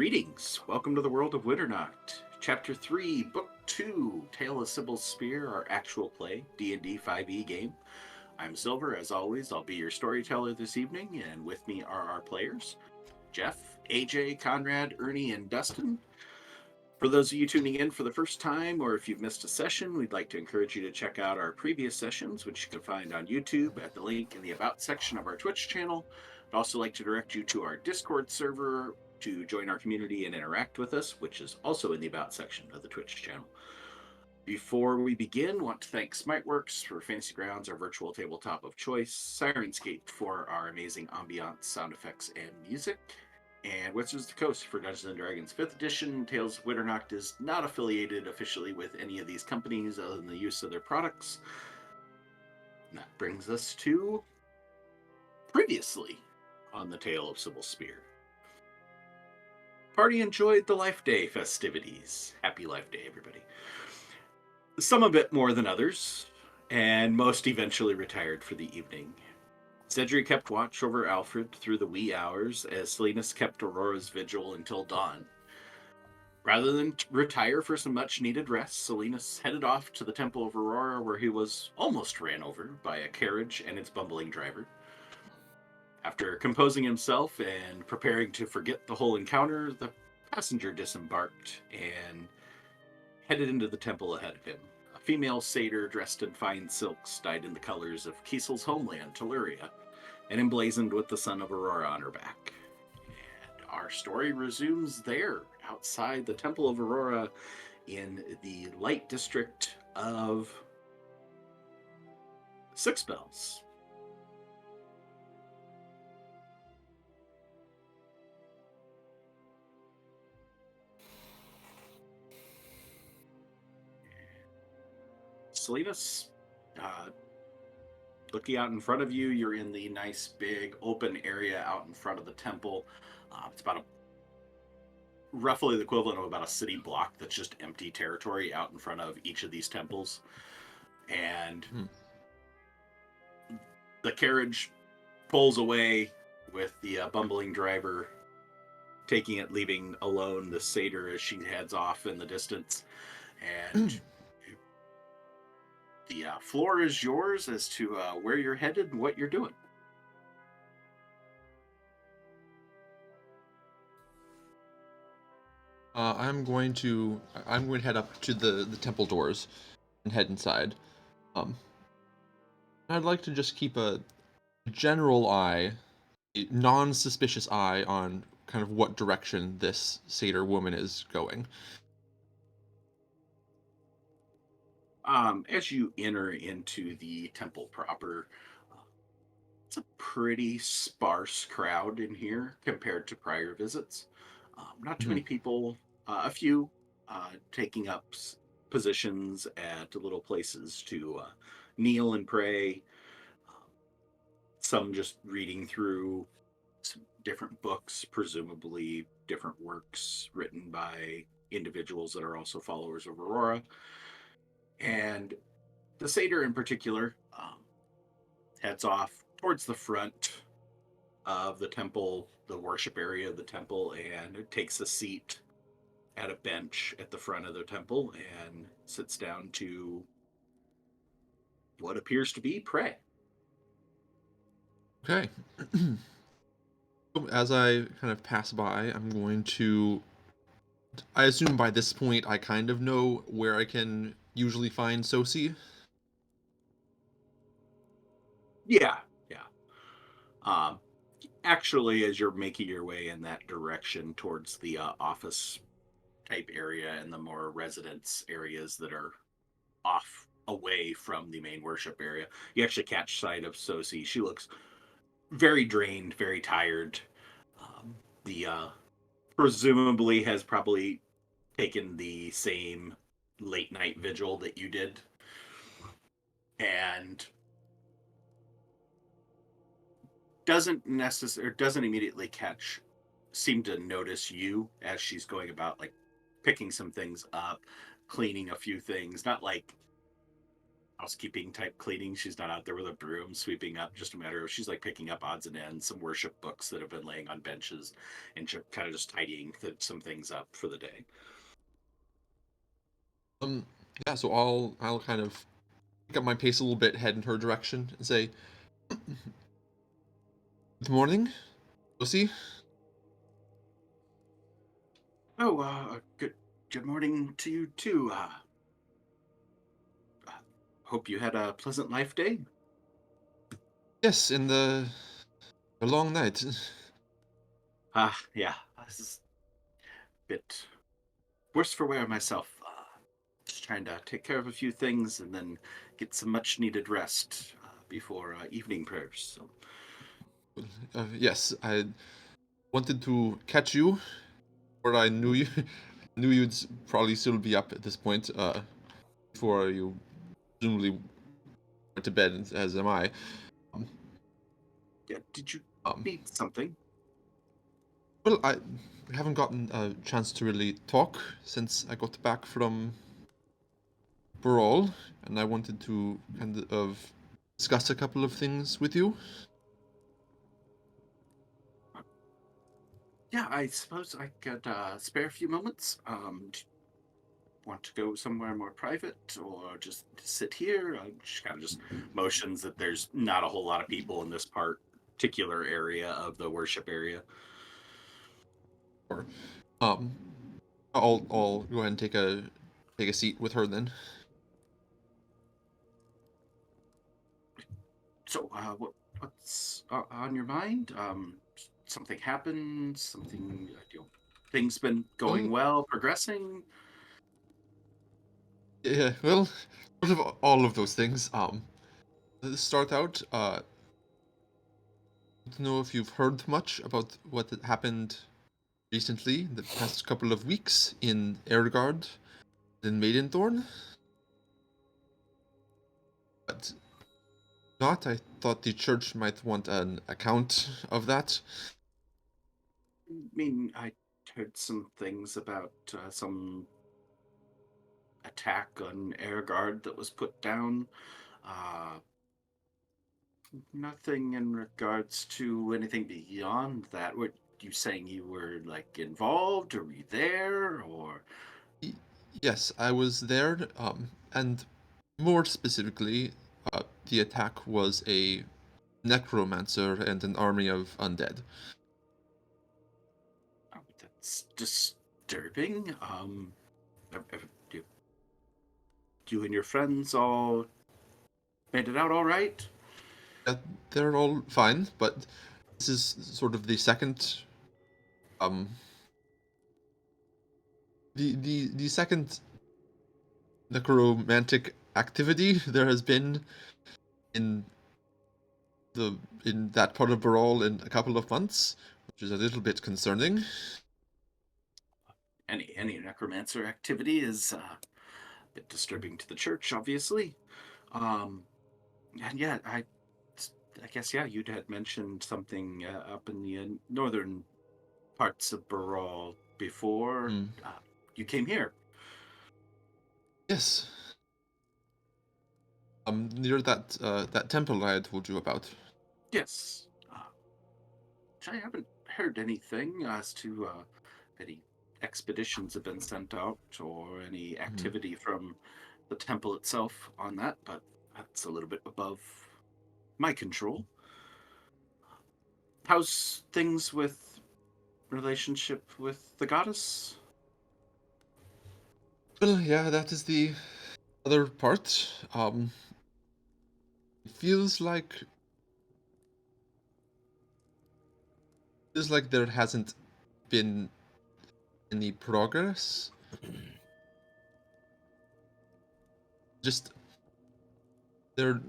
Greetings. Welcome to the world of Winternacht. Chapter 3, Book 2, Tale of Cybil's Spear, our actual play, D&D 5e game. I'm Silver, as always. I'll be your storyteller this evening, and with me are our players, Jeff, AJ, Conrad, Ernie, and Dustin. For those of you tuning in for the first time, or if you've missed a session, we'd like to encourage you to check out our previous sessions, which you can find on YouTube at the link in the About section of our Twitch channel. I'd also like to direct you to our Discord server to join our community and interact with us, which is also in the About section of the Twitch channel. Before we begin, I want to thank Smiteworks for Fantasy Grounds, our virtual tabletop of choice, Sirenscape for our amazing ambiance, sound effects, and music, and Wizards of the Coast for Dungeons & Dragons 5th edition. Tales of Winternacht is not affiliated officially with any of these companies other than the use of their products. And that brings us to previously on the Tale of Cybil's Spear. Party enjoyed the Life Day festivities. Happy Life Day, everybody. Some a bit more than others, and most eventually retired for the evening. Xedre kept watch over Alfred through the wee hours as Silenus kept Aurora's vigil until dawn. Rather than retire for some much-needed rest, Silenus headed off to the Temple of Aurora, where he was almost ran over by a carriage and its bumbling driver. After composing himself and preparing to forget the whole encounter, the passenger disembarked and headed into the temple ahead of him. A female satyr dressed in fine silks dyed in the colors of Kiesel's homeland, Telluria, and emblazoned with the sun of Aurora on her back. And our story resumes there, outside the Temple of Aurora, in the light district of Six Bells. Silenus, looking out in front of you, you're in the nice big open area out in front of the temple. It's about roughly the equivalent of about a city block that's just empty territory out in front of each of these temples. And the carriage pulls away with the bumbling driver taking it, leaving alone the satyr as she heads off in the distance. And the floor is yours as to where you're headed and what you're doing. I'm going to head up to the temple doors and head inside. I'd like to just keep a general eye, a non-suspicious eye on kind of what direction this satyr woman is going. As you enter into the temple proper, it's a pretty sparse crowd in here compared to prior visits. Not too many people, a few taking up positions at little places to kneel and pray, some just reading through some different books, presumably different works written by individuals that are also followers of Aurora. And the satyr in particular heads off towards the front of the temple, the worship area of the temple, and takes a seat at a bench at the front of the temple and sits down to what appears to be pray. Okay. As I kind of pass by, I'm going to... I assume by this point I kind of know where I can usually find Sosi. Yeah. Actually, as you're making your way in that direction towards the office type area and the more residence areas that are off away from the main worship area, you actually catch sight of Sosi. She looks very drained, very tired. The presumably has probably taken the same late night vigil that you did, and doesn't immediately seem to notice you as she's going about like picking some things up, cleaning a few things, not like housekeeping type cleaning. She's not out there with a broom sweeping up. Just a matter of she's like picking up odds and ends, some worship books that have been laying on benches, and kind of just tidying some things up for the day. Um, yeah, so I'll kind of pick up my pace a little bit, head in her direction, and say, "Good morning, Lucy." Oh, good morning to you too. Uh, hope you had a pleasant life day. Yes, in the long night. Yeah, this is a bit worse for wear myself. Just trying to take care of a few things and then get some much needed rest before evening prayers. So, Yes, I wanted to catch you, or I knew you knew you'd probably still be up at this point. Before you presumably went to bed, as am I. Um, yeah, did you um, need something? well, I haven't gotten a chance to really talk since I got back from Brawl, and I wanted to kind of discuss a couple of things with you. Yeah, I suppose I could spare a few moments. Do you want to go somewhere more private or just sit here? She kind of just motions that there's not a whole lot of people in this particular area of the worship area. Or, um, I'll go ahead and take a seat with her then. So, what's on your mind? Something happened? Something, things been going Well, well, progressing? yeah, well, sort of all of those things. To start out, I don't know if you've heard much about what had happened recently, the past couple of weeks in Ehrgard, in Maidenthorn, but not. I thought the church might want an account of that. I mean, I heard some things about some attack on Airguard that was put down. Uh, Nothing in regards to anything beyond that. Were you saying you were like involved, or were you there, or Y- Yes, I was there, and more specifically, the attack was a necromancer and an army of undead. oh, that's disturbing. Do you and your friends all made it out all right? Uh, they're all fine, but this is sort of the second, um, the second necromantic activity there has been in the in that part of Barol in a couple of months, which is a little bit concerning. Any necromancer activity is a bit disturbing to the church, obviously. Um, and yeah, I guess yeah, you had mentioned something up in the northern parts of Baral before Hmm. you came here. Yes, near that temple I had told you about. Yes, I haven't heard anything as to any expeditions have been sent out or any Mhm. activity from the temple itself on that, but that's a little bit above my control. How's things with relationship with the goddess? Well, yeah, that is the other part. It feels like there hasn't been any progress. Just there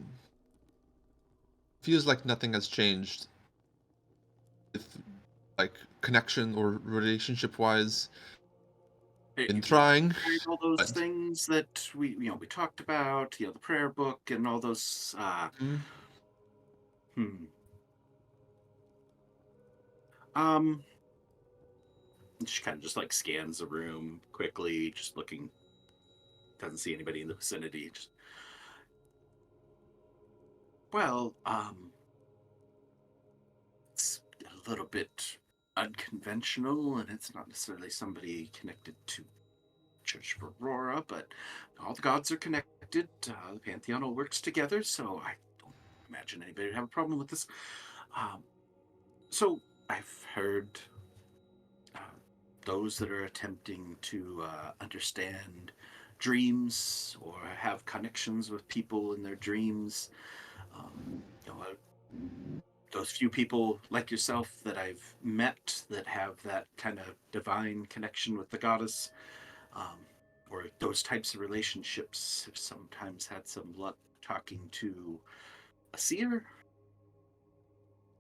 feels like nothing has changed with like connection or relationship wise. Been Have you trying, tried all those but things that we talked about, the prayer book and all those? mm, Hmm. Um, she kind of just like scans the room quickly, just looking, doesn't see anybody in the vicinity. Just, Well, it's a little bit unconventional, and it's not necessarily somebody connected to Church of Aurora, but all the gods are connected. The Pantheon all works together, so I don't imagine anybody would have a problem with this. Um, so I've heard uh, those that are attempting to understand dreams or have connections with people in their dreams. Those few people like yourself that I've met that have that kind of divine connection with the goddess, um, or those types of relationships, have sometimes had some luck talking to a seer,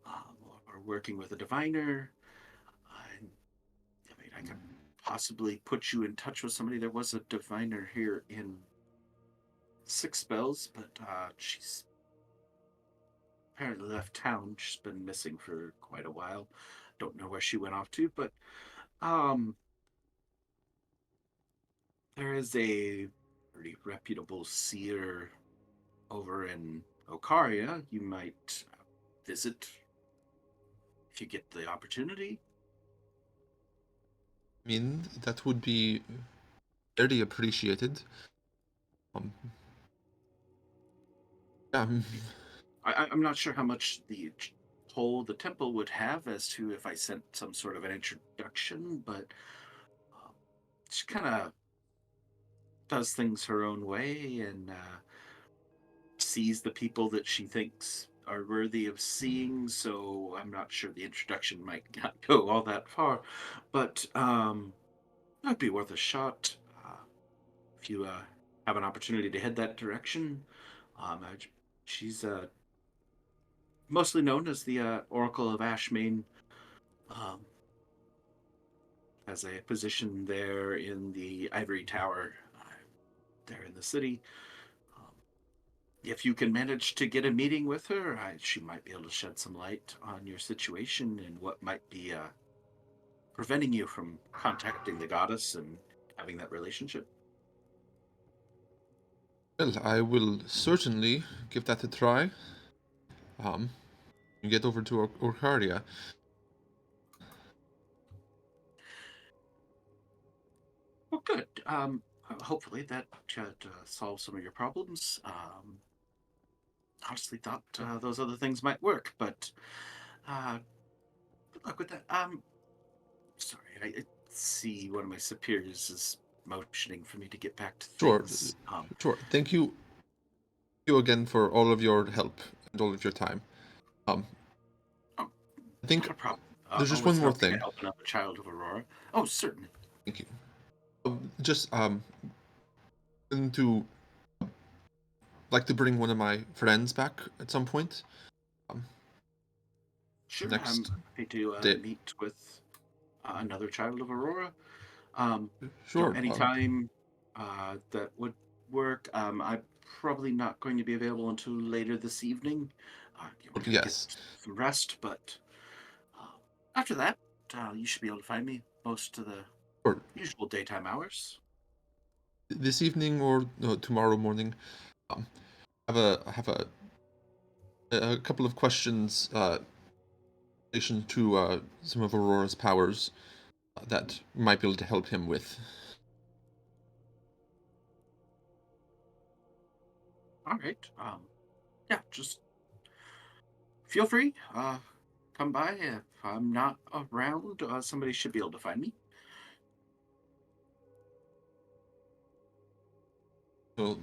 or working with a diviner. I mean, I could possibly put you in touch with somebody. There was a diviner here in Six Spells, but she's apparently left town. She's been missing for quite a while. Don't know where she went off to, but um, there is a pretty reputable seer over in Ocaria. You might visit if you get the opportunity. I mean, that would be very appreciated. Um, yeah, I'm not sure how much the toll the temple would have as to if I sent some sort of an introduction, but she kind of does things her own way and sees the people that she thinks are worthy of seeing. So I'm not sure the introduction might not go all that far, but that'd be worth a shot if you have an opportunity to head that direction. She's mostly known as the Oracle of Ashmain. Um, has a position there in the Ivory Tower, there in the city. Um, if you can manage to get a meeting with her, she might be able to shed some light on your situation and what might be preventing you from contacting the goddess and having that relationship. well, I will certainly give that a try. Um, get over to Orcaria. Well, good. Hopefully that should solve some of your problems. Honestly, thought those other things might work, but uh, good luck with that. Sorry, I see one of my superiors is motioning for me to get back to Sure, things. sure. Thank you again for all of your help and all of your time. Um, Oh, I think not a problem. there's just one Always more happy to thing. help another child of Aurora. Oh, certainly. Thank you. Just going to like to bring one of my friends back at some point. Um, Sure, I'm next happy to day. meet with another child of Aurora. Um, Sure. anytime that would work. I'm probably not going to be available until later this evening. We're going to get Yes. some rest, but uh, after that, you should be able to find me most of the Sure. usual daytime hours. This evening or no, tomorrow morning. Um, I have a couple of questions in relation to some of Aurora's powers that might be able to help him with. All right. Yeah, just feel free. Come by. If I'm not around, somebody should be able to find me. So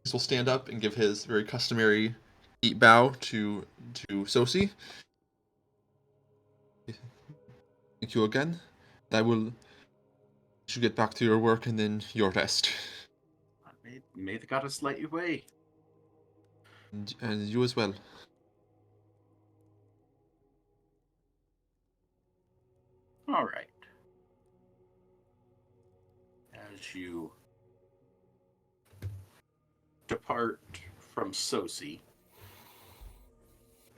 this will stand up and give his very customary deep bow to Sosi. Thank you again. I will let you get back to your work and then your rest. May the goddess light your way. And you as well. All right. As you depart from Sosi,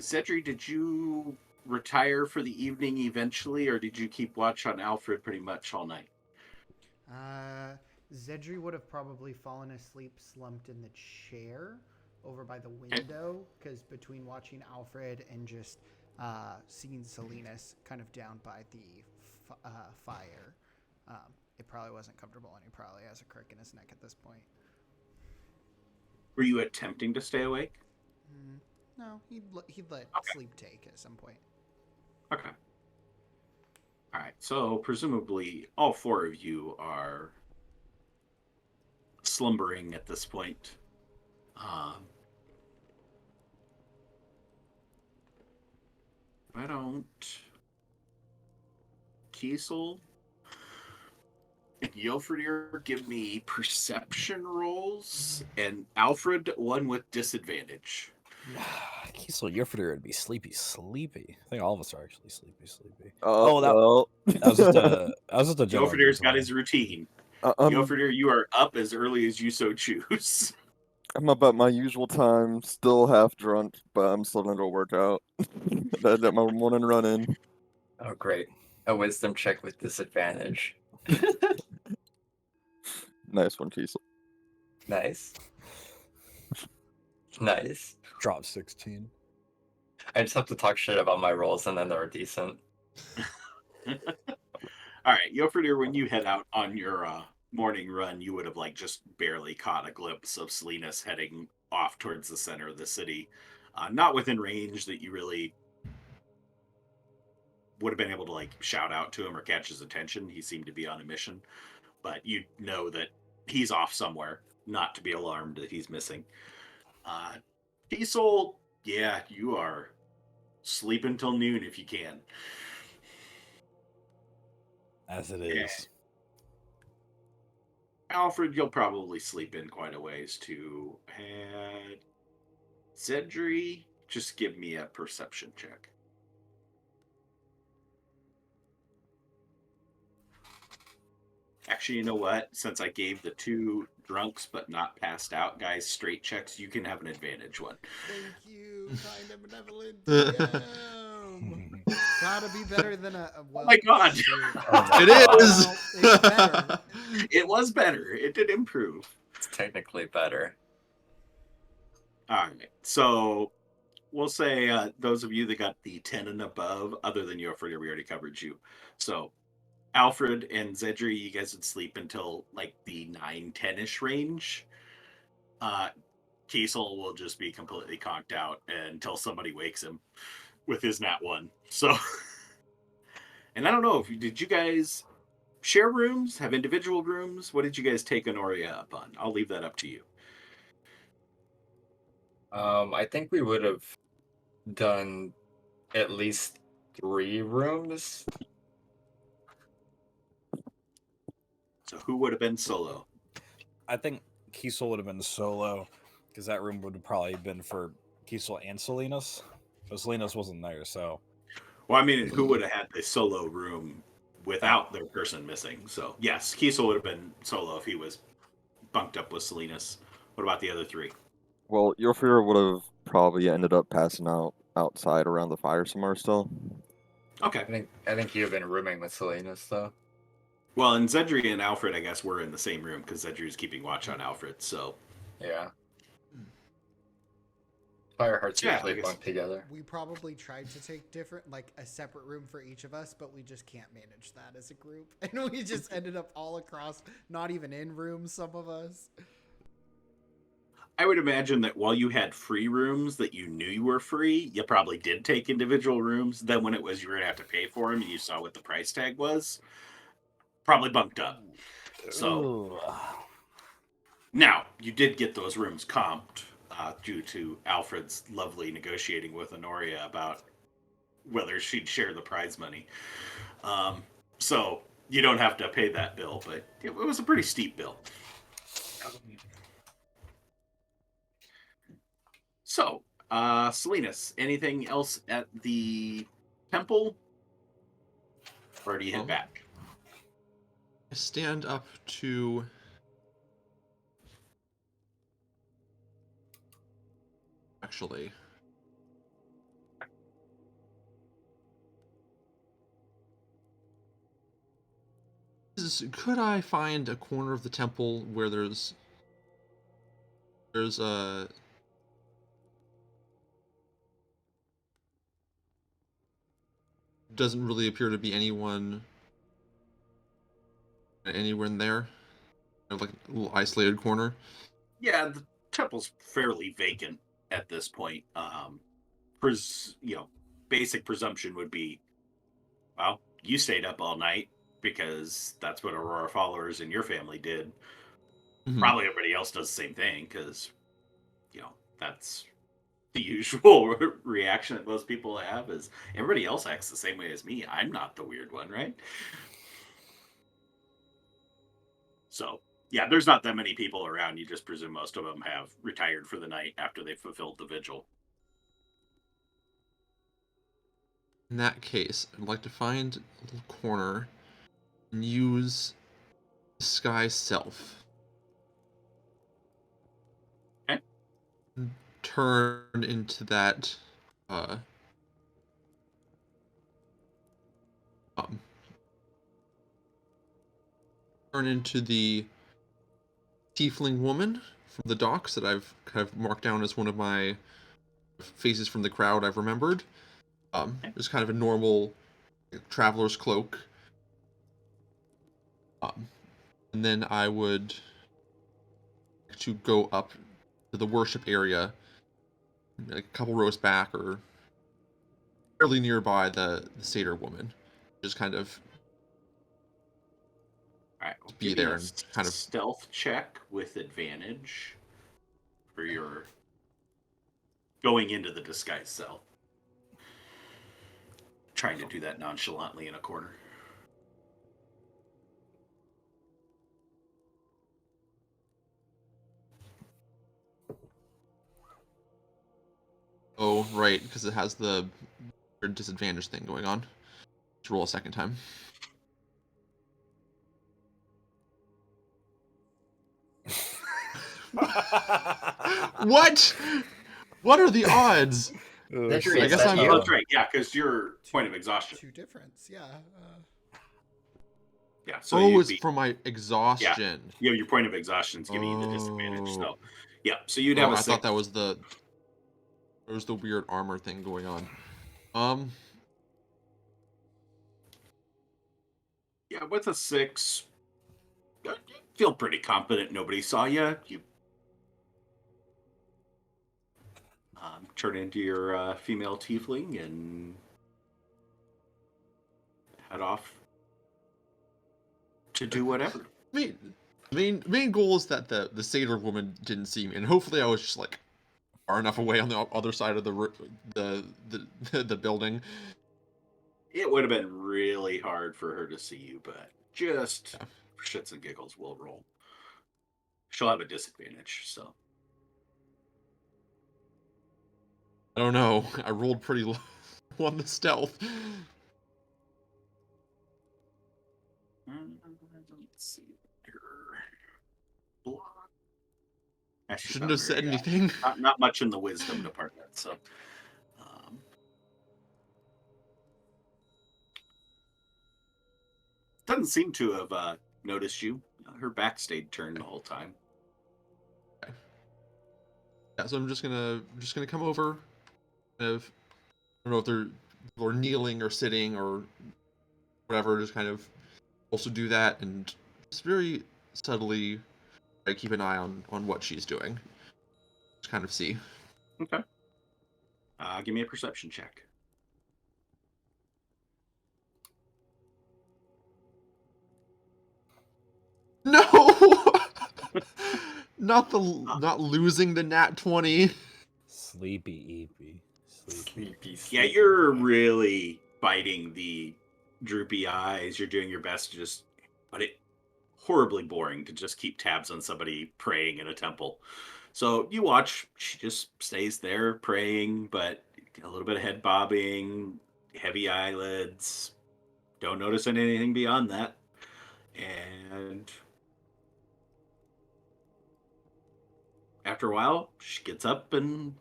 Xedre, did you retire for the evening eventually, or did you keep watch on Alfred pretty much all night? Uh, Zedri would have probably fallen asleep slumped in the chair over by the window, because between watching Alfred and just seeing Silenus kind of down by the fire, it probably wasn't comfortable, and he probably has a crick in his neck at this point. Were you attempting to stay awake? No, he'd let sleep take at some point. Okay. All right. So presumably all four of you are slumbering at this point. Why don't Kiesel and Yofridir give me perception rolls, and Alfred one with disadvantage. Kiesel Yerfeder would be sleepy. I think all of us are actually sleepy. Well. that was just a general. Yofridir's got his routine. Yofridir, you are up as early as you so choose. I'm up at my usual time, still half drunk, but I'm still gonna go work out. That's my morning run in. Oh, great. A wisdom check with disadvantage. Nice one, Kiesel. Nice. Nice. Drop 16. I just have to talk shit about my rolls, and then they're decent. All right, Yofridir, when you head out on your morning run, you would have just barely caught a glimpse of Silenus heading off towards the center of the city. Not within range that you really would have been able to shout out to him or catch his attention. He seemed to be on a mission, but you know that he's off somewhere, not to be alarmed that he's missing. Kiesel, yeah, you are sleeping till noon if you can. As it is. Alfred, you'll probably sleep in quite a ways too. And Xedre, just give me a perception check. Actually, you know what? Since I gave the two drunks but not passed out guys straight checks, you can have an advantage one. Thank you, kind and benevolent DM. Gotta be better than a well, oh my god! It is! Well, it's better. It was better. It did improve. It's technically better. All right. So we'll say those of you that got the 10 and above, other than Yofridir, we already covered you. So Alfred and Xedre, you guys would sleep until the 9-10ish range. Kiesel will just be completely conked out until somebody wakes him with his nat 1. So, and I don't know did you guys share rooms, have individual rooms? What did you guys take Honoria up on? I'll leave that up to you. I think we would have done at least 3 rooms. So who would have been solo? I think Kiesel would have been solo, because that room would have probably been for Kiesel and Silenus. But Silenus wasn't there, so. Well, I mean, who would have had the solo room without their person missing? So, yes, Kiesel would have been solo if he was bunked up with Silenus. What about the other 3? Well, your fear would have probably ended up passing out outside around the fire somewhere still. Okay. I think you've been rooming with Silenus, though. Well, and Xedre and Alfred, I guess, were in the same room because Xedre is keeping watch on Alfred, so. Yeah. Firehearts Yeah, usually bunk together. We probably tried to take a separate room for each of us, but we just can't manage that as a group. And we just ended up all across, not even in rooms, some of us. I would imagine that while you had free rooms that you knew you were free, you probably did take individual rooms. Then when it was you were going to have to pay for them and you saw what the price tag was, probably bunked up. So now you did get those rooms comped due to Alfred's lovely negotiating with Honoria about whether she'd share the prize money. So you don't have to pay that bill, but it was a pretty steep bill. So, Silenus, anything else at the temple? Or do you head back? I stand up to actually could I find a corner of the temple where there's a doesn't really appear to be anyone anywhere in there. Kind of like a little isolated corner. Yeah, the temple's fairly vacant at this point. Basic presumption would be, well, you stayed up all night because that's what Aurora followers in your family did. Mhm. Probably everybody else does the same thing because, that's the usual reaction that most people have is everybody else acts the same way as me. I'm not the weird one, right? So, yeah, there's not that many people around. You just presume most of them have retired for the night after they fulfilled the vigil. In that case, I'd like to find a little corner and use Disguise Self. Okay. Turn into that um, turn into the tiefling woman from the docks that I've kind of marked down as one of my faces from the crowd I've remembered. Just kind of a normal traveler's cloak. And then I would like to go up to the worship area, like a couple rows back or fairly nearby the satyr woman. Just kind of All right, be give me there a and kind of stealth check with advantage for your going into the disguise self. Trying to do that nonchalantly in a corner. oh right, because it has the weird disadvantage thing going on. Let's roll a second time. What? What are the odds? Victory I is guess that I'm- Oh, you. that's right. Yeah, because your point of exhaustion. Two difference. Yeah. Yeah, so oh, you'd it's be, from my exhaustion. yeah, your point of exhaustion's giving you the disadvantage. Oh. So, yeah, so you'd have a I six. thought that was the weird armor thing going on. Yeah, with a 6, you feel pretty confident nobody saw you. You turn into your female tiefling and head off to do whatever. Main goal is that the satyr woman didn't see me, and hopefully I was just like far enough away on the other side of the building. It would have been really hard for her to see you, but just Yeah. for shits and giggles, we'll roll. She'll have a disadvantage, so. I don't know. I rolled pretty low on the stealth. Let's see here. Block. Actually, Shouldn't have said anything. not much in the wisdom department, so. Doesn't seem to have noticed you. Her back stayed turned the whole time. Yeah, so I'm just gonna come over. If I don't know if they're people are kneeling or sitting or whatever, just kind of also do that and just very subtly try to keep an eye on what she's doing. Just kind of see. Okay. Give me a perception check. No, not losing the nat 20. Sleepy Eepy. Sleepy. Yeah, you're really fighting the droopy eyes. You're doing your best to just, but it horribly boring to just keep tabs on somebody praying in a temple. So you watch, she just stays there praying, but a little bit of head bobbing, heavy eyelids. Don't notice anything beyond that. And after a while, she gets up and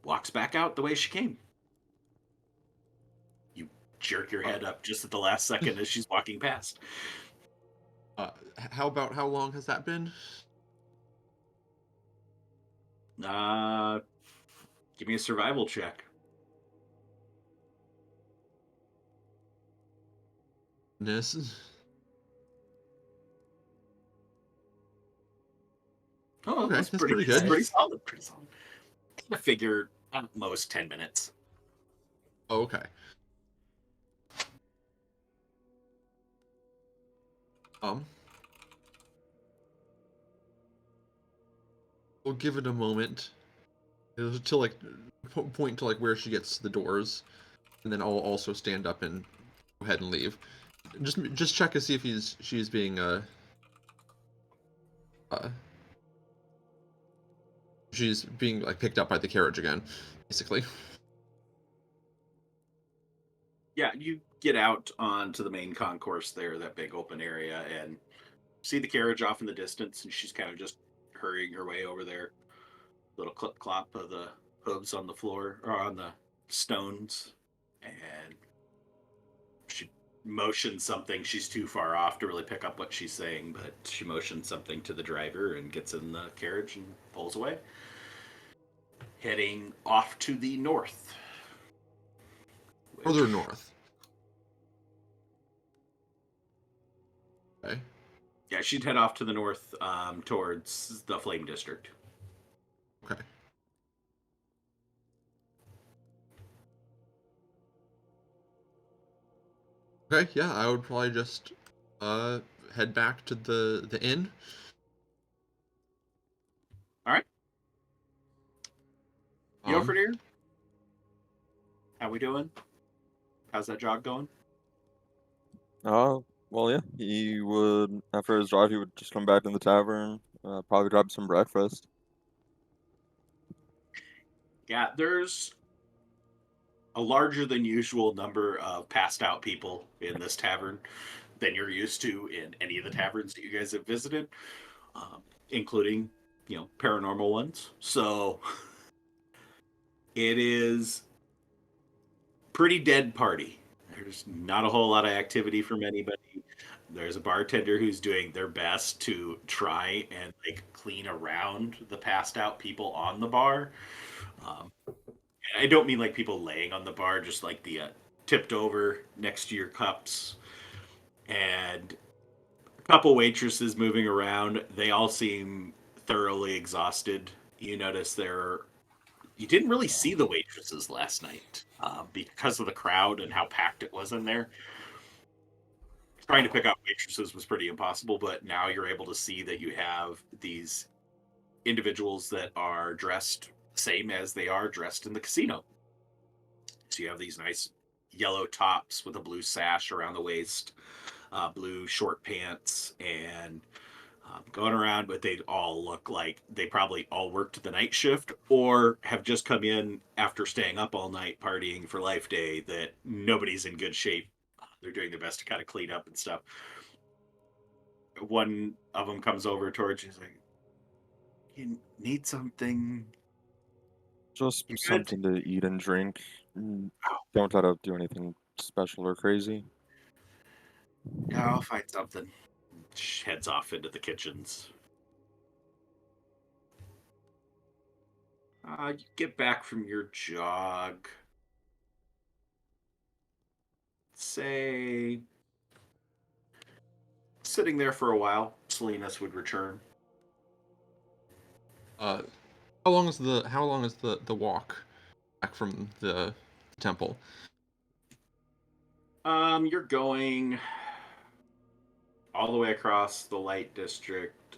walks back out the way she came. You jerk your head up just at the last second as she's walking past. How long has that been? Give me a survival check. goodness. Oh, Okay, that's that's pretty That's good. pretty solid. Pretty solid. I figure at most 10 minutes. Oh, okay. We'll give it a moment. Till like point to like where she gets the doors, and then I'll also stand up and go ahead and leave. Just check to see if she's being uh she's being like picked up by the carriage again, basically. Yeah, you get out onto the main concourse there, that big open area, and see the carriage off in the distance, and she's kind of just hurrying her way over there. Little clip clop of the hooves on the floor or on the stones, and she motions something. She's too far off to really pick up what she's saying, but she motions something to the driver and gets in the carriage and pulls away, heading off to the north. Further north. Okay. Yeah, she'd head off to the north towards the Flame District. Okay. Okay, yeah, I would probably just head back to the inn. All right. Dear, how we doing? How's that jog going? Well, yeah. He would after his drive, he would just come back in the tavern, probably grab some breakfast. Yeah, there's a larger than usual number of passed out people in this tavern than you're used to in any of the taverns that you guys have visited, including, paranormal ones. So it is pretty dead party. There's not a whole lot of activity from anybody. There's a bartender who's doing their best to try and like clean around the passed out people on the bar. And I don't mean like people laying on the bar, just like the tipped over next to your cups, and a couple waitresses moving around. They all seem thoroughly exhausted. You notice you didn't really see the waitresses last night because of the crowd and how packed it was in there. Trying to pick out waitresses was pretty impossible, but now you're able to see that you have these individuals that are dressed same as they are dressed in the casino. So you have these nice yellow tops with a blue sash around the waist, blue short pants, and going around, but they all look like they probably all worked the night shift or have just come in after staying up all night partying for Life Day, that nobody's in good shape. They're doing their best to kind of clean up and stuff. One of them comes over towards you, like, "You need something? Just You good?" something to eat and drink. "Oh, Don't try to do anything special or crazy. yeah, I'll find something." She heads off into the kitchens. You get back from your jog. Say, sitting there for a while, Silenus would return. Uh, how long is the walk back from the temple? You're going all the way across the Light District,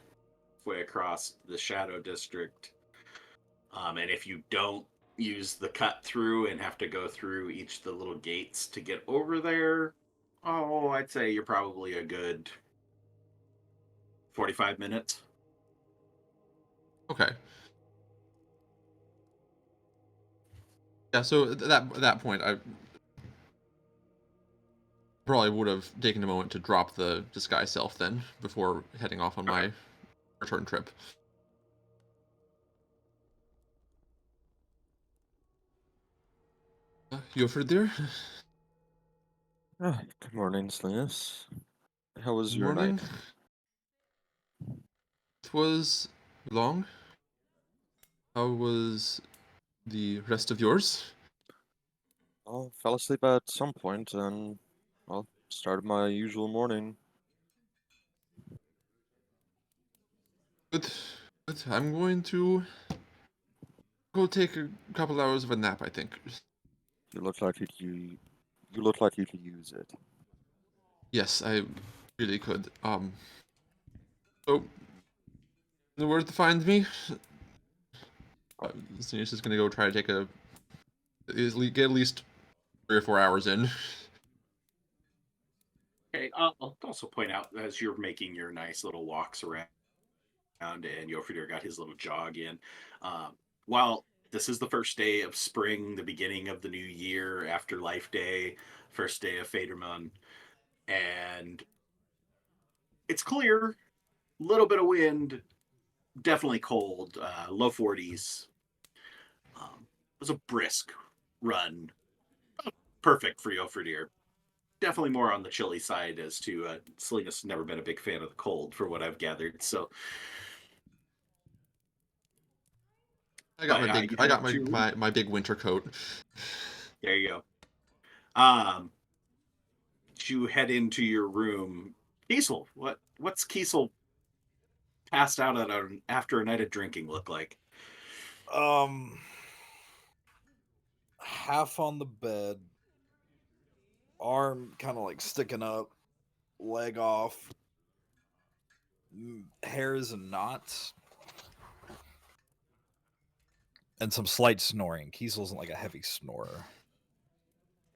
way across the Shadow District. And if you don't use the cut through and have to go through each of the little gates to get over there, oh, I'd say you're probably a good 45 minutes. Okay. Yeah, so at that point, I probably would have taken a moment to drop the disguise self then before heading off on my return trip. You over there? Good morning, Silenus. How was Good your morning. night? It was long. How was the rest of yours? I fell asleep at some point and, well, Started my usual morning. Good. Good. I'm going to go take a couple hours of a nap, I think. You look like you look like you could use it. Yes, I really could. So, know where to find me? Silenus is gonna go try to take get at least 3 or 4 hours in. Okay, I'll also point out as you're making your nice little walks around, and Yofridir got his little jog in. While this is the first day of spring, the beginning of the new year after Life Day, first day of Faderman, and it's clear, little bit of wind, definitely cold, low 40s. It was a brisk run, perfect for Yofridir. Definitely more on the chilly side as to Silenus never been a big fan of the cold, for what I've gathered. So I got my big winter coat. There you go. You head into your room. Kiesel, what's Kiesel passed out after a night of drinking look like? Half on the bed, arm kind of like sticking up, leg off, hairs and knots, and some slight snoring. Kiesel isn't like a heavy snorer.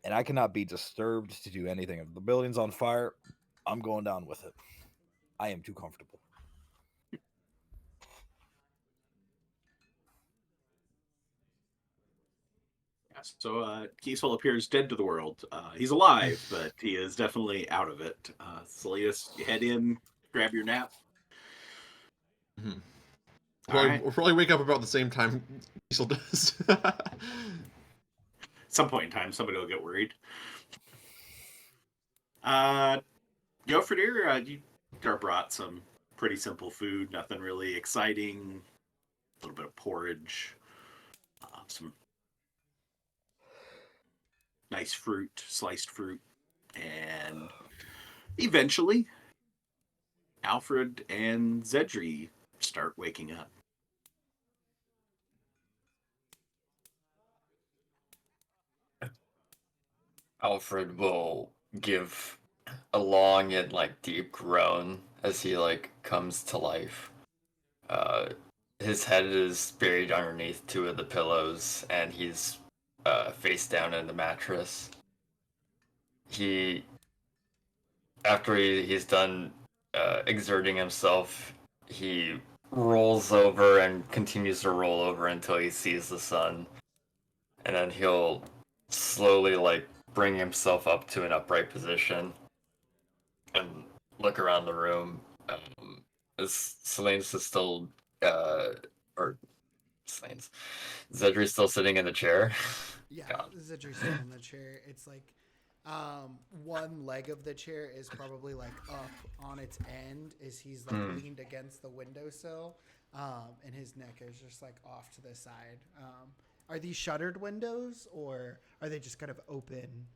And I cannot be disturbed to do anything. If the building's on fire, I'm going down with it. I am too comfortable. Yes. So Kiesel appears dead to the world. He's alive, but he is definitely out of it. Silenus, you head in, grab your nap. Mm-hmm. We'll probably wake up about the same time Kiesel does. At some point in time, somebody will get worried. Yofridir, you brought some pretty simple food, nothing really exciting. A little bit of porridge, some nice fruit, sliced fruit, and eventually, Alfred and Xedre start waking up. Alfred will give a long and deep groan as he comes to life. His head is buried underneath two of the pillows, and he's face down in the mattress. After he's done exerting himself, he rolls over and continues to roll over until he sees the sun, and then he'll slowly bring himself up to an upright position and look around the room. Silenus is still or Silenus. Xedre's still sitting in the chair. Yeah, God. Xedre's sitting in the chair. It's like one leg of the chair is probably like up on its end as he's like leaned against the windowsill, and his neck is just like off to the side. Are these shuttered windows or are they just kind of open?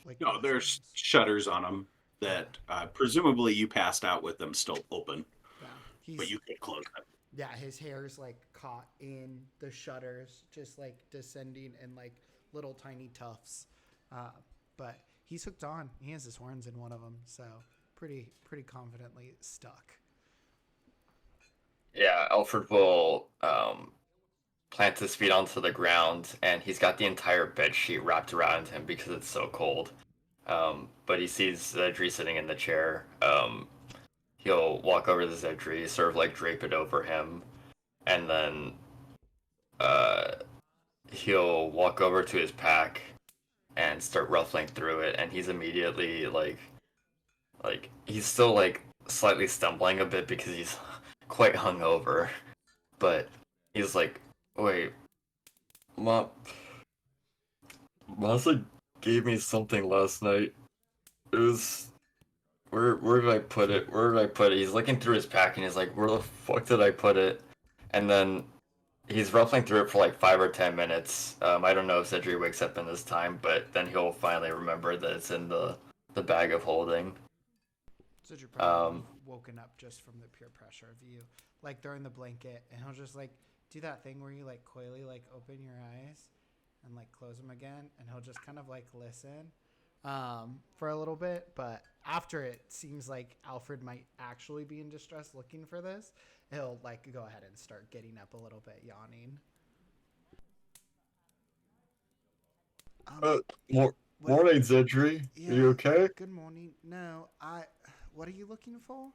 Like No, there's shutters on them that presumably you passed out with them still open, yeah, but you could close them. Yeah, his hair's like caught in the shutters, just like descending in like little tiny tufts. But he's hooked on. He has his horns in one of them, so pretty confidently stuck. Yeah, Alfred will plant his feet onto the ground, and he's got the entire bed sheet wrapped around him because it's so cold. But he sees Xedre sitting in the chair. He'll walk over to Xedre, sort of drape it over him, and then he'll walk over to his pack and start ruffling through it, and he's immediately he's still slightly stumbling a bit because he's quite hungover, but he's like, wait, Masa gave me something last night. It was where did I put it? Where did I put it? He's looking through his pack and he's like, where the fuck did I put it? And then he's ruffling through it for like 5 or 10 minutes. I don't know if Xedre wakes up in this time, but then he'll finally remember that it's in the bag of holding. So you're probably Um, woken up just from the pure pressure of you, like throwing the blanket, and he'll just like do that thing where you like coyly like open your eyes and like close them again, and he'll just kind of like listen for a little bit. But after it seems like Alfred might actually be in distress looking for this, he'll like go ahead and start getting up a little bit, yawning. Um, More what? morning, Xedre. Are you Yeah. okay? Good morning. No, I. What are you looking for?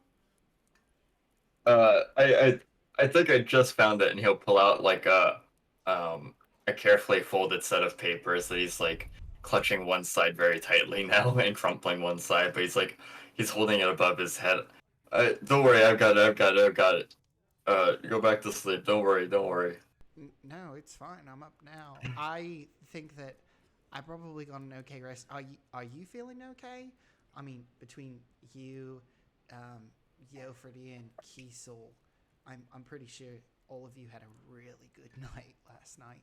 Uh, I, I I think I just found it, and he'll pull out like a carefully folded set of papers that he's like clutching one side very tightly now and crumpling one side, but he's holding it above his head. Don't worry, I've got it. Go back to sleep. Don't worry, don't worry. No, it's fine. I'm up now. I think that I probably got an okay rest. Are you feeling okay? I mean, between you, Yofredy, and Kiesel, I'm pretty sure all of you had a really good night last night.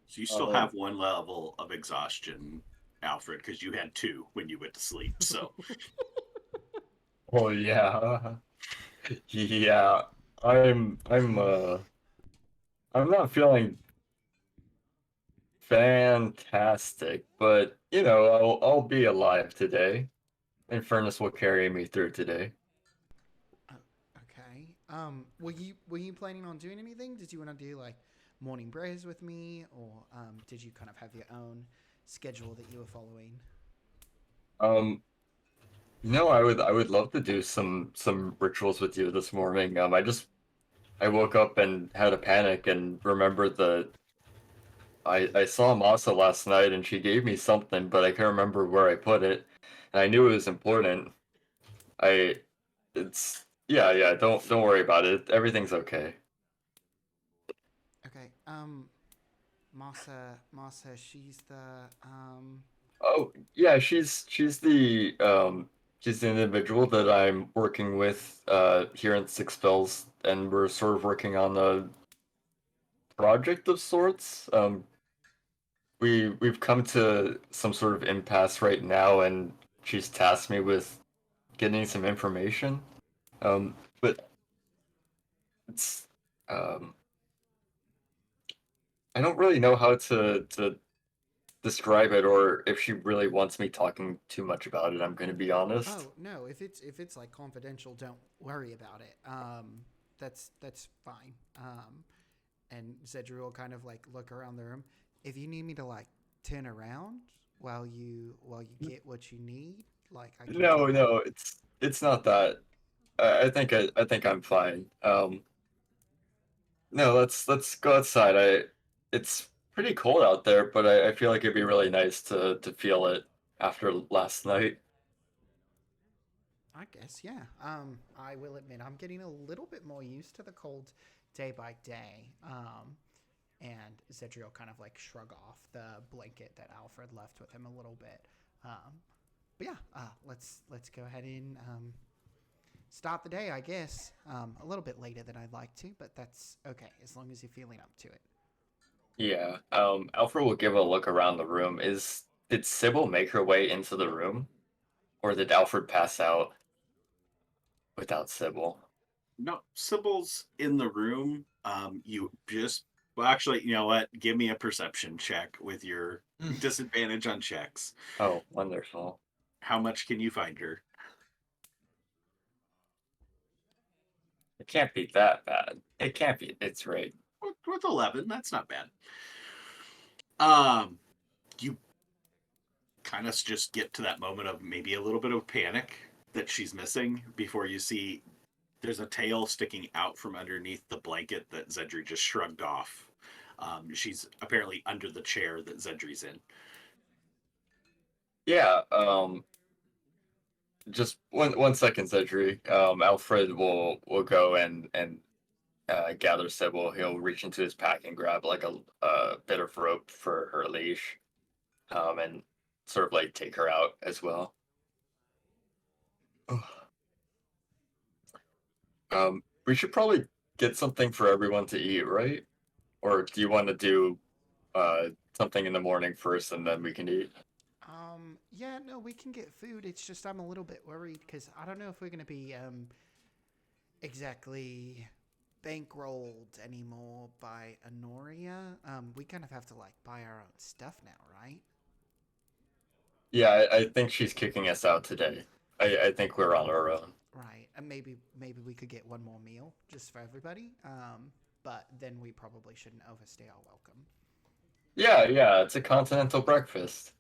So you still have one level of exhaustion, Alfred, because you had two when you went to sleep. So Oh yeah, yeah. I'm not feeling fantastic, but you know, I'll be alive today. Infernus will carry me through today. Oh, okay. Were you planning on doing anything? Did you want to do like morning prayers with me, or did you kind of have your own schedule that you were following? Um, no, I would love to do some rituals with you this morning. I woke up and had a panic and remembered that I saw Masa last night and she gave me something, but I can't remember where I put it. And I knew it was important. I it's yeah, don't worry about it. Everything's okay. Okay. Masa, she's the Oh, yeah, she's the individual that I'm working with here in Six Bells, and we're sort of working on a project of sorts. We've come to some sort of impasse right now, and she's tasked me with getting some information. But it's um I don't really know how to describe it, or if she really wants me talking too much about it. I'm going to be honest. Oh no, if it's like confidential, don't worry about it. That's fine. And Zedru will kind of like look around the room. If you need me to like turn around while you get what you need, like I can do No, that. no, it's not that. I think I'm fine. No, let's go outside. It's pretty cold out there, but I feel like it'd be really nice to feel it after last night. I guess, yeah. I will admit I'm getting a little bit more used to the cold day by day. And Zedri will kind of like shrug off the blanket that Alfred left with him a little bit. But yeah, let's go ahead and start the day, I guess. A little bit later than I'd like to, but that's okay as long as you're feeling up to it. Yeah. Alfred will give a look around the room. Did Sybil make her way into the room, or did Alfred pass out without Sybil? no, Sybil's in the room. You just well, actually, you know what? Give me a perception check with your disadvantage on checks. Oh, wonderful. How much can you find her? It can't be that bad. It can't be. It's right. With 11, that's not bad. You kind of just get to that moment of maybe a little bit of panic that she's missing before you see there's a tail sticking out from underneath the blanket that Zedri just shrugged off. She's apparently under the chair that Zedri's in. Yeah. Just one second, Cedric. Alfred will go and gather Sybil. He'll reach into his pack and grab like a bit of rope for her leash, and sort of like take her out as well. We should probably get something for everyone to eat, right? Or do you want to do something in the morning first and then we can eat? Yeah, no, we can get food. It's just I'm a little bit worried because I don't know if we're gonna be exactly bankrolled anymore by Honoria. We kind of have to like buy our own stuff now, right? Yeah, I think she's kicking us out today. I think we're on our own. Right, and maybe we could get one more meal just for everybody. But then we probably shouldn't overstay our welcome. Yeah, it's a continental breakfast.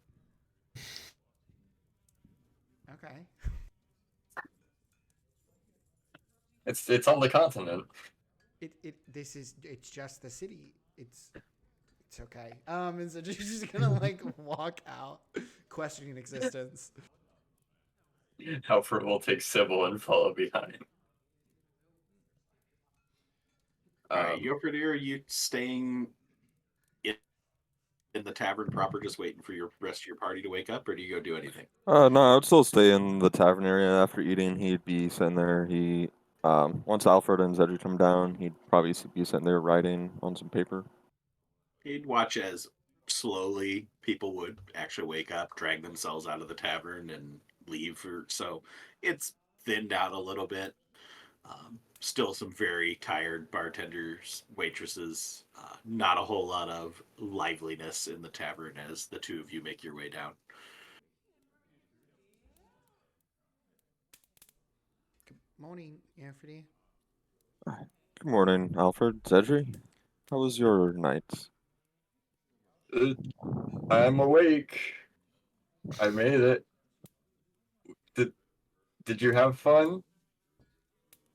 Okay. It's on the continent. It's just the city. It's okay. And so she's just gonna like walk out, questioning existence. Alfred will take Cybil and follow behind. All right, Yofridir, are you staying in the tavern proper, just waiting for your rest of your party to wake up, or do you go do anything? No, I'd still stay in the tavern area after eating. He'd be sitting there. Once Alfred and Xedre come down, he'd probably be sitting there writing on some paper. He'd watch as slowly people would actually wake up, drag themselves out of the tavern, and leave. So it's thinned out a little bit. Still some very tired bartenders, waitresses. Not a whole lot of liveliness in the tavern as the two of you make your way down. Good morning, Anthony. Good morning, Alfred. Xedre. How was your night? I'm awake. I made it. Did you have fun?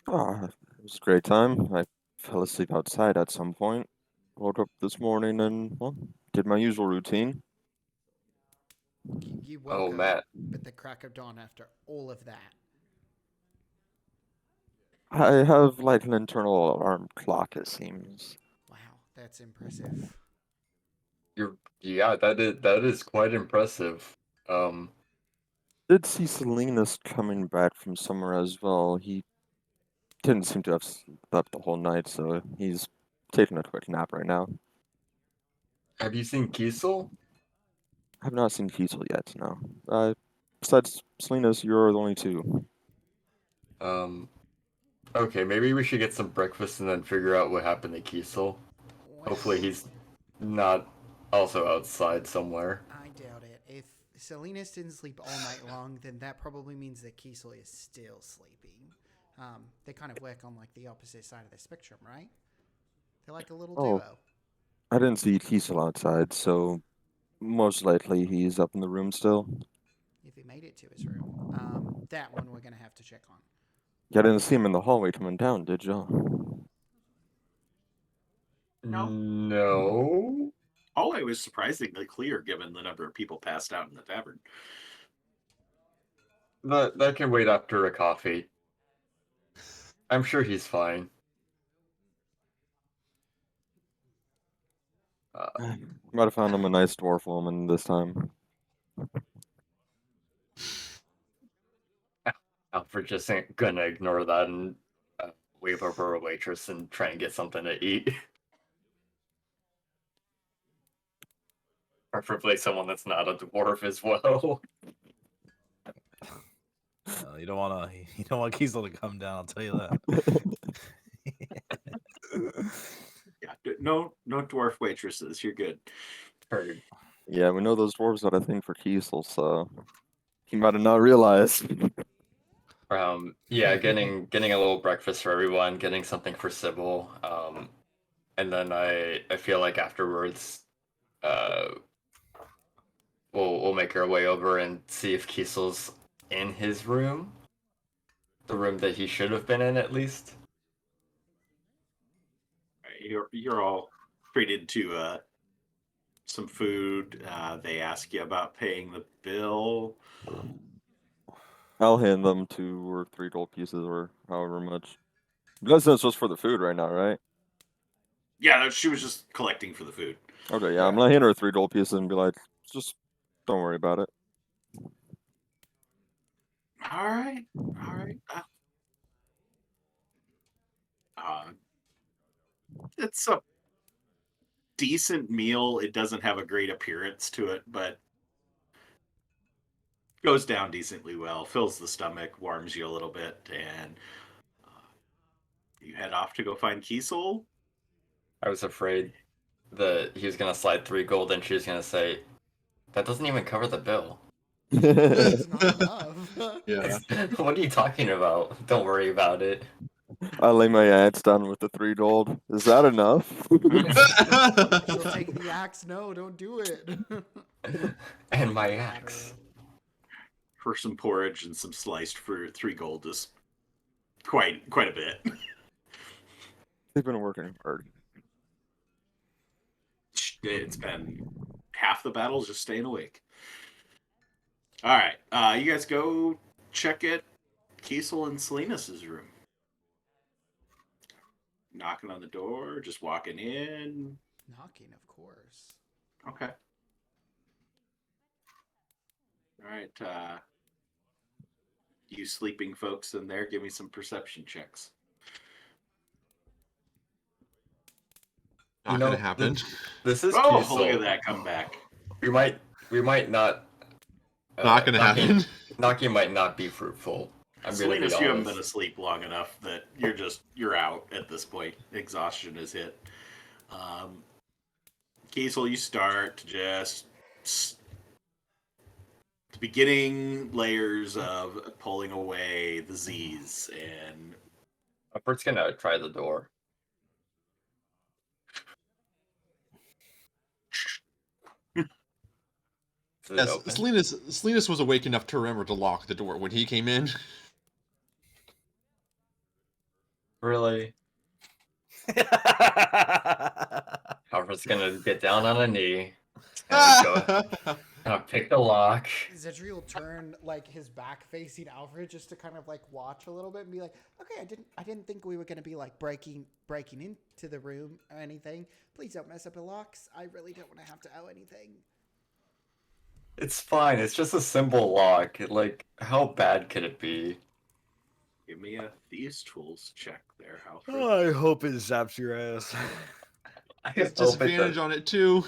Ah, it was a great time. I fell asleep outside at some point. Woke up this morning and, well, did my usual routine. You Oh, woke up Matt. at the crack of dawn after all of that. I have like an internal alarm clock, it seems. Wow, that's impressive. Yeah, that is quite impressive. Um, Did see Silenus coming back from somewhere as well. He didn't seem to have slept the whole night, so he's taking a quick nap right now. have you seen Kiesel? I have not seen Kiesel yet, no. Besides Silenus, you're the only two. Okay, maybe we should get some breakfast and then figure out what happened to Kiesel. Hopefully Well, he's not also outside somewhere. I doubt it. If Silenus didn't sleep all night long, then that probably means that Kiesel is still sleeping. They kind of work on like the opposite side of the spectrum, right? They're like a little Oh, duo. I didn't see Kiesel outside, so most likely he's up in the room still. If he made it to his room, that one we're gonna have to check on. You didn't see him in the hallway coming down, did you? No. No. Hallway was surprisingly clear given the number of people passed out in the tavern. That can wait after a coffee. I'm sure he's fine. Might have found him a nice dwarf woman this time. Alfred just ain't gonna ignore that and wave over a waitress and try and get something to eat. Preferably someone that's not a dwarf as well. You don't want Kiesel to come down. I'll tell you that. Yeah, no dwarf waitresses. You're good. Heard. Yeah, we know those dwarves got a thing for Kiesel, so he might have not realized. Yeah, getting a little breakfast for everyone, getting something for Cybil, and then I feel like afterwards, uh, we'll make our way over and see if Kiesel's in his room, the room that he should have been in at least. You're all treated to some food. They ask you about paying the bill. I'll hand them 2 or 3 gold pieces or however much. Because that's just for the food right now, right? Yeah, she was just collecting for the food. Okay, yeah, I'm gonna hand her 3 gold pieces and be like, just don't worry about it. All right. It's a decent meal. It doesn't have a great appearance to it, but goes down decently well. Fills the stomach, warms you a little bit, and you head off to go find Kiesel. I was afraid that he was gonna slide 3 gold and she was gonna say, that doesn't even cover the bill. It's not enough. Yeah. What are you talking about? Don't worry about it. I lay my axe down with the 3 gold. Is that enough? She'll take the axe. No, don't do it. And my Ladder. axe. For some porridge and some sliced for 3 gold is quite a bit. They've been working hard. It's been half the battle's just staying awake. All right, you guys go check it. Kiesel and Silenus' room. Knocking on the door, just walking in. Knocking, of course. Okay. All right, you sleeping folks in there, give me some perception checks. Not gonna happen. This is Oh, Kiesel. look at that comeback. We might not. Not gonna happen. Knocking might not be fruitful. I'm gonna be Salinas, you haven't been honest. asleep long enough that you're out at this point. Exhaustion is hit. Kiesel, you start to just the beginning layers of pulling away the Z's, and I'm first gonna try the door. Is it Yes, open? Silenus was awake enough to remember to lock the door when he came in. Really? Alfred's gonna get down on a knee. Gonna pick the lock. Xedre will turn like his back facing Alfred just to kind of like watch a little bit and be like, "Okay, I didn't think we were gonna be like breaking into the room or anything. Please don't mess up the locks. I really don't want to have to owe anything." It's fine. It's just a simple lock. Like, how bad could it be? give me a Thieves Tools check there, Alfred. I hope it zaps your ass. I It's hope disadvantage on it too.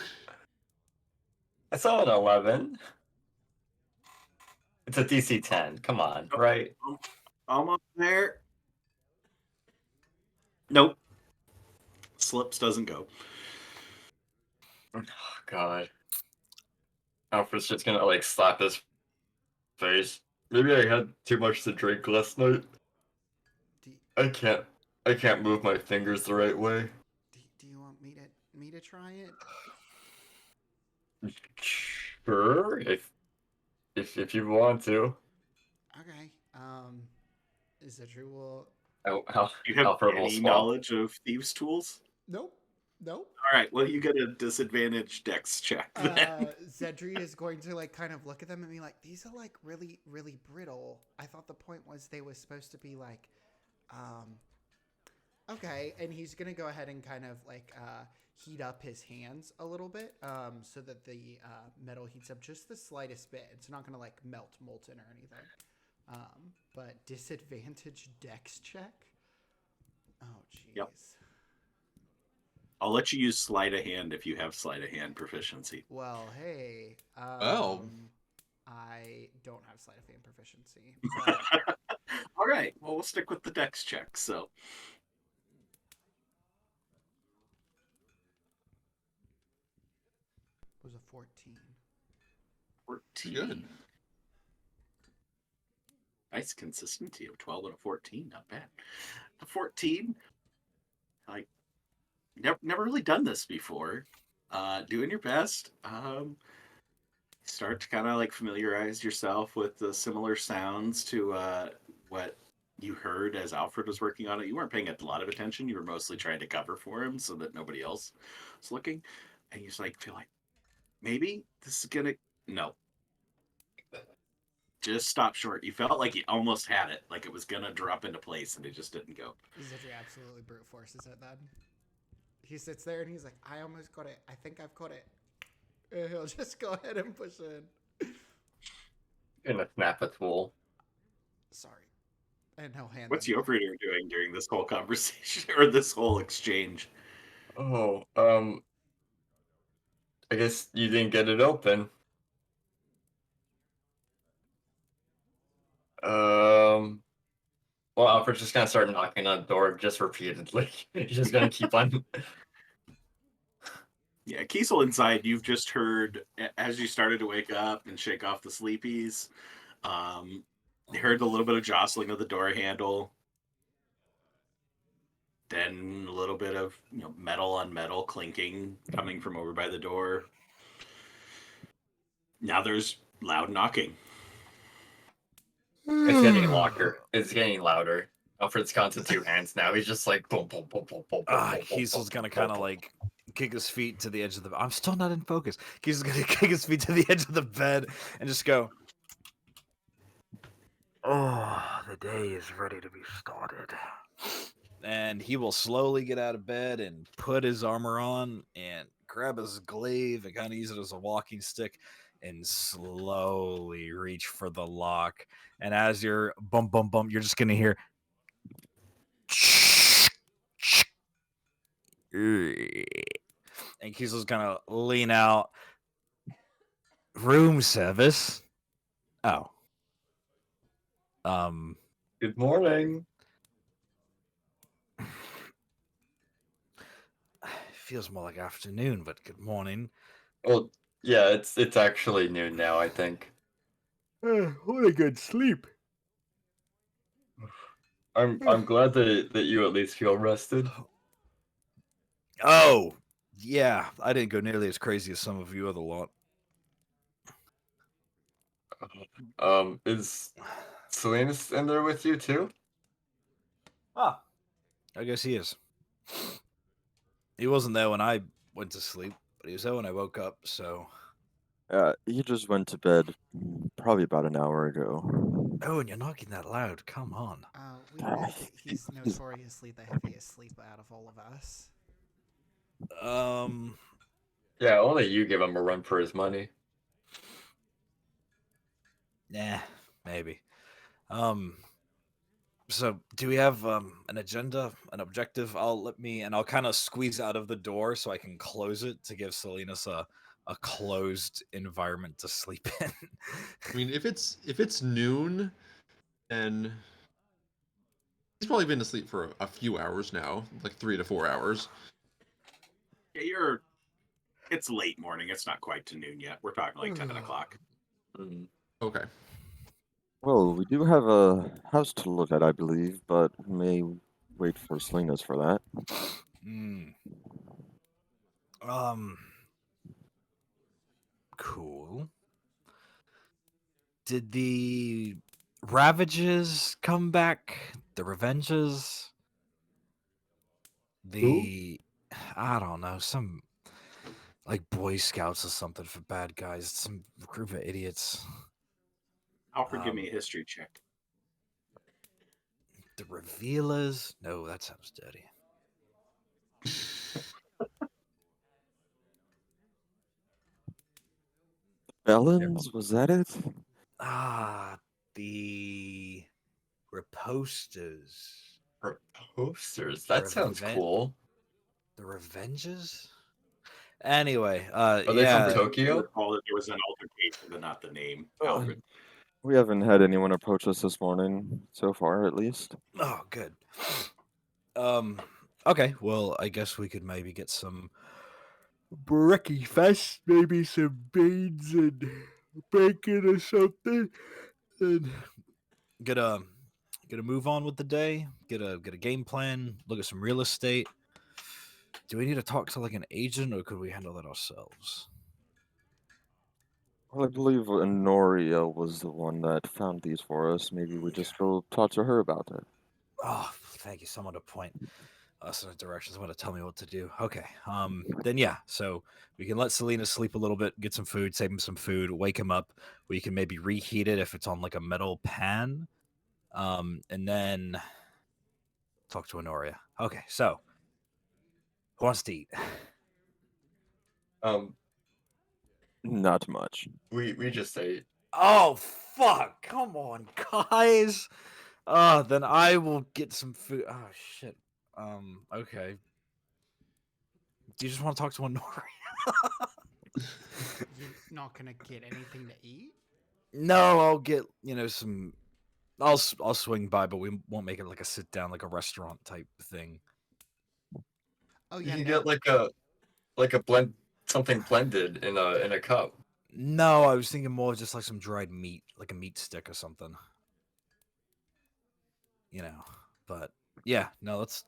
I saw an 11. It's a DC 10. Come on, right? Almost there. Nope. Slips doesn't go. Oh, God. Alfred's just gonna like slap his face. Maybe I had too much to drink last night. I can't move my fingers the right way. Do you want me to try it? Sure, if you want to. Okay. Xedre will. How Do you have Alfred will any swap. knowledge of Thieves Tools? Nope. All right. Well, you get a disadvantage Dex check. Then. Xedre is going to like kind of look at them and be like, "These are like really, really brittle. I thought the point was they were supposed to be like, okay." And he's gonna go ahead and kind of like heat up his hands a little bit, so that the metal heats up just the slightest bit. It's not gonna like melt molten or anything. But disadvantage Dex check. Oh, jeez. Yep. I'll let you use sleight of hand if you have sleight of hand proficiency. Well, hey. Oh. I don't have sleight of hand proficiency. But All right. Well, we'll stick with the Dex check. So. it was a 14. 14. Good. Nice consistency of 12 and a 14. Not bad. A 14. Like, never really done this before. Doing your best. Start to kind of like familiarize yourself with the similar sounds to what you heard as Alfred was working on it. You weren't paying a lot of attention. You were mostly trying to cover for him so that nobody else was looking. And you just like feel like maybe this is gonna no. Just stop short. You felt like you almost had it, like it was gonna drop into place, and it just didn't go. Xedre absolutely brute forces it then. He sits there and he's like, "I almost got it. I think I've got it." And he'll just go ahead and push in. Gonna snap a tool. Sorry. And he'll hand What's them. Yofrider doing during this whole conversation or this whole exchange? Oh, I guess you didn't get it open. Well, Alfred's just gonna start knocking on the door just repeatedly. He's just gonna keep on. Yeah, Kiesel inside, you've just heard as you started to wake up and shake off the sleepies. You heard a little bit of jostling of the door handle. Then a little bit of metal on metal clinking coming from over by the door. Now there's loud knocking. It's getting louder. It's getting louder. Alfred's gone to two hands now. He's just like boom, boom, boom, boom, boom, boom, boom, Kiesel's boom, gonna boom, kind of boom. like kick his feet to the edge of the. I'm still not in focus. Kiesel's gonna kick his feet to the edge of the bed and just go. Oh, the day is ready to be started. And he will slowly get out of bed and put his armor on and grab his glaive and kind of use it as a walking stick and slowly reach for the lock. And as you're bump, bump, bump, you're just going to hear. And Kiesel's going to lean out. Room service. Oh. Good morning. Feels more like afternoon, but good morning. Well, yeah, it's actually noon now, I think. What a good sleep. I'm glad that you at least feel rested. Oh, yeah. I didn't go nearly as crazy as some of you other lot. Is Silenus in there with you too? Ah, I guess he is. He wasn't there when I went to sleep, but he was there when I woke up, so. He just went to bed probably about an hour ago. Oh, and you're knocking that loud. Come on. We admit that he's notoriously the heaviest sleeper out of all of us. Yeah, only you give him a run for his money. Nah, maybe. So do we have an agenda, an objective? I'll kind of squeeze out of the door so I can close it to give Silenus a closed environment to sleep in. I mean, if it's noon, and he's probably been asleep for a few hours now, like 3 to 4 hours. Yeah, it's late morning. It's not quite to noon yet. We're talking like 10 o'clock. Okay. Well, we do have a house to look at, I believe, but may wait for Salinas for that. Cool. Did the Ravages come back? The Revenges? I don't know, some like Boy Scouts or something for bad guys. Some group of idiots. Alfred, give me a history check. The Revealers? No, that sounds dirty. Bellins, was that it? The Reposters. Posters. That sounds cool. The Revenges? Anyway, Are they yeah. from Tokyo? Recall that there was an altercation, but not the name. Alfred. We haven't had anyone approach us this morning, so far at least. Oh, good. Okay, well, I guess we could maybe get some breakfast, maybe some beans and bacon or something, and get a move on with the day. Get a game plan. Look at some real estate. Do we need to talk to like an agent, or could we handle that ourselves? Well, I believe Noria was the one that found these for us. Maybe we just go talk to her about it. Oh, thank you. Someone to point us in a direction. Someone to tell me what to do. Okay. Then yeah. So we can let Selena sleep a little bit, get some food, save him some food, wake him up. We can maybe reheat it if it's on like a metal pan. And then talk to Honoria. Okay. So who wants to eat? Not much. We just ate. Oh fuck! Come on, guys. Then I will get some food. Oh shit. Okay. Do you just want to talk to one Nori? You're not gonna get anything to eat? No, I'll get some. I'll swing by, but we won't make it like a sit down, like a restaurant type thing. Oh You yeah, can no. get like a blend, something blended in a cup. No, I was thinking more just like some dried meat, like a meat stick or something. But yeah, no, let's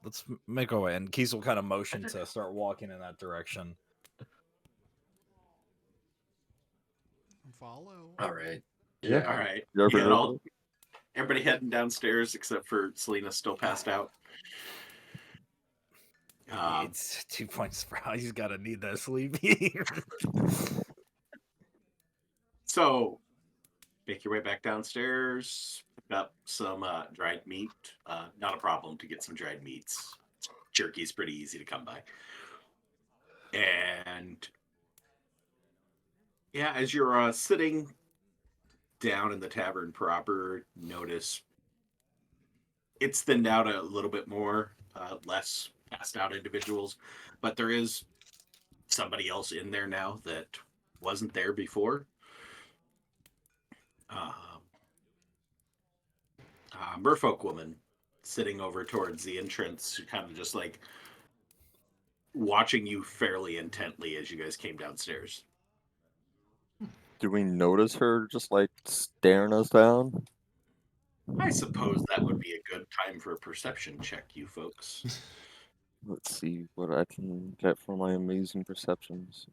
make our way. And Keys will kind of motion to start walking in that direction. Follow. All right. Yeah. All right. You ever You heard all, of it? everybody heading downstairs except for Selena still passed out. It's 2 points for how he's got to need that sleep. So make your way back downstairs, pick up some dried meat. Not a problem to get some dried meats. Jerky's pretty easy to come by. And yeah, as you're sitting down in the tavern proper, notice it's thinned out a little bit more, less passed out individuals, but there is somebody else in there now that wasn't there before. Merfolk woman sitting over towards the entrance, kind of just like watching you fairly intently as you guys came downstairs. Do we notice her just like staring us down? I suppose that would be a good time for a perception check, you folks. Let's see what I can get from my amazing perceptions.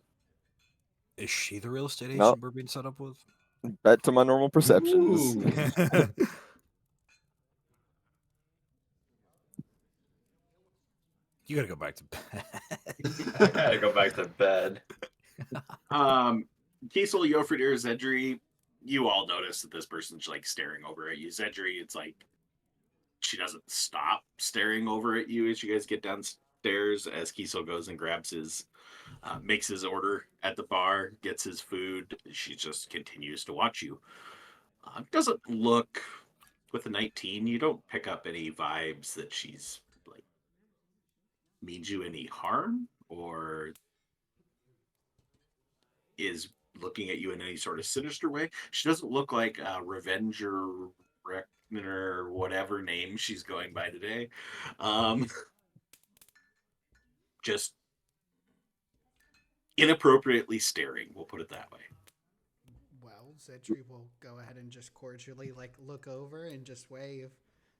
Is she the real estate agent Nope. we're being set up with? Bet to my normal perceptions. Ooh. You gotta go back to bed. I gotta go back to bed. Kiesel, Yofridir, Xedre, you all notice that this person's like staring over at you. Xedre, it's like she doesn't stop staring over at you as you guys get downstairs. As Kiesel goes and grabs his, makes his order at the bar, gets his food. She just continues to watch you. Doesn't look, with a 19, you don't pick up any vibes that she's like means you any harm or is looking at you in any sort of sinister way. She doesn't look like Revenger or whatever name she's going by today. Just inappropriately staring, we'll put it that way. Well, Xedre will go ahead and just cordially like look over and just wave,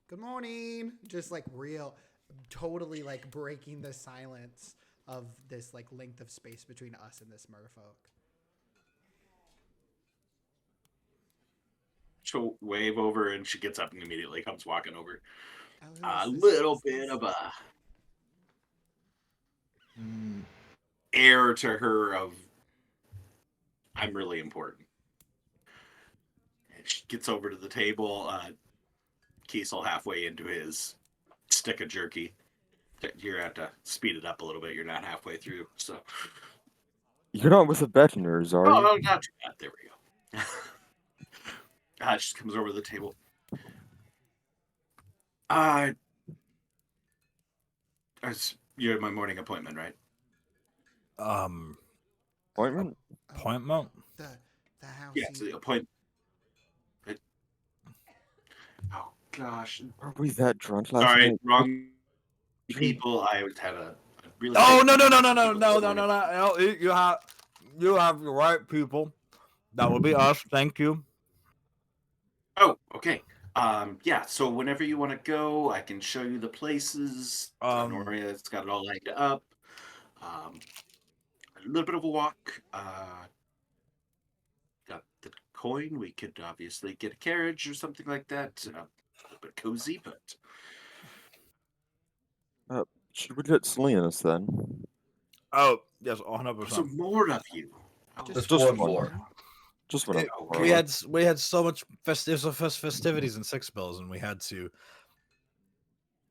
"Good morning," just like real, totally like breaking the silence of this like length of space between us and this merfolk. She'll wave over and she gets up and immediately comes walking over. Oh, A who is this? little bit of a air to her of I'm really important. And she gets over to the table. Kiesel halfway into his stick of jerky. You're have to speed it up a little bit. You're not halfway through, so. You're not with the Beckoners, are you? Oh, not too bad. There we go. She just comes over to the table. You had my morning appointment, right? Appointment? Appointment? The house. Yeah, so the appointment. Oh gosh. Are we that drunk last Sorry, night? wrong people. I had a really. Oh big no! meeting this morning. You have the right people. That will be us. Thank you. Oh, okay. Yeah, so whenever you want to go, I can show you the places. Noria's got it all lined up. A little bit of a walk. Got the coin. We could obviously get a carriage or something like that. A little bit cozy, but Should we get Silenus then? Oh yes, so 100%. more of you. There's just one more. Just what We had so much festivities and Six Bells, and we had to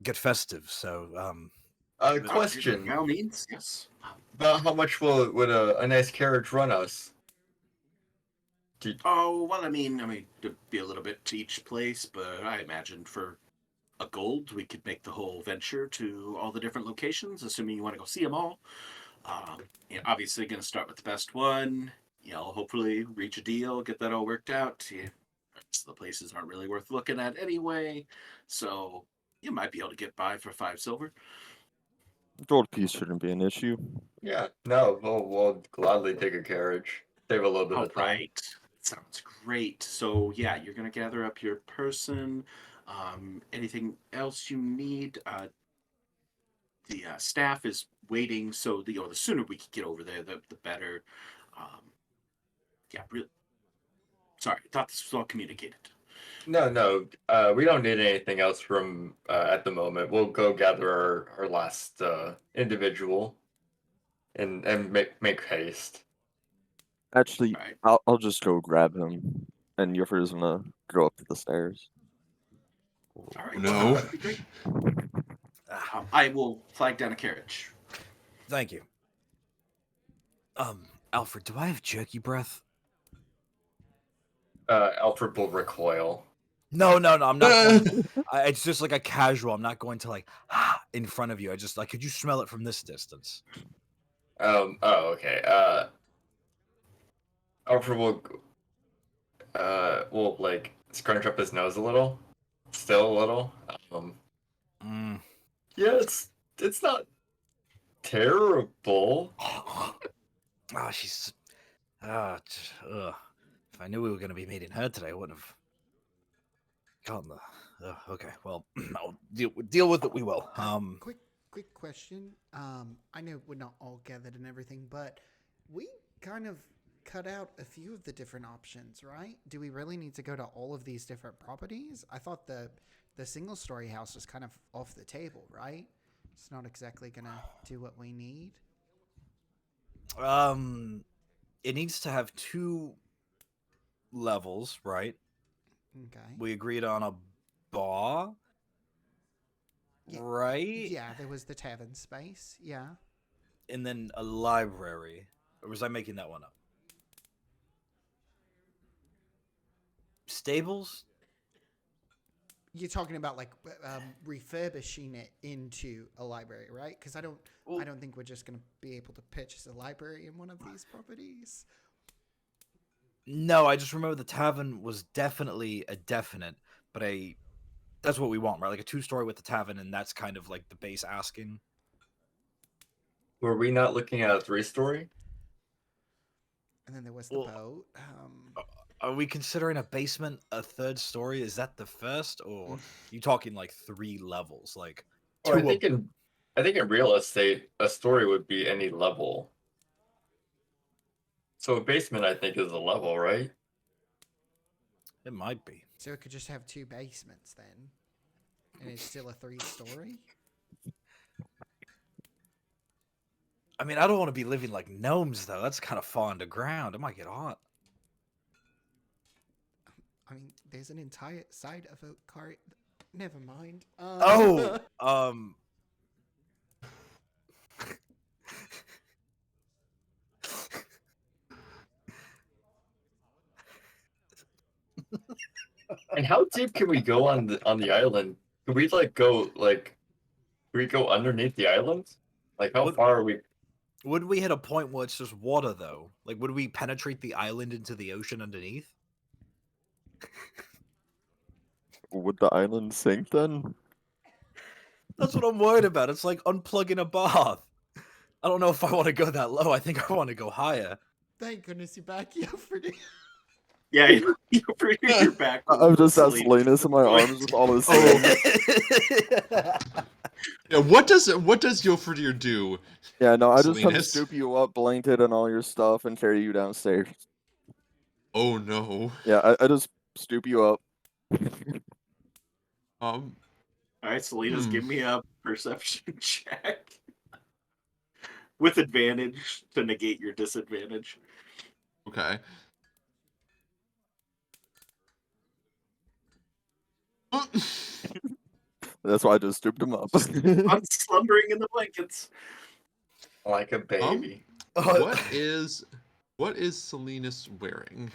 get festive. So Question. By all means, yes. About how much would a nice carriage run us? Oh, well, I mean, to be a little bit to each place, but I imagine for a gold, we could make the whole venture to all the different locations, assuming you want to go see them all. Obviously, going to start with the best one. Hopefully reach a deal, get that all worked out. The places aren't really worth looking at anyway, so you might be able to get by for 5 silver. Gold piece shouldn't be an issue. Yeah, no, we'll gladly take a carriage. Save a little bit All of time. right, sounds great. So yeah, you're going to gather up your person. Anything else you need? The staff is waiting, so the sooner we can get over there, the better. Yeah, really. Sorry, I thought this was all communicated. No, we don't need anything else from at the moment. We'll go gather our last individual and make haste. Actually, Right. I'll just go grab him, and Yoffer is gonna go up the stairs. All right. No. That'd be great. I will flag down a carriage. Thank you. Alfred, do I have jerky breath? Alfred will recoil. No, I'm not going. It's just like a casual. I'm not going to like in front of you. I just like, could you smell it from this distance? Oh, okay. Alfred will like scrunch up his nose a little, still a little. Yeah, it's not terrible. Oh, she's. If I knew we were going to be meeting her today, I wouldn't have gotten the. Okay, well, I'll deal with it. We will. Quick question. I know we're not all gathered and everything, but we kind of cut out a few of the different options, right? Do we really need to go to all of these different properties? I thought the single story house was kind of off the table, right? It's not exactly gonna do what we need. It needs to have 2 levels, right? Okay. We agreed on a bar, right? Yeah, there was the tavern space. Yeah. And then a library. Or was I making that one up? Stables? You're talking about like refurbishing it into a library, right? Because I don't think we're just going to be able to purchase a library in one of these properties. No, I just remember the tavern was definitely a definite, but that's what we want, right? Like a 2-story with the tavern, and that's kind of like the base asking. Were we not looking at a 3-story? And then there was the boat. Are we considering a basement a 3rd story? Is that the first, or you talking like 3 levels? Like, I think in real estate, a story would be any level. So a basement, I think, is a level, right? It might be. So it could just have 2 basements then, and it's still a 3-story. I mean, I don't want to be living like gnomes, though. That's kind of far underground. It might get hot. I mean, there's an entire side of a car. Never mind. And how deep can we go on the island? Can we go underneath the island? Like how far are we? Would we hit a point where it's just water, though? Like, would we penetrate the island into the ocean underneath? Would the island sink then? That's what I'm worried about. It's like unplugging a bath. I don't know if I want to go that low. I think I want to go higher. Thank goodness you're back, Yofred. Yeah, you're back. I'm just at Silenus in my arms with all his Yeah, what does Yofredir do? Yeah, no, I just come Silenus? scoop you up, blanket and all your stuff, and carry you downstairs. Oh no. Yeah, I just stoop you up. All right, Silenus, give me a perception check with advantage to negate your disadvantage. Okay. That's why I just stooped him up. I'm slumbering in the blankets like a baby. What is Silenus wearing?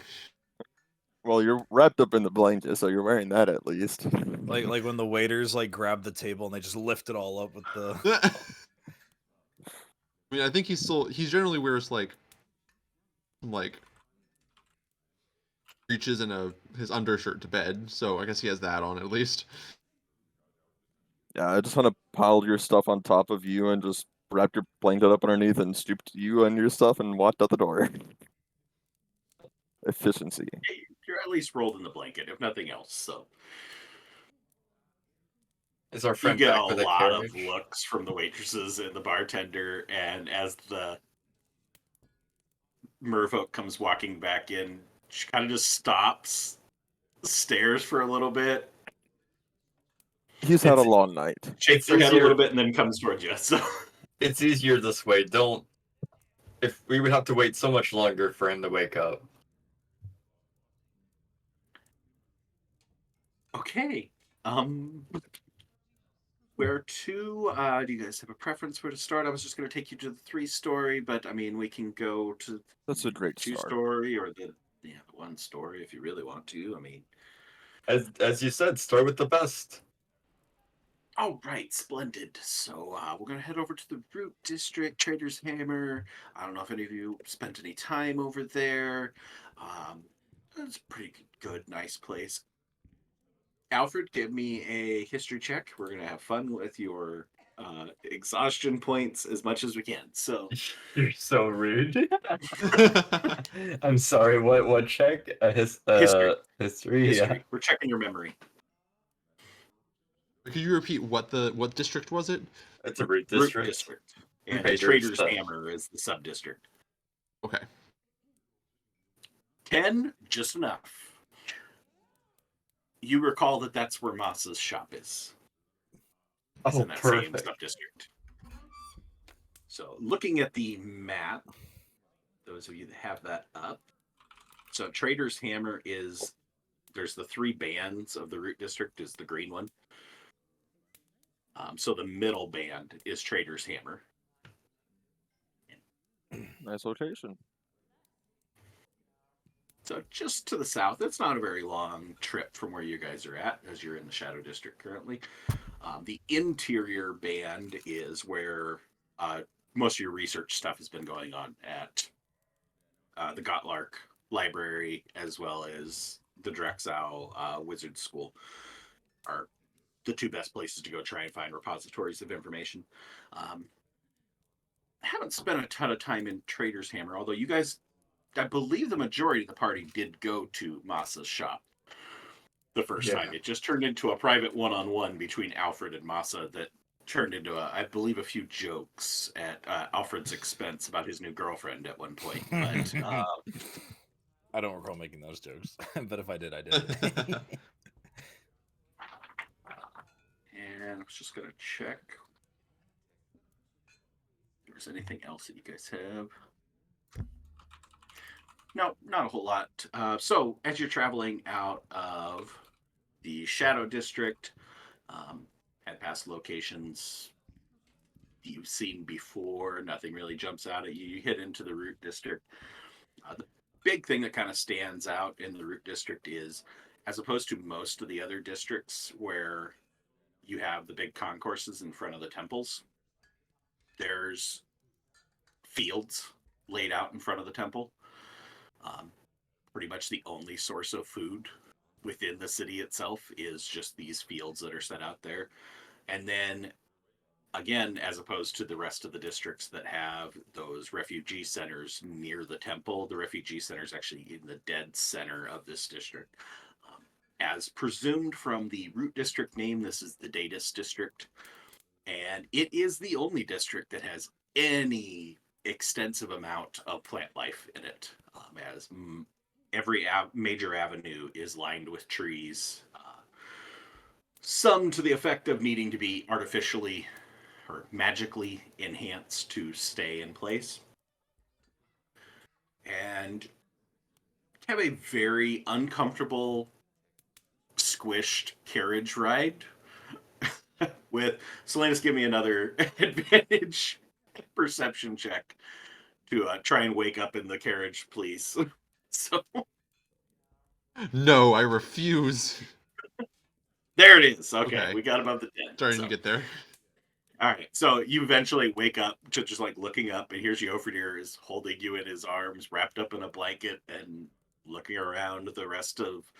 Well, you're wrapped up in the blanket, so you're wearing that at least. Like when the waiters grab the table and they just lift it all up with the. I mean, I think he generally wears like breeches and his undershirt to bed, so I guess he has that on at least. Yeah, I just want to pile your stuff on top of you and just wrap your blanket up underneath and stoop to you and your stuff and walked out the door. Efficiency. Hey, you're at least rolled in the blanket, if nothing else. So Is our you friend get a back with a lot of carriage? looks from the waitresses and the bartender, and as the merfolk comes walking back in, she kind of just stops, stares for a little bit, He's had a It's long night. shakes her head a little bit, and then comes towards you. So It's easier this way. Don't. If we would have to wait so much longer for him to wake up. okay, where to? Do you guys have a preference where to start? I was just going to take you to the 3-story, but I mean, we can go to That's a great the start. 2-story or the 1-story if you really want to. I mean, As you said, start with the best. all right, splendid. So we're gonna head over to the Root District, Trader's Hammer. I don't know if any of you spent any time over there. It's a pretty good, nice place. Alfred, give me a history check. We're gonna have fun with your exhaustion points as much as we can. So You're so rude. I'm sorry. What check? history, History. history. We're checking your memory. Could you repeat what district was it? It's a root Root district. District, and Trader's Trader's stuff. Hammer is the sub district. Okay. 10, just enough. You recall that that's where Masa's shop is. It's Oh, in that same perfect. sub-district. So looking at the map, those of you that have that up, so Trader's Hammer is, there's the 3 bands of the Root District is the green one. So the middle band is Trader's Hammer. Nice location. So just to the south, it's not a very long trip from where you guys are at, as you're in the Shadow District currently. The interior band is where most of your research stuff has been going on at the Gotlark Library, as well as the Drexel Wizard School, are the 2 best places to go try and find repositories of information. I haven't spent a ton of time in Trader's Hammer, although you guys, I believe the majority of the party did go to Masa's shop the first time. It just turned into a private one-on-one between Alfred and Masa that turned into, I believe, a few jokes at Alfred's expense about his new girlfriend at one point. But I don't recall making those jokes, but if I did, I did. and I was just gonna check if there's anything else that you guys have. No, not a whole lot. So as you're traveling out of the Shadow District, at past locations you've seen before, nothing really jumps out at you. You hit into the Root District. The big thing that kind of stands out in the Root District is, as opposed to most of the other districts where you have the big concourses in front of the temples, there's fields laid out in front of the temple. Pretty much the only source of food within the city itself is just these fields that are set out there. And then again, as opposed to the rest of the districts that have those refugee centers near the temple, the refugee center is actually in the dead center of this district. As presumed from the Root District name, this is the Datus District, and it is the only district that has any extensive amount of plant life in it, as every major avenue is lined with trees, some to the effect of needing to be artificially or magically enhanced to stay in place, and have a very uncomfortable, squished carriage ride with Silenus. Give me another advantage perception check to try and wake up in the carriage, please. So No, I refuse. there it is. Okay, Okay. we got above the 10. Starting So to get there. All right, so you eventually wake up to just like looking up, and here's Jofredir is holding you in his arms, wrapped up in a blanket, and looking around the rest of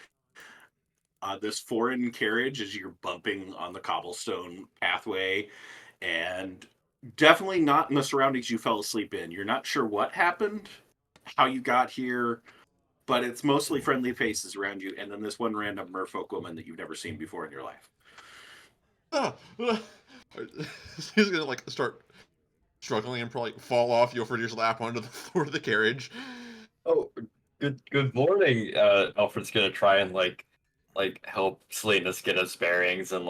this foreign carriage as you're bumping on the cobblestone pathway, and definitely not in the surroundings you fell asleep in. You're not sure what happened, how you got here, but it's mostly friendly faces around you, and then this one random merfolk woman that you've never seen before in your life. He's gonna like start struggling and probably fall off Jofredir's lap onto the floor of the carriage. Oh, good morning. Alfred's gonna try and help Silenus get his bearings and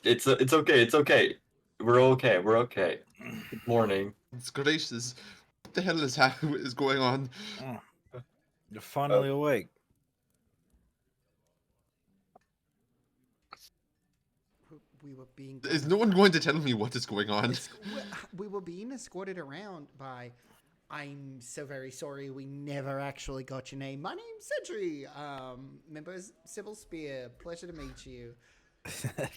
it's okay. We're okay. Good morning. It's gracious. What the hell is going on? Oh, you're finally awake. We were being. Is no one going to tell me what is going on? We were being escorted around by. I'm so very sorry. We never actually got your name. My name's Xedre. Members Cybil Spear. Pleasure to meet you.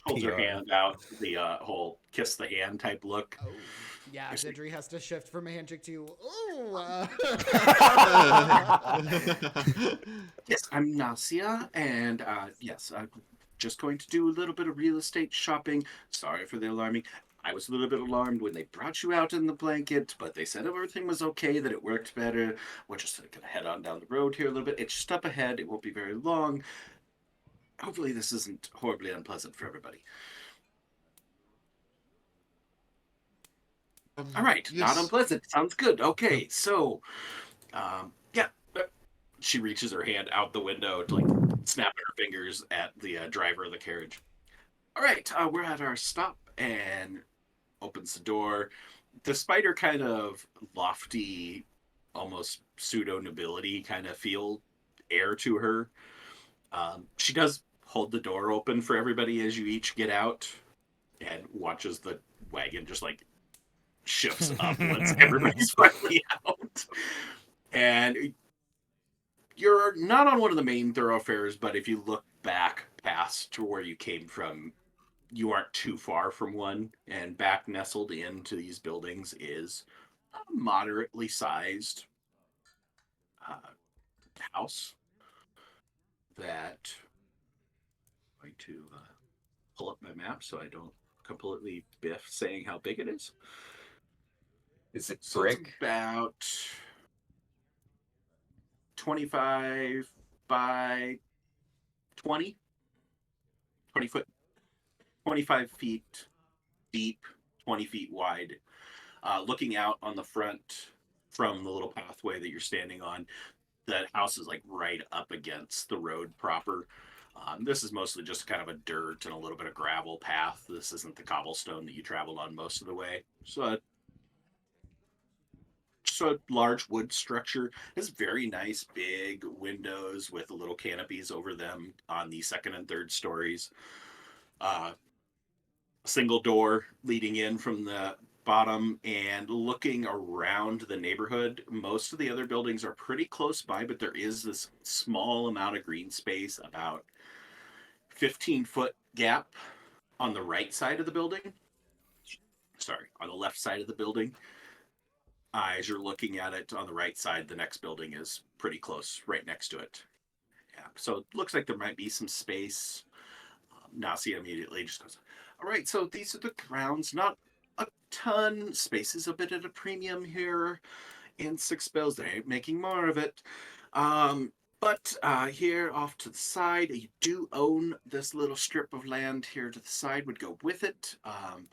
Holds her hand out, the whole kiss the hand type look. Oh, yeah. Xedre has to shift from handshake to. Yes, I'm Nasia, and yes, I'm just going to do a little bit of real estate shopping. Sorry for the alarming. I was a little bit alarmed when they brought you out in the blanket, but they said everything was okay, that it worked better. We're just going to head on down the road here a little bit. It's just up ahead. It won't be very long. Hopefully this isn't horribly unpleasant for everybody. All right, yes. not unpleasant. Sounds good. Okay, so, yeah. She reaches her hand out the window to like snap her fingers at the driver of the carriage. All right, we're at our stop, and opens the door. Despite her kind of lofty, almost pseudo nobility kind of feel air to her, she does hold the door open for everybody as you each get out, and watches the wagon just like shifts up once everybody's finally out. And you're not on one of the main thoroughfares, but if you look back past to where you came from, you aren't too far from one. And back nestled into these buildings is a moderately sized uh, house that I'm going to pull up my map so I don't completely biff saying how big it is. Is it So it's brick? about 25 by 20 foot, 25 feet deep, 20 feet wide. Looking out on the front from the little pathway that you're standing on, that house is like right up against the road proper. This is mostly just kind of a dirt and a little bit of gravel path. This isn't the cobblestone that you traveled on most of the way. So a large wood structure. It has very nice big windows with little canopies over them on the second and third stories. A single door leading in from the bottom, and looking around the neighborhood, most of the other buildings are pretty close by, but there is this small amount of green space, about 15-foot gap on the right side of the building. Sorry, on the left side of the building. As you're looking at it on the right side, the next building is pretty close, right next to it. Yeah, so it looks like there might be some space. Nasia immediately just goes, all right, so these are the grounds, not a ton. Space is a bit at a premium here in Six Bells. They ain't making more of it. But here off to the side, you do own this little strip of land here to the side, would go with it.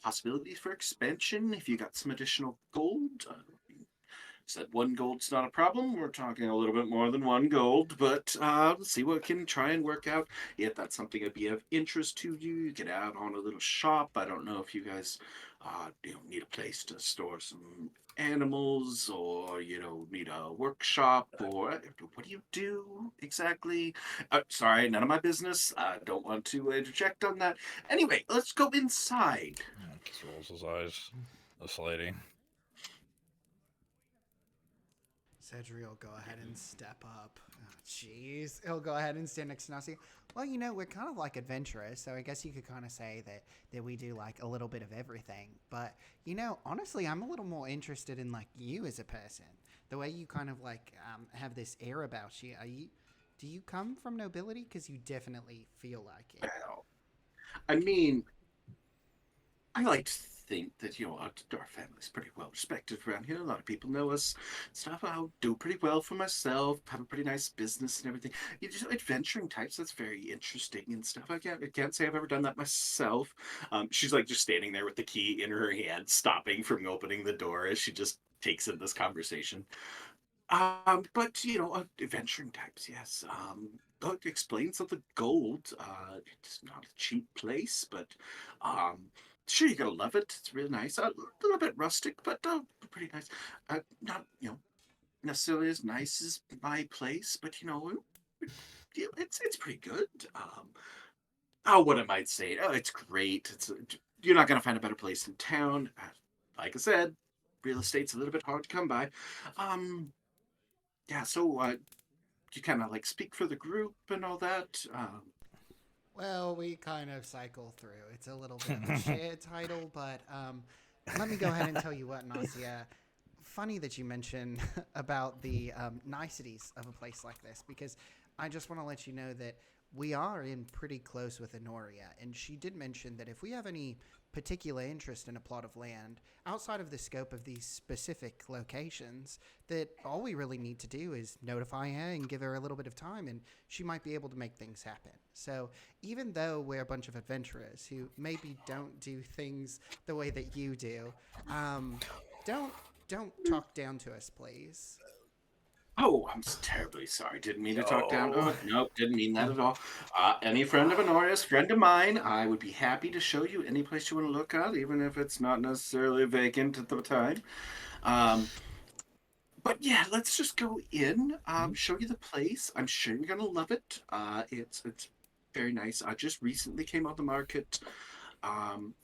Possibilities for expansion if you got some additional gold. Said 1 gold's not a problem. We're talking a little bit more than 1 gold, but let's see what we can try and work out. If that's something that'd be of interest to you, you get out on a little shop. I don't know if you guys need a place to store some animals, or need a workshop, or what do you do exactly? Sorry, none of my business. I don't want to interject on that. Anyway, let's go inside. Just rolls his eyes. This lady. Xedre will go ahead and step up. Jeez. He'll go ahead and stand next to Nasi. Well, you know, we're kind of like adventurers, so I guess you could kind of say that we do like a little bit of everything. But you know, honestly, I'm a little more interested in like you as a person. The way you kind of like have this air about you. Are you? Do you come from nobility? Because you definitely feel like it. Well, I mean, I like to think that, our family's pretty well respected around here. A lot of people know us. Stuff. I do pretty well for myself. Have a pretty nice business and everything. You just adventuring types. That's very interesting and stuff. I can't say I've ever done that myself. She's like just standing there with the key in her hand, stopping from opening the door as she just takes in this conversation. But adventuring types, yes. It explains of the gold. It's not a cheap place, but um, sure you're gonna love it. It's really nice. A little bit rustic, but pretty nice. Not necessarily as nice as my place, but it's pretty good. Oh, what am I saying? Oh, it's great. You're not gonna find a better place in town. Like I said, real estate's a little bit hard to come by. Um, yeah, so you kind of like speak for the group and all that. Well, we kind of cycle through. It's a little bit of a shared title, but let me go ahead and tell you what, Nausea. Funny that you mention about the niceties of a place like this, because I just want to let you know that we are in pretty close with Honoria, and she did mention that if we have any particular interest in a plot of land outside of the scope of these specific locations, that all we really need to do is notify her and give her a little bit of time, and she might be able to make things happen. So even though we're a bunch of adventurers who maybe don't do things the way that you do, don't talk down to us, please. Oh, I'm terribly sorry. Didn't mean to talk down. Yo. Oh, nope, didn't mean that at all. Any friend of Honoria's, friend of mine, I would be happy to show you any place you want to look at, even if it's not necessarily vacant at the time. Um, but yeah, let's just go in, show you the place. I'm sure you're gonna love it. It's very nice. I just recently came on the market. Um,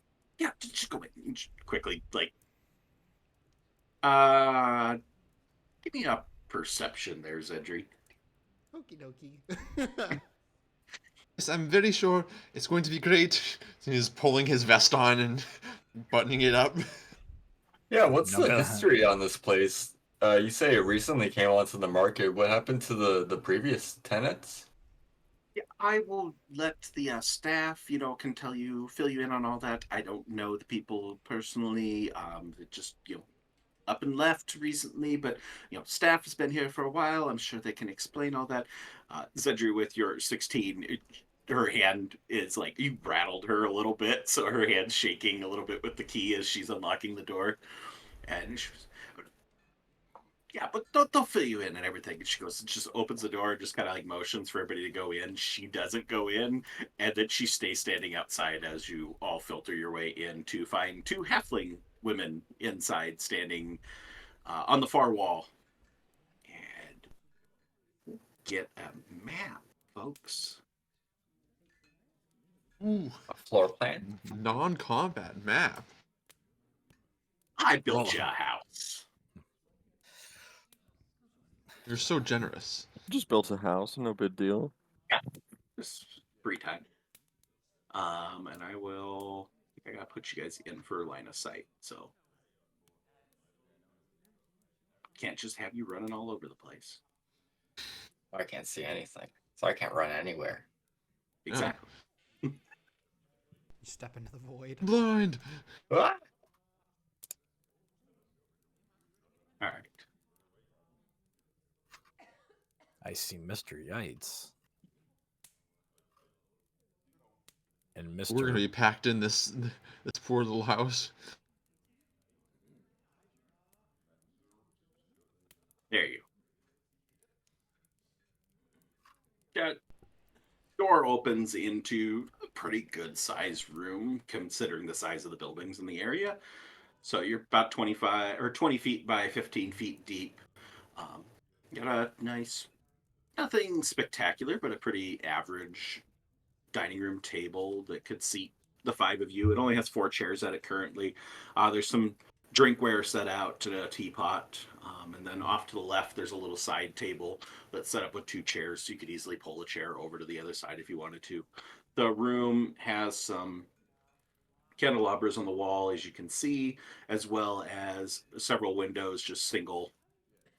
yeah, just go in quickly. Like, uh, give me a perception there, Xedre. Okie dokie. Yes, I'm very sure it's going to be great. He's pulling his vest on and buttoning it up. Yeah, what's the Nobil- history on this place? You say it recently came onto the market. What happened to the previous tenants? Yeah, I will let the staff, can fill you in on all that. I don't know the people personally. It just, up and left recently, but staff has been here for a while. I'm sure they can explain all that. Zedri, with your 16, her hand is like you rattled her a little bit, so her hand's shaking a little bit with the key as she's unlocking the door, and she was, yeah, but they'll fill you in and everything. And she goes, just opens the door, just kind of like motions for everybody to go in. She doesn't go in, and then she stays standing outside as you all filter your way in to find two halfling women inside, standing on the far wall. And get a map, folks. Ooh, A floor plan? non-combat map. I built Oh. you a house. You're so generous. Just built a house, no big deal. Just free time. And I will. I think I gotta put you guys in for line of sight, so can't just have you running all over the place. I can't see anything, so I can't run anywhere. Exactly. You step into the void. Blind. Ah! All right. I see Mr. Yates. And Mr. We're gonna be packed in this poor little house. There you go. That door opens into a pretty good sized room considering the size of the buildings in the area. So you're about 25 or 20 feet by 15 feet deep. Um, got a nice, nothing spectacular, but a pretty average dining room table that could seat the five of you. It only has four chairs at it currently. There's some drinkware set out to a teapot. And then off to the left, there's a little side table that's set up with 2 chairs, so you could easily pull a chair over to the other side if you wanted to. The room has some candelabras on the wall, as you can see, as well as several windows, just single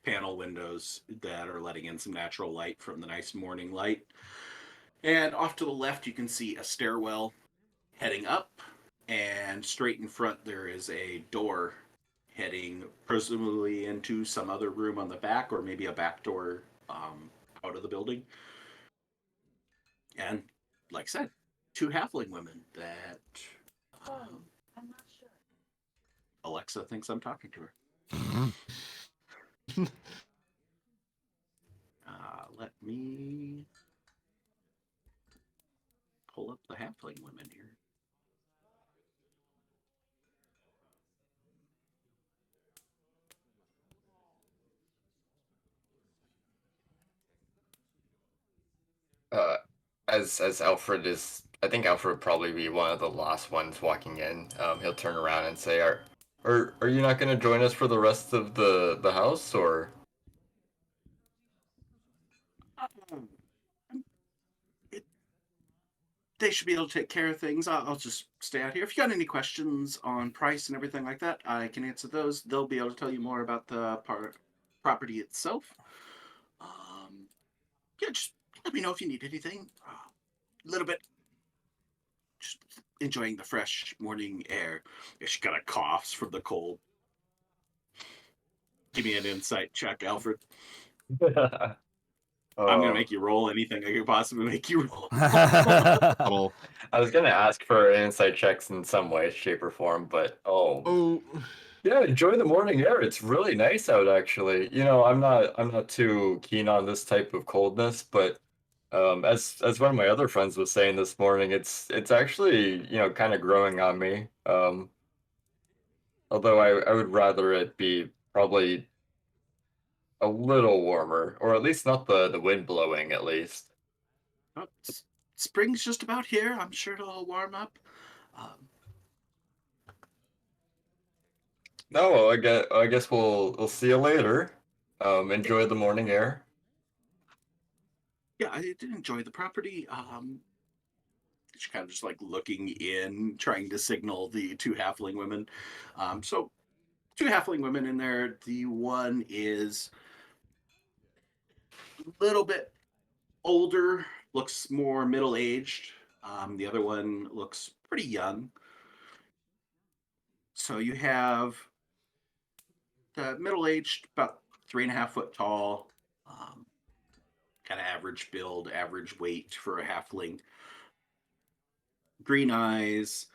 panel windows that are letting in some natural light from the nice morning light. And off to the left, you can see a stairwell heading up, and straight in front, there is a door heading presumably into some other room on the back, or maybe a back door out of the building. And like I said, 2 halfling women that I'm not sure. Alexa thinks I'm talking to her. Let me pull up the halfling women here. As Alfred is, I think Alfred would probably be one of the last ones walking in. He'll turn around and say, "Are you not going to join us for the rest of the house, or?" They should be able to take care of things. I'll just stay out here. If you got any questions on price and everything like that, I can answer those. They'll be able to tell you more about the property itself. Yeah, just let me know if you need anything. A little bit. Just enjoying the fresh morning air. Yeah, she kind of coughs from the cold. Give me an insight check, Alfred. I'm gonna make you roll anything I could possibly make you roll. Bottle. I was gonna ask for insight checks in some way, shape, or form, but Oh, yeah, enjoy the morning air. It's really nice out, actually. You know, I'm not too keen on this type of coldness, but as one of my other friends was saying this morning, it's actually, kind of growing on me. Although I would rather it be probably a little warmer, or at least not the wind blowing, at least. Oh, spring's just about here. I'm sure it'll all warm up. No, well, I guess we'll see you later. Enjoy the morning air. Yeah, I did enjoy the property. She's kind of just like looking in, trying to signal the 2 halfling women. So 2 halfling women in there. The one is a little bit older, looks more middle aged. The other one looks pretty young. So you have the middle aged, about 3.5 foot tall, kind of average build, average weight for a halfling. Green eyes,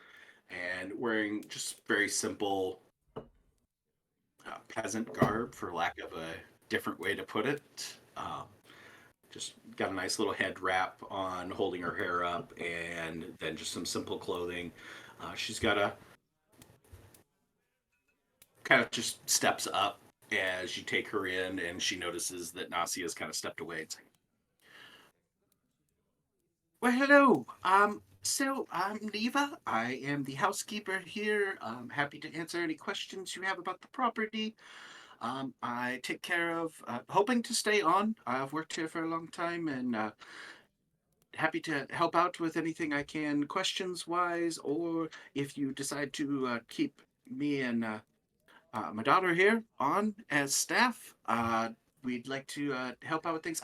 and wearing just very simple peasant garb, for lack of a different way to put it. Just got a nice little head wrap on, holding her hair up, and then just some simple clothing. She's got a kind of just steps up as you take her in, and she notices that Nasia's kind of stepped away. It's like, well, hello. So I'm Neva. I am the housekeeper here. I'm happy to answer any questions you have about the property. I take care of, hoping to stay on. I've worked here for a long time, and happy to help out with anything I can, questions wise, or if you decide to keep me and my daughter here on as staff. We'd like to help out with things.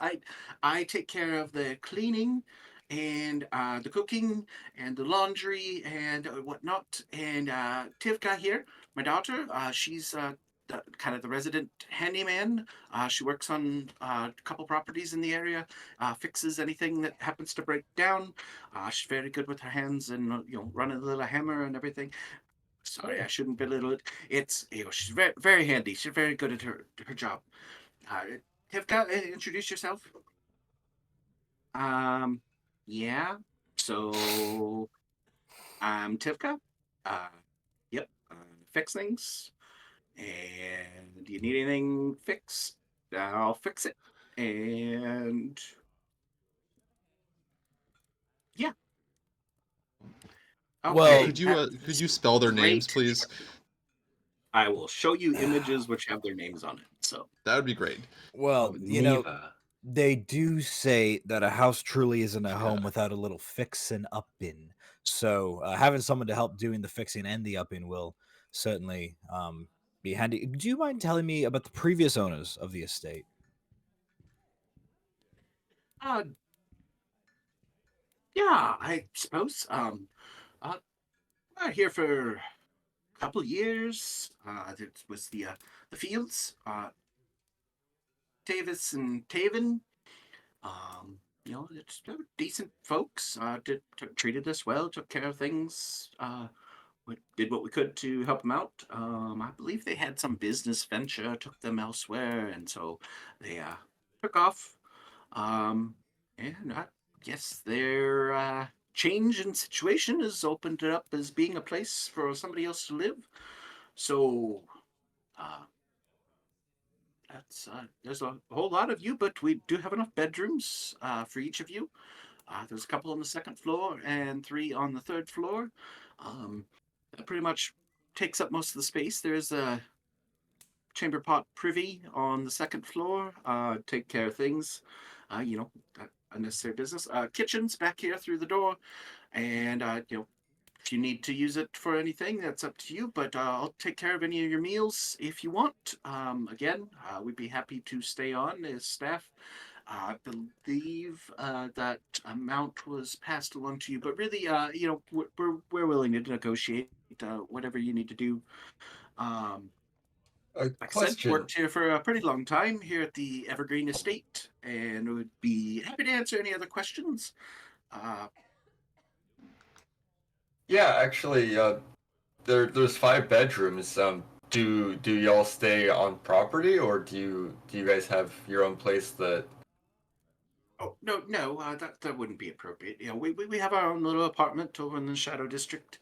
I take care of the cleaning and the cooking and the laundry and whatnot. And Tivka here, my daughter, she's kind of the resident handyman. She works on a couple properties in the area, fixes anything that happens to break down. She's very good with her hands and running a little hammer and everything. Sorry, I shouldn't belittle it. It's she's very very handy. She's very good at her job. Uh, Tivka, introduce yourself. Um, yeah. So I'm Tivka. Uh, yep. Fix things. And do you need anything fixed? I'll fix it. And yeah. Well, could you spell their names, Great. please? I will show you images which have their names on it. So That would be great. Well, Oh, you know, Neva. they do say that a house truly isn't a home Yeah. without a little fixin' uppin'. So having someone to help doing the fixing and the upping will certainly be handy. Do you mind telling me about the previous owners of the estate? uh yeah, I suppose. Here for a couple of years. It was the Fields, Tavis and Taven. They were decent folks. Treated us well, took care of things. We did what we could to help them out. I believe they had some business venture, took them elsewhere, and so they took off. And I guess their change in situation has opened it up as being a place for somebody else to live. So uh, there's a whole lot of you, but we do have enough bedrooms for each of you. There's a couple on the second floor and 3 on the third floor. Um, that pretty much takes up most of the space. There's a chamber pot privy on the second floor. Take care of things. You know, unnecessary business. Kitchen's back here through the door, and if you need to use it for anything, that's up to you. But I'll take care of any of your meals if you want. Again, we'd be happy to stay on as staff. I believe that amount was passed along to you, but really, we're willing to negotiate whatever you need to do. Um, A like I said, question. worked here for a pretty long time here at the Evergreen Estate, and would be happy to answer any other questions. Uh, Yeah, actually, there's 5 bedrooms. Do y'all stay on property, or do you guys have your own place that? oh no, that wouldn't be appropriate. We have our own little apartment over in the Shadow District.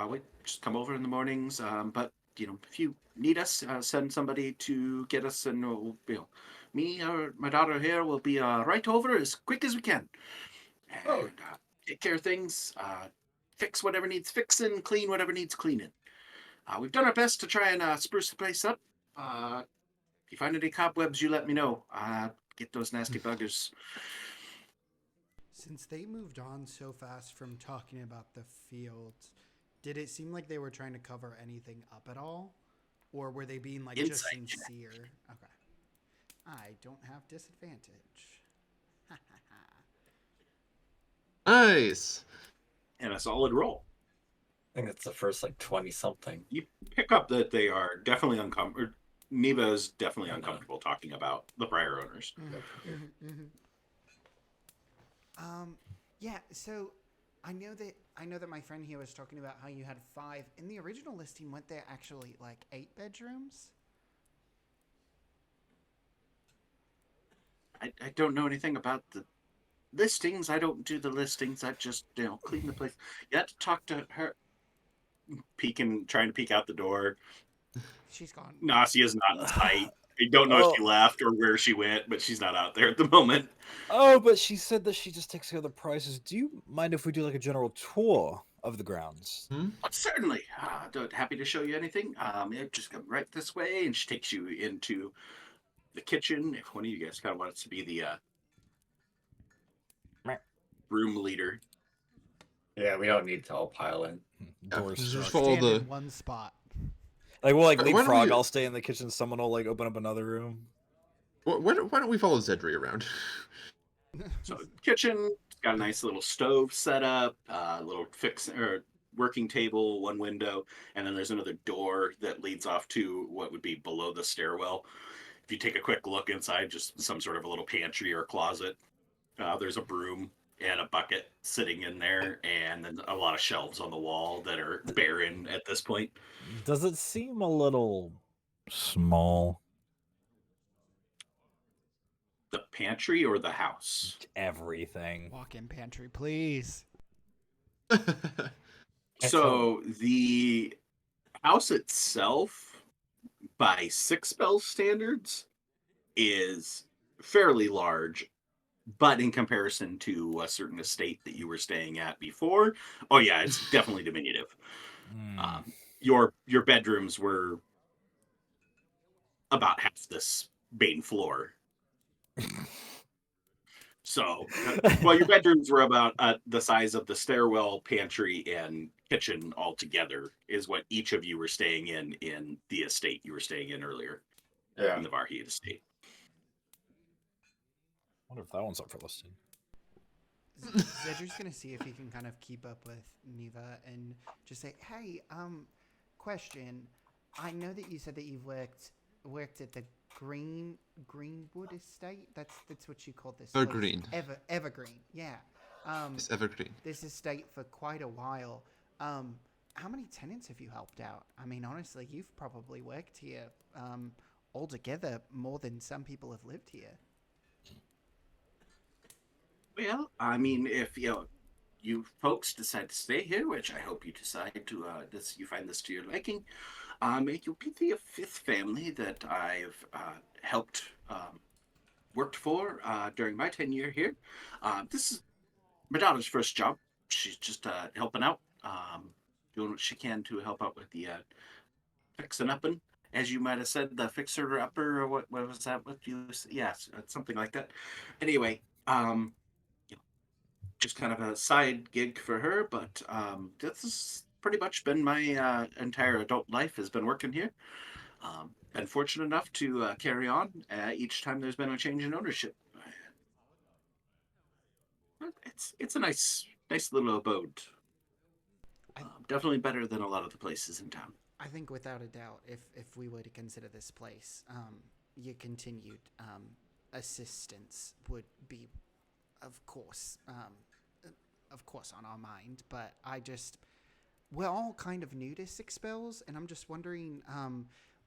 We just come over in the mornings. But if you need us, send somebody to get us, and me or my daughter here will be right over as quick as we can. Oh. And take care of things, fix whatever needs fixing, clean whatever needs cleaning. We've done our best to try and spruce the place up. If you find any cobwebs, you let me know. Get those nasty buggers. Since they moved on so fast from talking about the fields, did it seem like they were trying to cover anything up at all? Or were they being like just Insight check. sincere? Okay. I don't have disadvantage. Nice. And a solid roll. I think it's the first like 20 something. You pick up that they are definitely uncomfortable. Neva is definitely uncomfortable talking about the prior owners. Yeah, so I know that my friend here was talking about how you had 5. In the original listing, weren't there actually like 8 bedrooms? I don't know anything about the listings. I don't do the listings. I just clean the place. You have to talk to her. Trying to peek out the door. She's gone. Nasia's not in sight. I don't know if she left or where she went, but she's not out there at the moment. Oh, but she said that she just takes care of the prices. Do you mind if we do like a general tour of the grounds? Certainly. Happy to show you anything. Just come right this way, and she takes you into the kitchen. If one of you guys kind of wants to be the room leader. Yeah, we don't need to all pile in. Doors Just shut. follow Stand in the. one spot. Like we'll like Why don't leapfrog. we- I'll stay in the kitchen. Someone will like open up another room. Why don't we follow Xedre around? So kitchen got a nice little stove set up, little working table, one window, and then there's another door that leads off to what would be below the stairwell. If you take a quick look inside, just some sort of a little pantry or closet. There's a broom and a bucket sitting in there, and then a lot of shelves on the wall that are barren at this point. Does it seem a little small? The pantry or the house? Everything. Walk-in pantry, please. So the house itself, by 6 spell standards, is fairly large, but in comparison to a certain estate that you were staying at before, oh yeah, it's definitely diminutive. Your bedrooms were about half this main floor. So, well, your bedrooms were about the size of the stairwell, pantry, and kitchen all together is what each of you were staying in the estate you were staying in earlier, Yeah. in the Varhi estate. I wonder if that one's up for listing. Xedre's gonna see if he can kind of keep up with Neva and just say, "Hey, question. I know that you said that you've worked at the Greenwood estate. That's what you called this. Evergreen. Evergreen. Yeah. It's evergreen. This estate for quite a while. How many tenants have you helped out? I mean, honestly, you've probably worked here altogether more than some people have lived here. Well, I mean, if you folks decide to stay here, which I hope you decide to, you find this to your liking, you'll be the fifth family that I've helped worked for during my tenure here. This is my daughter's first job. She's just helping out, doing what she can to help out with the fixing up, and as you might have said, the fixer upper, or what was that? What you? Yes, something like that. Anyway, just kind of a side gig for her, but this has pretty much been my entire adult life has been working here. Been fortunate enough to carry on each time there's been a change in ownership. It's a nice little abode. Definitely better than a lot of the places in town. I think without a doubt, if we were to consider this place, your continued assistance would be, of course, on our mind. But we're all kind of new to Six Spells, and I'm just wondering,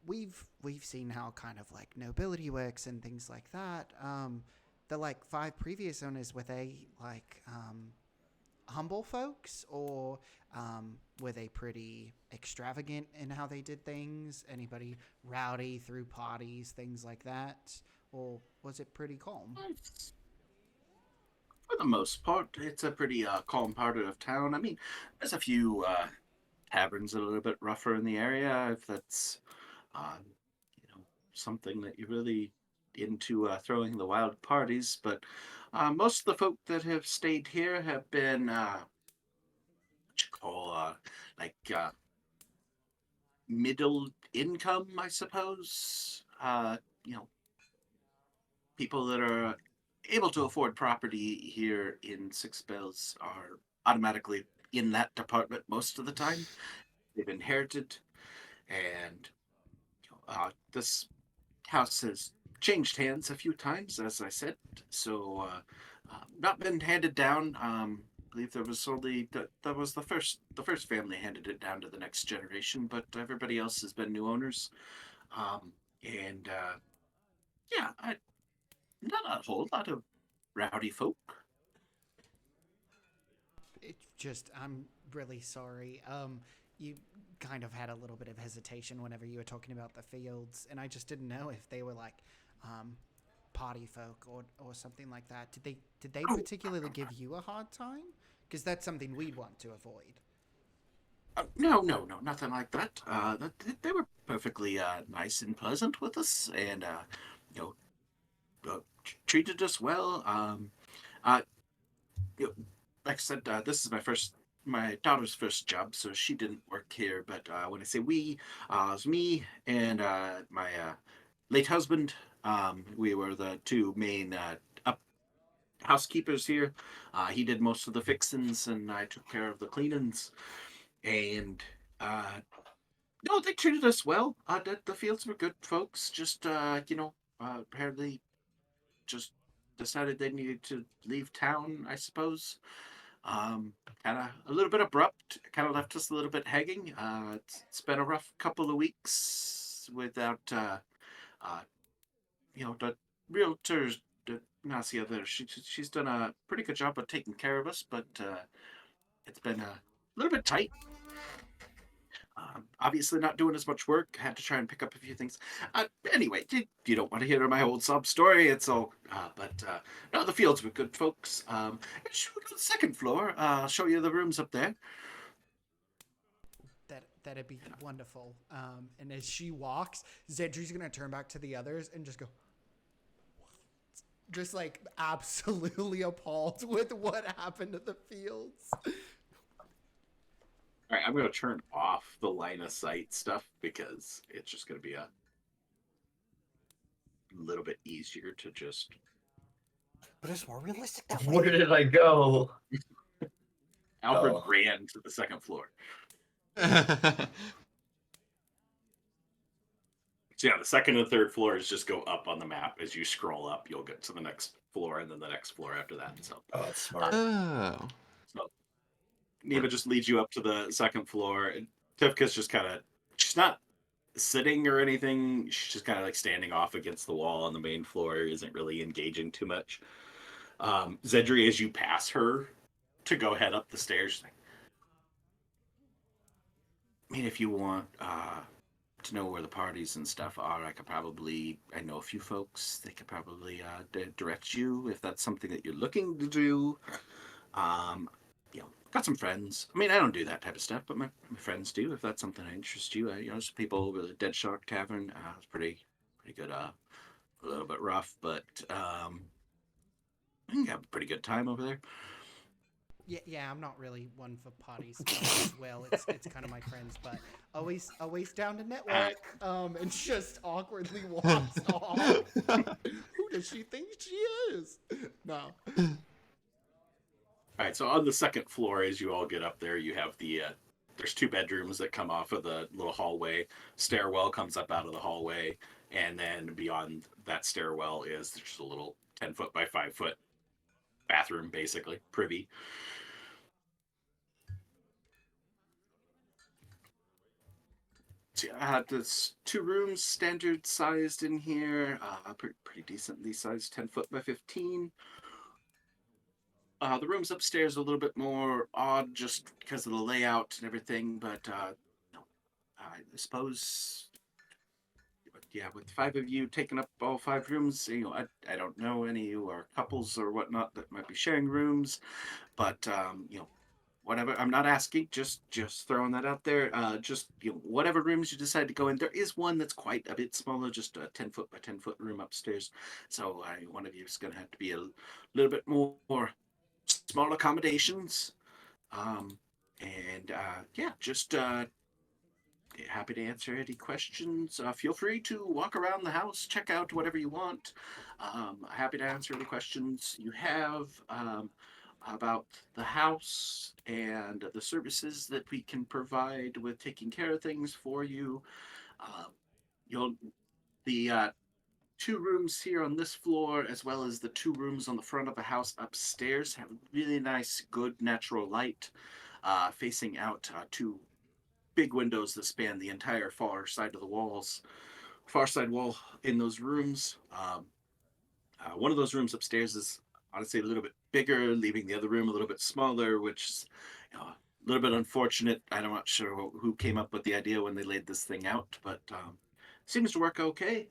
we've seen how kind of like nobility works and things like that. The like 5 previous owners, were they like humble folks, or were they pretty extravagant in how they did things? Anybody rowdy through parties, things like that? Or was it pretty calm? For the most part, it's a pretty calm part of town. I mean, there's a few taverns a little bit rougher in the area, if that's something that you're really into throwing the wild parties. But most of the folk that have stayed here have been what you call middle income, I suppose. People that are able to afford property here in Six Bells are automatically in that department most of the time. They've inherited, and this house has changed hands a few times, as I said. So, not been handed down. I believe there was only that was the first family handed it down to the next generation, but everybody else has been new owners. And yeah, not a whole lot of rowdy folk. It's just, I'm really sorry. You kind of had a little bit of hesitation whenever you were talking about the fields, and I just didn't know if they were like party folk or something like that. Did they particularly give you a hard time? Because that's something we'd want to avoid. No, nothing like that. They were perfectly nice and pleasant with us, and treated us well. Like I said, this is my daughter's first job, so she didn't work here. But when I say we, it was me and my late husband. We were the 2 main housekeepers here. He did most of the fixins, and I took care of the cleanings. And no, they treated us well. The fields were good folks. Just apparently just decided they needed to leave town, I suppose. Kind of a little bit abrupt. Kind of left us a little bit hanging. It's been a rough couple of weeks without, the realtors. Nasia there. She's done a pretty good job of taking care of us, but it's been a little bit tight. Obviously not doing as much work. Had to try and pick up a few things. Anyway, you don't want to hear my old sob story. It's all, no, the fields were good, folks. Should we go to the second floor? I'll show you the rooms up there. That'd be wonderful. And as she walks, Xedre's gonna turn back to the others and just go, just like absolutely appalled with what happened to the fields. All right, I'm going to turn off the line of sight stuff because it's just going to be a little bit easier to just. But it's more realistic that Where way. did I go? Alfred Oh. ran to the second floor. So yeah, the second and third floors just go up on the map. As you scroll up, you'll get to the next floor and then the next floor after that. So, Oh, that's smart. Oh. so Neva just leads you up to the second floor. And Tifka's just kind of, she's not sitting or anything. She's just kind of like standing off against the wall on the main floor. Isn't really engaging too much. Xedre, as you pass her to go head up the stairs, she's like, I mean, if you want to know where the parties and stuff are, I know a few folks. They could probably direct you if that's something that you're looking to do. Got some friends. I mean, I don't do that type of stuff, but my friends do. If that's something that interests you, some people over the Dead Shark Tavern. It's pretty good. A little bit rough, but I think I have a pretty good time over there. Yeah, I'm not really one for potty stuff as well. It's kind of my friends, but always down to network. And just awkwardly walks off. Who does she think she is? No. All right, so on the second floor, as you all get up there, you have there's 2 bedrooms that come off of the little hallway. Stairwell comes up out of the hallway, and then beyond that stairwell is just a little 10-foot by 5-foot bathroom, basically, privy. So there's 2 rooms, standard sized in here, pretty decently sized, 10-foot by 15. The rooms upstairs are a little bit more odd just because of the layout and everything, but I suppose, yeah, with 5 of you taking up all 5 rooms, I don't know any of you are couples or whatnot that might be sharing rooms, but whatever. I'm not asking, just throwing that out there. Just whatever rooms you decide to go in. There is one that's quite a bit smaller, just a 10-foot by 10-foot room upstairs. So one of you is going to have to be a little bit more small accommodations. Just happy to answer any questions. Feel free to walk around the house, check out whatever you want. Happy to answer any questions you have about the house and the services that we can provide with taking care of things for you. The 2 rooms here on this floor, as well as the 2 rooms on the front of the house upstairs, have really nice, good natural light facing out 2 big windows that span the entire far side wall in those rooms. One of those rooms upstairs is honestly a little bit bigger, leaving the other room a little bit smaller, which is a little bit unfortunate. I'm not sure who came up with the idea when they laid this thing out, but seems to work okay.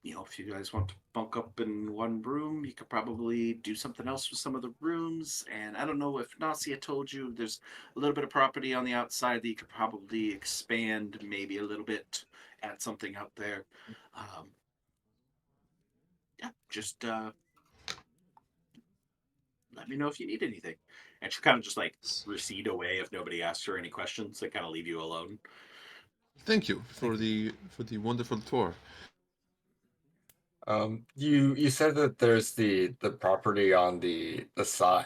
If you guys want to bunk up in one room, you could probably do something else with some of the rooms. And I don't know if Nasia told you, there's a little bit of property on the outside that you could probably expand maybe a little bit, add something out there. Just let me know if you need anything. And she'll kind of just like recede away if nobody asks her any questions. They kind of leave you alone. Thank you for the wonderful tour. You said that there's the property on the side.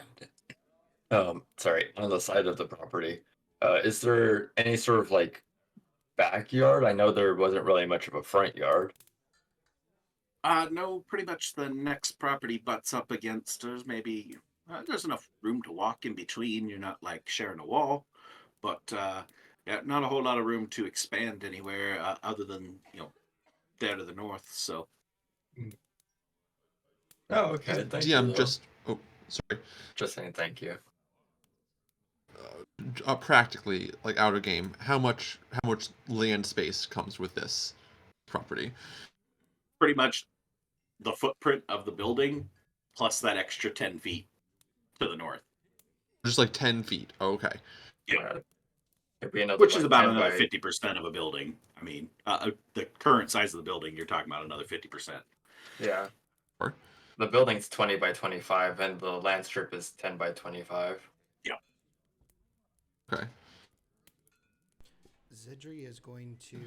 On the side of the property. Is there any sort of like backyard? I know there wasn't really much of a front yard. No, pretty much the next property butts up against us. Maybe there's enough room to walk in between. You're not like sharing a wall, but not a whole lot of room to expand anywhere other than there to the north. So. Oh, okay. Thank DM you. just. Oh, sorry. Just saying thank you. Practically, like outer game, how much land space comes with this property? Pretty much the footprint of the building plus that extra 10 feet to the north. Just like 10 feet. Oh, okay. Yeah. It'd be another which is like about 10 another by 50% of a building. I mean, the current size of the building, you're talking about another 50%. yeah. Or- The building's 20 by 25, and the land strip is 10 by 25. Okay. Xedre is going to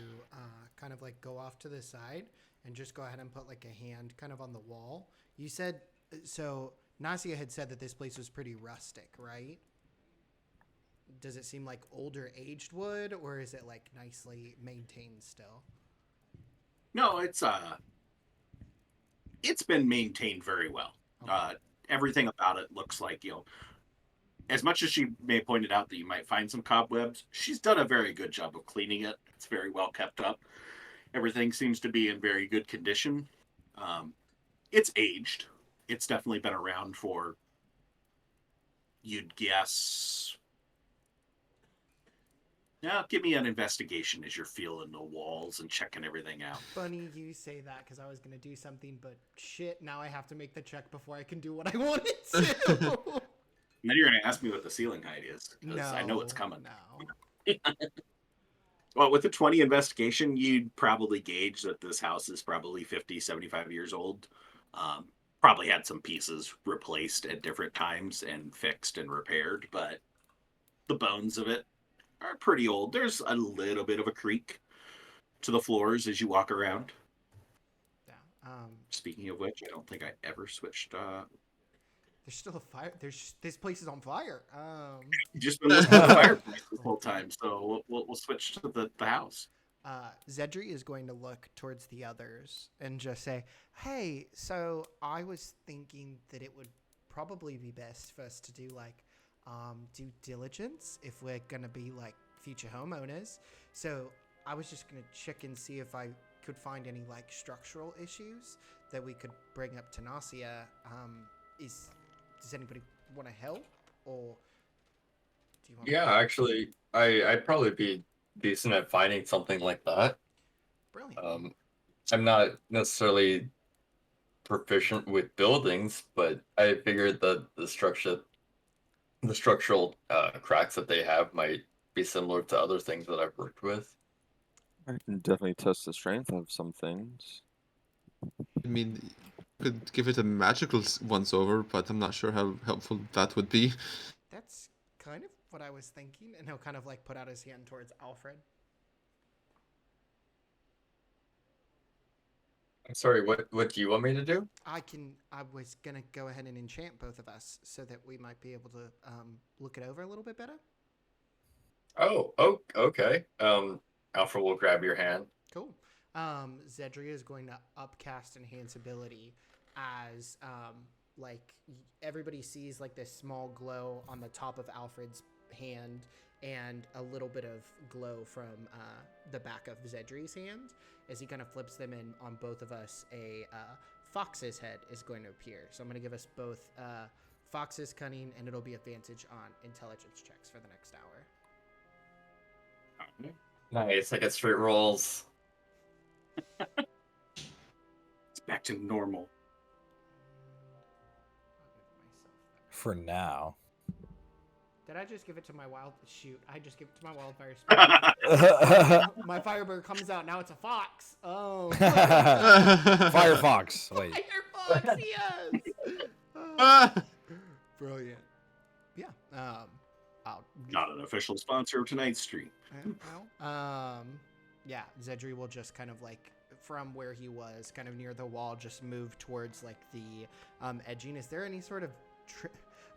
kind of like go off to the side and just go ahead and put like a hand kind of on the wall. You said, so Nasia had said that this place was pretty rustic, right? Does it seem like older aged wood, or is it like nicely maintained still? No, it's been maintained very well. Okay. Everything about it looks like, as much as she may have pointed out that you might find some cobwebs, she's done a very good job of cleaning it. It's very well kept up. Everything seems to be in very good condition. It's aged. It's definitely been around for, you'd guess. Now, give me an investigation as you're feeling the walls and checking everything out. Funny you say that, because I was going to do something, but shit, now I have to make the check before I can do what I wanted to. And then you're going to ask me what the ceiling height is, because I know it's coming. No. Well, with the 20 investigation, you'd probably gauge that this house is probably 50, 75 years old. Probably had some pieces replaced at different times and fixed and repaired, but the bones of it are pretty old. There's a little bit of a creak to the floors as you walk around. Yeah. Speaking of which, I don't think I ever switched. There's still a fire. This place is on fire. Just been listening to the fireplace this whole time, so we'll switch to the house. Xedre is going to look towards the others and just say, "Hey, so I was thinking that it would probably be best for us to do like due diligence if we're gonna be like future homeowners. So I was just gonna check and see if I could find any like structural issues that we could bring up to Nasia. Does anybody want to help, or do you want? Yeah, actually, I'd probably be decent at finding something like that. Brilliant. I'm not necessarily proficient with buildings, but I figured that the structural cracks that they have might be similar to other things that I've worked with. I can definitely test the strength of some things. I mean, you could give it a magical once over, but I'm not sure how helpful that would be. That's kind of what I was thinking, and he'll kind of like put out his hand towards Alfred. I'm sorry, what do you want me to do? I was gonna go ahead and enchant both of us so that we might be able to look it over a little bit better. Oh, okay. Alfred will grab your hand. Cool. Xedre is going to upcast enhance ability as like everybody sees like this small glow on the top of Alfred's hand and a little bit of glow from the back of Xedre's hand. As he kind of flips them in on both of us, a fox's head is going to appear. So I'm going to give us both fox's cunning, and it'll be advantage on intelligence checks for the next hour. Nice, I get straight rolls. It's back to normal. For now. Did I just give it to my wild... Shoot, I just give it to my wildfire spirit. My firebird comes out, now it's a fox. Oh. Firefox. Wait. Firefox, yes! Brilliant. Yeah. Not an official sponsor of tonight's stream. Yeah, Xedre will just kind of like, from where he was, kind of near the wall, just move towards like the edging. Is there any sort of...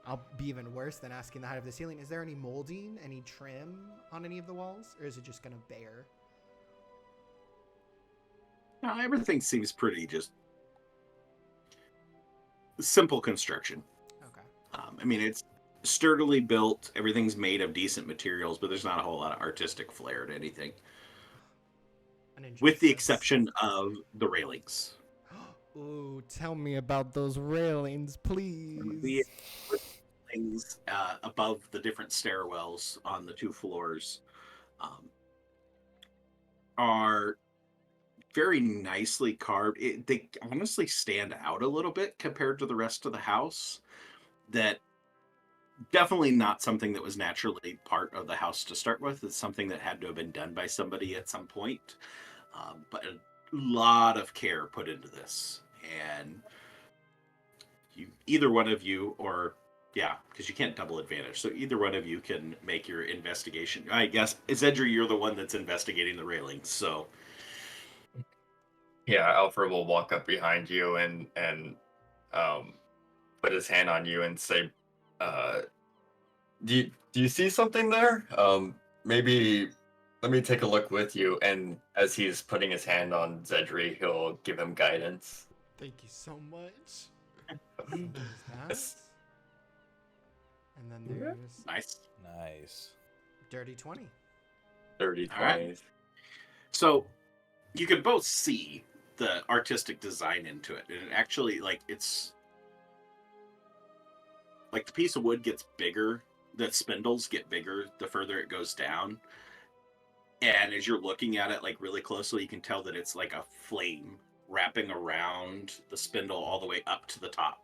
I'll be even worse than asking the height of the ceiling. Is there any molding, any trim on any of the walls? Or is it just kind of bare? No, everything seems pretty just simple construction. Okay. I mean, it's sturdily built. Everything's made of decent materials, but there's not a whole lot of artistic flair to anything. With the exception of the railings. Ooh, tell me about those railings, please. The things above the different stairwells on the 2 floors are very nicely carved. They honestly stand out a little bit compared to the rest of the house. That definitely not something that was naturally part of the house to start with. It's something that had to have been done by somebody at some point. But a lot of care put into this. And either one of you, or yeah, because you can't double advantage. So either one of you can make your investigation. I guess, Xedre, you're the one that's investigating the railings. So Yeah, Alfred will walk up behind you and um, put his hand on you and say, uh, do you see something there? Maybe let me take a look with you." And as he's putting his hand on Xedre, he'll give him guidance. Thank you so much. There's that. And then there's nice. Nice. Dirty 20. 30, All right. 20. So you can both see the artistic design into it. And it actually, like, it's like the piece of wood gets bigger, the spindles get bigger the further it goes down. And as you're looking at it, like, really closely, you can tell that it's like a flame wrapping around the spindle all the way up to the top.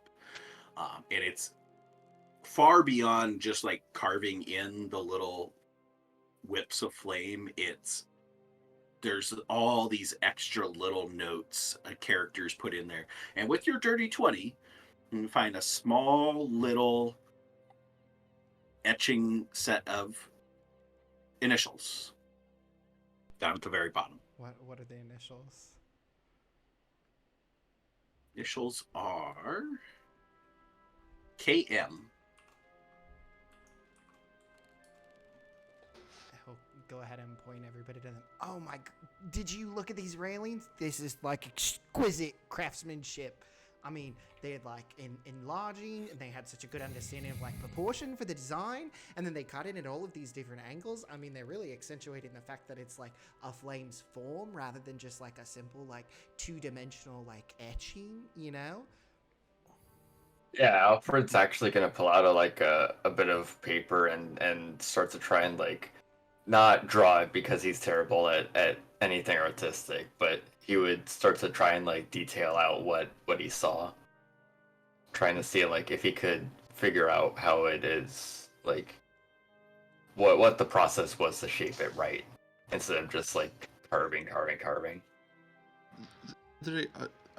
And it's far beyond just like carving in the little whips of flame. There's all these extra little notes, characters put in there. And with your dirty 20, you can find a small little etching set of initials down at the very bottom. What are the initials? Initials are KM. He'll go ahead and point everybody to them. Oh my! Did you look at these railings? This is like exquisite craftsmanship. I mean, they had like enlarging, and they had such a good understanding of like proportion for the design, and then they cut it at all of these different angles. I mean, they're really accentuating the fact that it's like a flame's form rather than just like a simple like two-dimensional like etching, you know? Yeah, Alfred's actually gonna pull out a bit of paper and start to try and like not draw it because he's terrible at anything artistic, but he would start to try and like detail out what he saw. Trying to see like if he could figure out how it is like what the process was to shape it right instead of just like carving.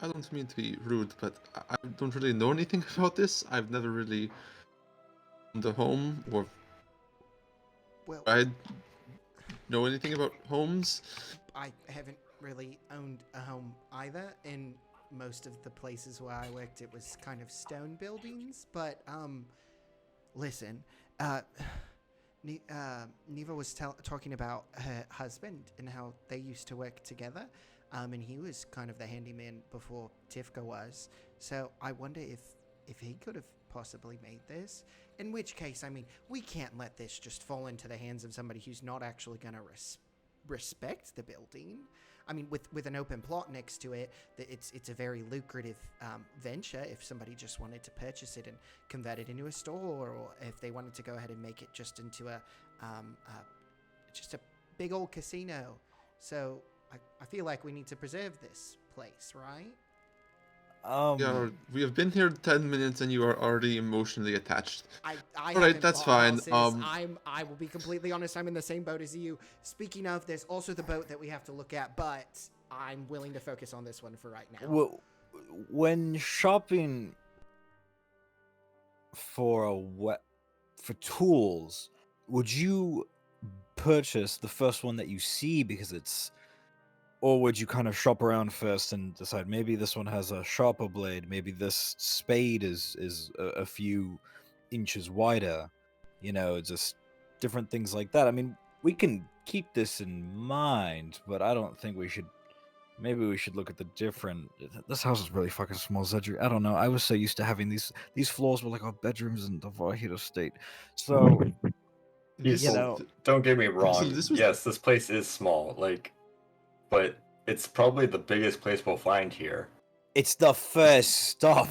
I don't mean to be rude, but I don't really know anything about this. I've never really owned a home or Well, I know anything about homes. I haven't really owned a home either. In most of the places where I worked, it was kind of stone buildings. But listen, Neva was talking about her husband and how they used to work together. And he was kind of the handyman before Tifka was. So I wonder if he could have possibly made this. In which case, I mean, we can't let this just fall into the hands of somebody who's not actually going to respect the building. I mean, with an open plot next to it, it's a very lucrative venture if somebody just wanted to purchase it and convert it into a store, or if they wanted to go ahead and make it just into a big old casino. So I feel like we need to preserve this place, right? We have been here 10 minutes and you are already emotionally attached. I Alright, that's fine. I will be completely honest, I'm in the same boat as you. Speaking of, there's also the boat that we have to look at, but I'm willing to focus on this one for right now. Well, when shopping for for tools, would you purchase the first one that you see because it's, or would you kind of shop around first and decide maybe this one has a sharper blade, maybe this spade is a few inches wider, you know, just different things like that. I mean, we can keep this in mind, but I don't think we should. Maybe we should look at the different. This house is really fucking small, Xedre. I don't know. I was so used to having these floors were like our bedrooms in the Vahida state. So This- you know, Don't get me wrong. this was- Yes, this place is small, like, but it's probably the biggest place we'll find here. it's the first stop.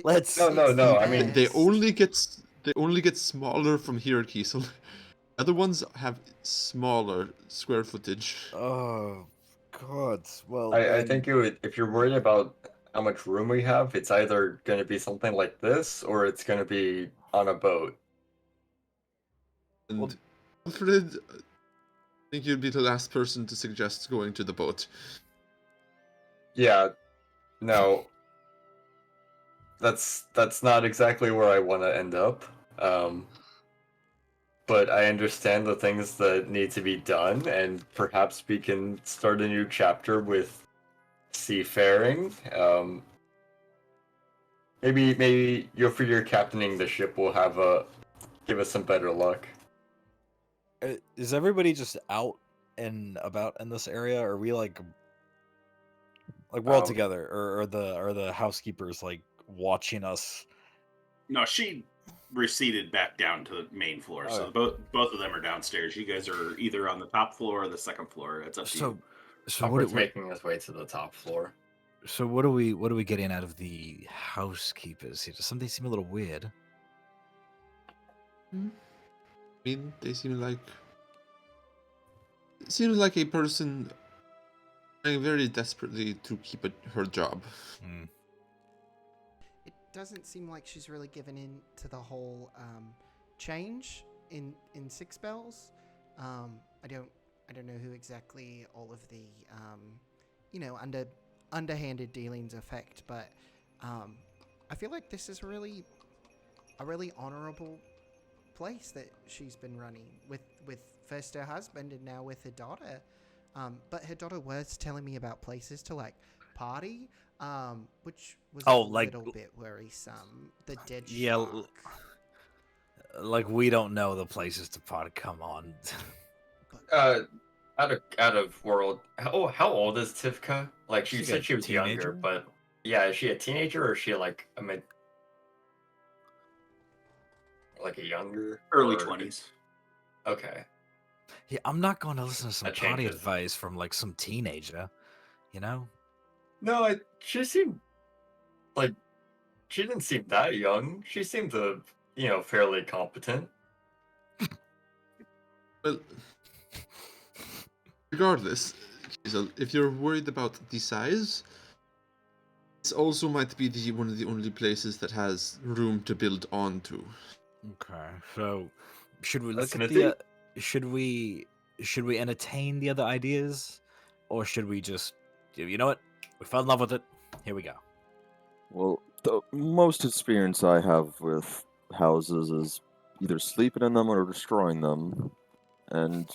Let's. No, It's the I mean, They best. only get smaller from here, Kiesel. Other ones have smaller square footage. Oh God. Well, I then- think if you're worried about how much room we have, it's either going to be something like this or it's going to be on a boat. And Well- Alfred, I think you'd be the last person to suggest going to the boat. Yeah, no, that's not exactly where I want to end up. But I understand the things that need to be done, and perhaps we can start a new chapter with seafaring. Maybe you'll figure captaining the ship will give us some better luck. Is everybody just out and about in this area? Or are we like we're all together, or are the housekeepers like watching us? No, she receded back down to the main floor, so Okay. both of them are downstairs. You guys are either on the top floor or the second floor. It's up to you. So Alfred's making his way to the top floor. So what are we getting out of the housekeepers here? Does something seem a little weird? I mean, they seem like... It seems like a person trying very desperately to keep her job. Hmm. It doesn't seem like she's really given in to the whole change in Six Bells. I don't know who exactly all of the underhanded dealings affect, but I feel like this is a really honorable place that she's been running with first her husband and now with her daughter. But her daughter was telling me about places to like party, which was a little bit worrisome. The dead shark. Like we don't know the places to party. Come on. Out of world. How old is Tivka? Like she said she was younger, but yeah, is she a teenager or is she like like a younger early 20s? Okay. Yeah, I'm not going to listen to some party advice from like some teenager, you know? No, she seemed like she didn't seem that young. She seemed fairly competent. Well, regardless, if you're worried about the size, this also might be one of the only places that has room to build onto. Okay, so should we look Smithy? at the? Should we entertain the other ideas, or should we just? You know what? We fell in love with it. Here we go. Well, the most experience I have with houses is either sleeping in them or destroying them. And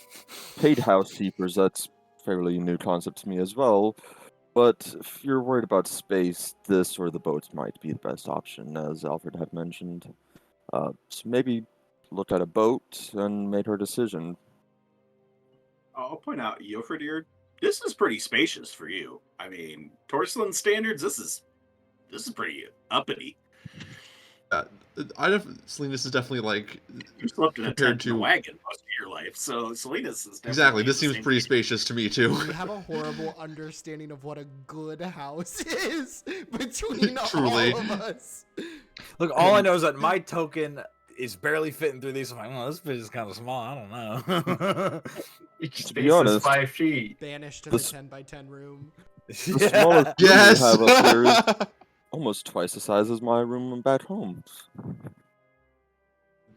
paid housekeepers, that's fairly new concept to me as well. But if you're worried about space, this or the boats might be the best option, as Alfred had mentioned. So maybe looked at a boat and made her decision. I'll point out, Yofredir, this is pretty spacious for you. I mean, Torslin standards, this is pretty uppity. Salinas is definitely like You slept in a compared tent in a to wagon most of your life, so Salinas is definitely exactly. This in the seems same pretty game. spacious to me too. We have a horrible understanding of what a good house is between Truly. all of us. Look, all I know is that my token is barely fitting through these. I'm like, this bit is kind of small. I don't know. Each To space be honest, is 5 feet. Banished to The the s- 10x10 room. The smallest room Yes. we have up here is almost twice the size as my room back home.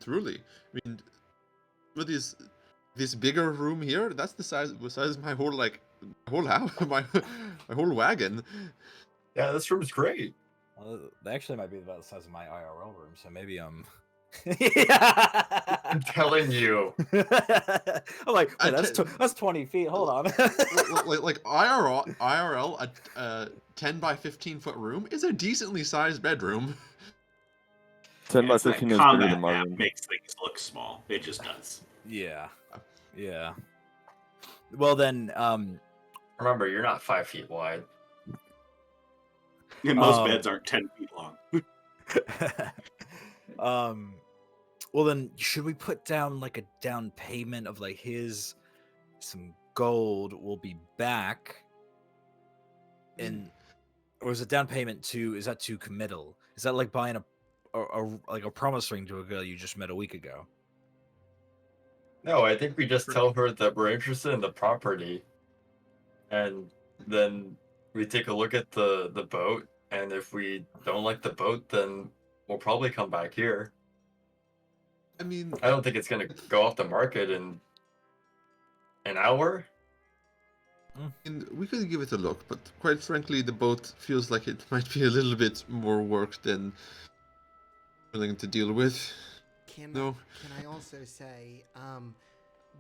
Truly, I mean, with this bigger room here, that's the size of my whole whole house, my whole wagon. Yeah, this room's great. Well, that actually might be about the size of my IRL room, so maybe I'm telling you. I'm like, wait, that's 20 feet. Hold on. like IRL, a 10 by 15 foot room is a decently sized bedroom. 10 by It's that 15 is bigger combat than my map room. makes things look small. It just does. Yeah. Well then, Remember, you're not 5 feet wide. And most beds aren't 10 feet long. Well then, should we put down like a down payment of like some gold? We'll be back, and or is it down payment to? Is that too committal? Is that like buying a promise ring to a girl you just met a week ago? No, I think we just tell her that we're interested in the property, and then we take a look at the boat, and if we don't like the boat, then we'll probably come back here. I mean, I don't think it's gonna go off the market in an hour. we could give it a look, but quite frankly, the boat feels like it might be a little bit more work than willing to deal with. No. Can I also say,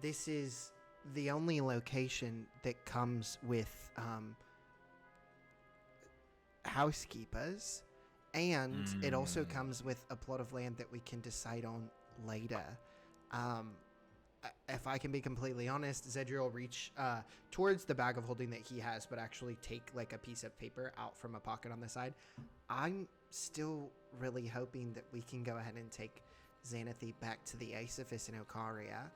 this is the only location that comes with housekeepers, and it also comes with a plot of land that we can decide on later. If I can be completely honest, Xedre will reach towards the bag of holding that he has, but actually take like a piece of paper out from a pocket on the side. I'm still really hoping that we can go ahead and take Xanathe back to the Aesopus in Okaria,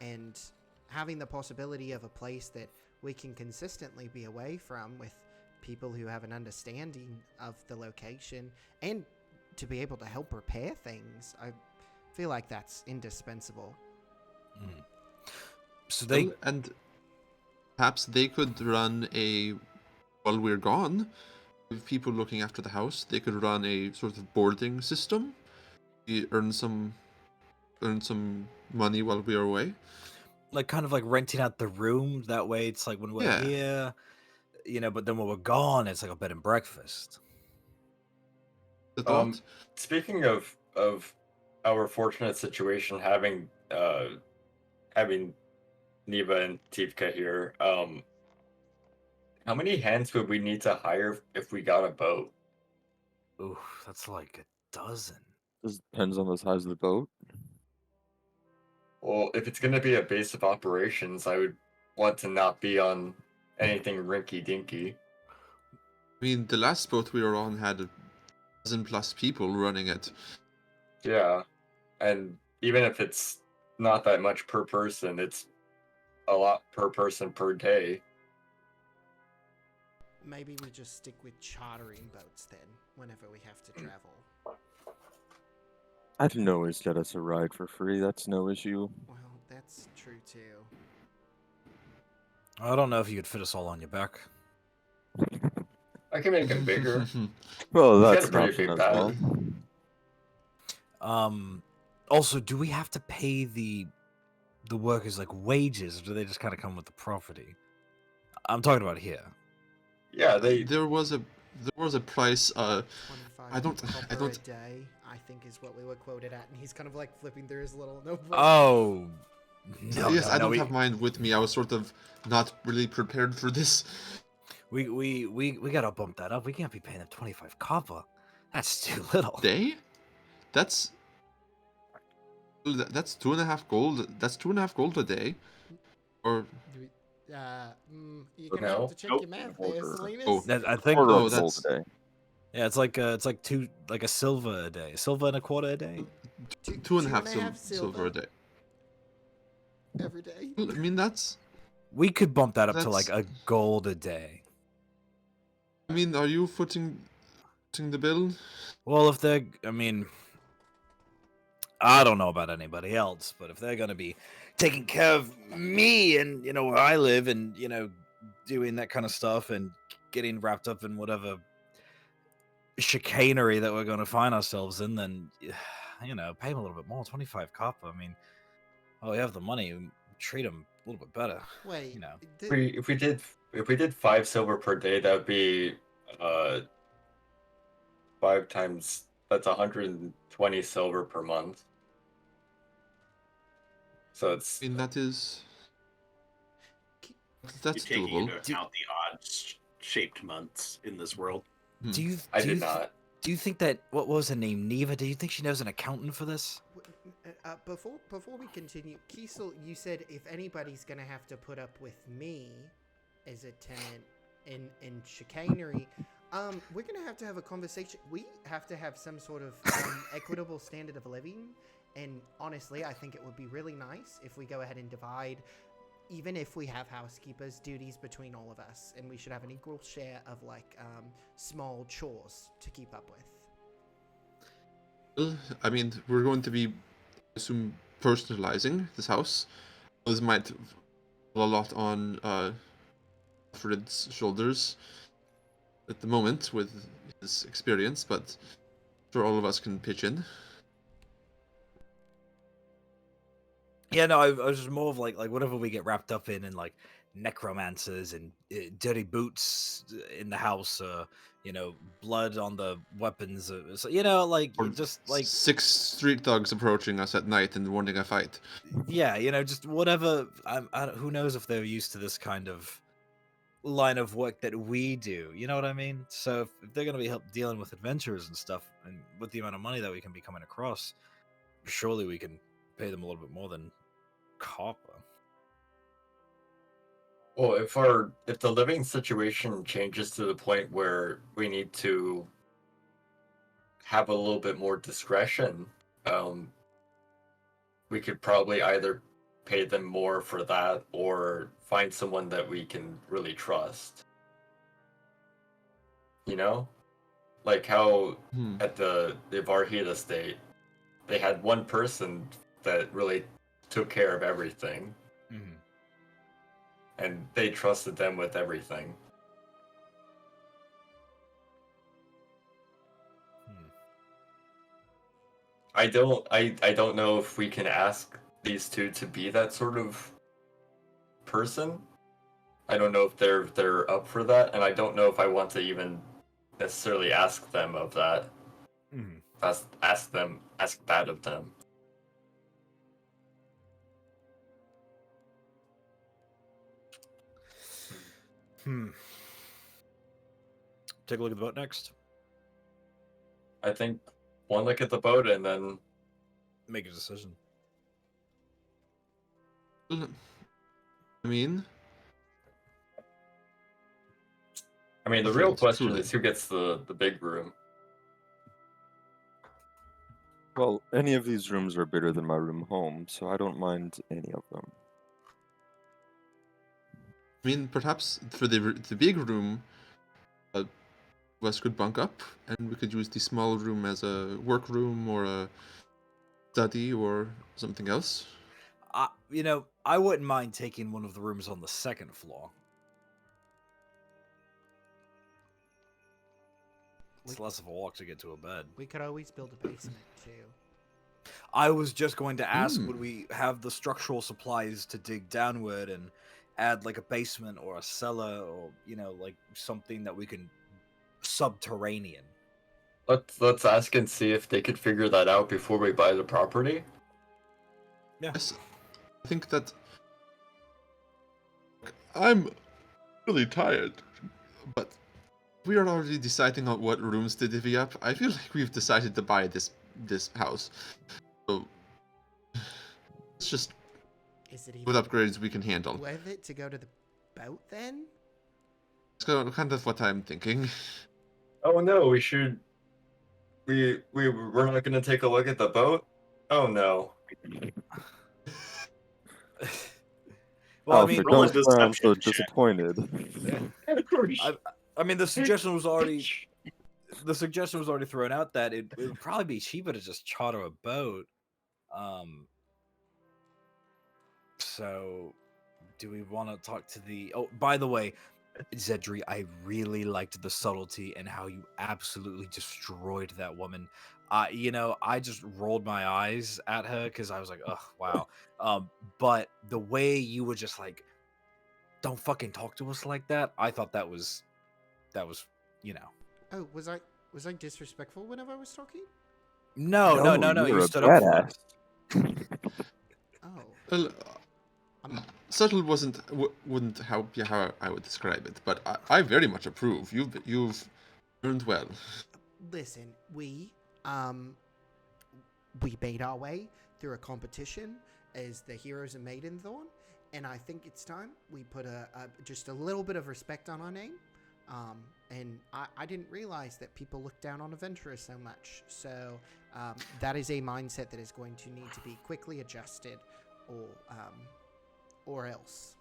and having the possibility of a place that we can consistently be away from with people who have an understanding of the location and to be able to help repair things. I feel like that's indispensable. So they and perhaps they could run while we're gone, with people looking after the house, they could run a sort of boarding system. You earn some money while we are away. like kind of like renting out the room. That way, it's like when we're Yeah. here, but then when we're gone, it's like a bed and breakfast. The thought? Speaking of our fortunate situation having Neva and Tivka here, how many hands would we need to hire if we got a boat? Ooh, that's like a dozen. This depends on the size of the boat. Well, if it's going to be a base of operations, I would want to not be on anything rinky-dinky. I mean, the last boat we were on had 1,000+ people running it. Yeah, and even if it's not that much per person, it's a lot per person per day. Maybe we just stick with chartering boats then, whenever we have to travel. I can always get us a ride for free. That's no issue. Well, that's true too. I don't know if you could fit us all on your back. I can make it bigger. Well, He's that's got a an pretty option big as pad. well. Also, do we have to pay the workers like wages, or do they just kind of come with the property? I'm talking about here. Yeah, There was a price. 25 I don't. a day, I think, is what we were quoted at, and he's kind of like flipping through his little notebook. Oh, Yes, I don't have mine with me. I was sort of not really prepared for this. We gotta bump that up. We can't be paying them 25 copper. That's too little. Day? That's 2.5 gold. That's 2.5 gold a day. Or You're gonna No. have to check Nope. your math there, Order. Silenus. Oh. I think Quarter Oh, of gold that's- a day. yeah, it's like a silver a day, silver and a quarter a day. 2.5 silver a day. every day. I mean, that's. We could bump that up to That's- like a gold a day. I mean, are you footing the bill? Well, if they're, I don't know about anybody else, but if they're gonna be taking care of me and where I live and doing that kind of stuff and getting wrapped up in whatever chicanery that we're gonna find ourselves in, then pay them a little bit more. 25 copper. I mean, we have the money. Treat them a little bit better. Wait, if we did 5 silver per day, that would be 5 times. That's 120 silver per month. So it's. I mean, that's You're taking doable. into account the odd-shaped months in this world. Do you? I do did you, not. Do you think that what was her name, Neva? Do you think she knows an accountant for this? Before we continue, Kiesel, you said if anybody's gonna have to put up with me as a tenant in chicanery, we're gonna have a conversation. We have to have some sort of equitable standard of living. And honestly, I think it would be really nice if we go ahead and divide, even if we have housekeepers, duties between all of us, and we should have an equal share of like small chores to keep up with. Well, I mean, we're going to be, I assume, personalizing this house. This might fall a lot on Alfred's shoulders at the moment with his experience, but I'm sure all of us can pitch in. Yeah, no, I was just more of like whatever we get wrapped up in like necromancers and dirty boots in the house, blood on the weapons, so, like Or just like 6 street dogs approaching us at night and wanting a fight. yeah, just whatever. Who knows if they're used to this kind of line of work that we do. You know what I mean? So if they're gonna be dealing with adventurers and stuff, and with the amount of money that we can be coming across, surely we can pay them a little bit more than copper. Well, if the living situation changes to the point where we need to have a little bit more discretion, we could probably either pay them more for that or find someone that we can really trust. You know? Like how at the Varhid estate, they had one person that really took care of everything. Mm-hmm. And they trusted them with everything. I don't know if we can ask these two to be that sort of person. I don't know if they're up for that, and I don't know if I want to even necessarily ask them of that. Mm-hmm. Ask that of them. Take a look at the boat next. I think one look at the boat and then make a decision. I mean, the real question is who gets the big room. Well, any of these rooms are bigger than my room home, so I don't mind any of them. I mean, perhaps for the big room, Wes could bunk up, and we could use the small room as a workroom or a study or something else. I wouldn't mind taking one of the rooms on the second floor. It's less of a walk to get to a bed. We could always build a basement too. I was just going to ask, would we have the structural supplies to dig downward and add like a basement or a cellar or like something that we can subterranean? Let's ask and see if they could figure that out before we buy the property. Yeah. Yes, I think that I'm really tired, but we are already deciding on what rooms to divvy up. I feel like we've decided to buy this house. So it's just Is it with even upgrades we can handle. worth it to go to the boat then? It's kind of what I'm thinking. Oh no, we should. We're not gonna take a look at the boat. Oh no. Well, Alfred, roll a don't sound so deception check. disappointed. I mean, the suggestion was already thrown out that it would probably be cheaper to just charter a boat. So do we want to talk to the? Oh, by the way, Xedre, I really liked the subtlety and how you absolutely destroyed that woman. I just rolled my eyes at her because I was like, oh wow. But the way you were just like, don't fucking talk to us like that. I thought that was. Oh, was I disrespectful whenever I was talking? No. You're You a stood up for badass. it. Oh, Well, subtle wouldn't help you how I would describe it, but I very much approve. You've earned well. listen, we made our way through a competition as the heroes of Maidenthorn, and I think it's time we put just a little bit of respect on our name. And I didn't realize that people look down on adventurers so much. So that is a mindset that is going to need to be quickly adjusted, or else.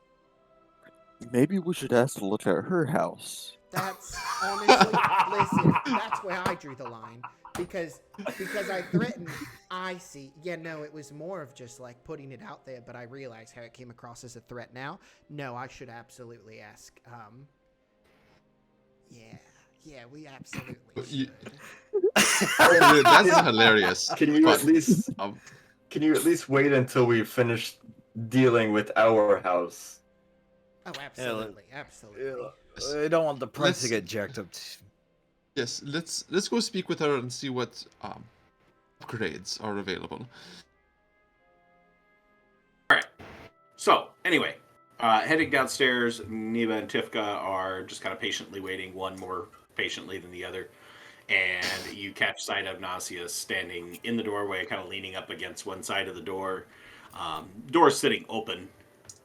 Maybe we should ask to look at her house. That's honestly, listen, that's where I drew the line. Because I threatened, I see. Yeah, no, it was more of just like putting it out there, but I realize how it came across as a threat now. No, I should absolutely ask. Yeah, we absolutely should. That's hilarious. Can you but, at least Can you at least wait until we finish dealing with our house? Oh, absolutely, absolutely. I don't want the price to Let's- get jacked up. Yes, let's go speak with her and see what upgrades are available. So, anyway, heading downstairs, Neva and Tifka are just kind of patiently waiting, one more patiently than the other. And you catch sight of Nasia standing in the doorway, kind of leaning up against one side of the door. Door's sitting open,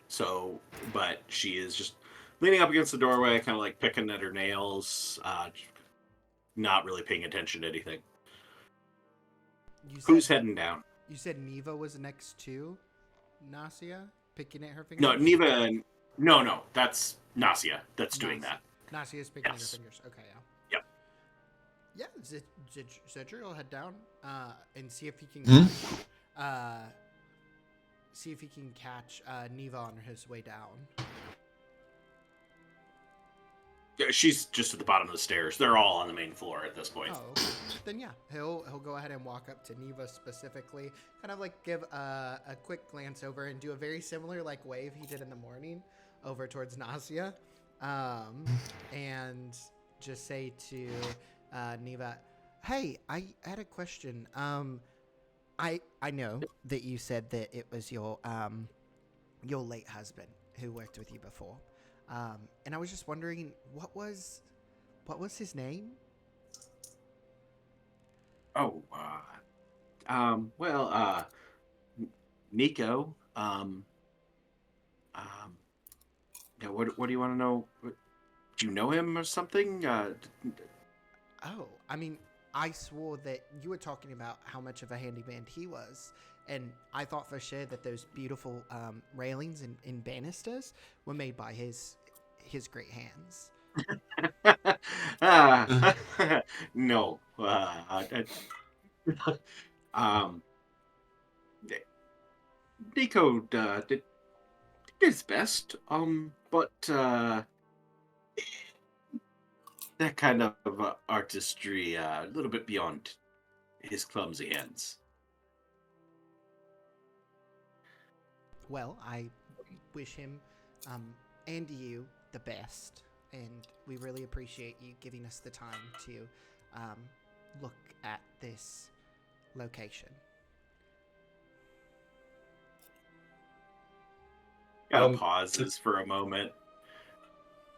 so, but she is just leaning up against the doorway, kind of like picking at her nails, not really paying attention to anything. You Who's said, heading down? You said Neva was next to Nasia, picking at her fingers? No, Neva. No, that's Nasia that's doing that. Nasia's picking at her Yes. fingers. Okay, yeah. Yep. Yeah, Xedre will head down and see if he can catch Neva on his way down. Yeah, she's just at the bottom of the stairs. They're all on the main floor at this point. Oh, okay. Then yeah, he'll go ahead and walk up to Neva specifically, kind of like give a quick glance over and do a very similar like wave he did in the morning over towards Nasia, and just say to Neva, "Hey, I had a question. I know that you said that it was your late husband who worked with you before, and I was just wondering what was his name?" Oh, well, Nico. Yeah, what do you want to know? Do you know him or something? Oh, I mean, I swore that you were talking about how much of a handyman he was, and I thought for sure that those beautiful railings and banisters were made by his great hands. No. Um, Nico did his best. But that kind of artistry, a little bit beyond his clumsy hands. Well, I wish him and you the best, and we really appreciate you giving us the time to look at this location. Kind of pauses for a moment.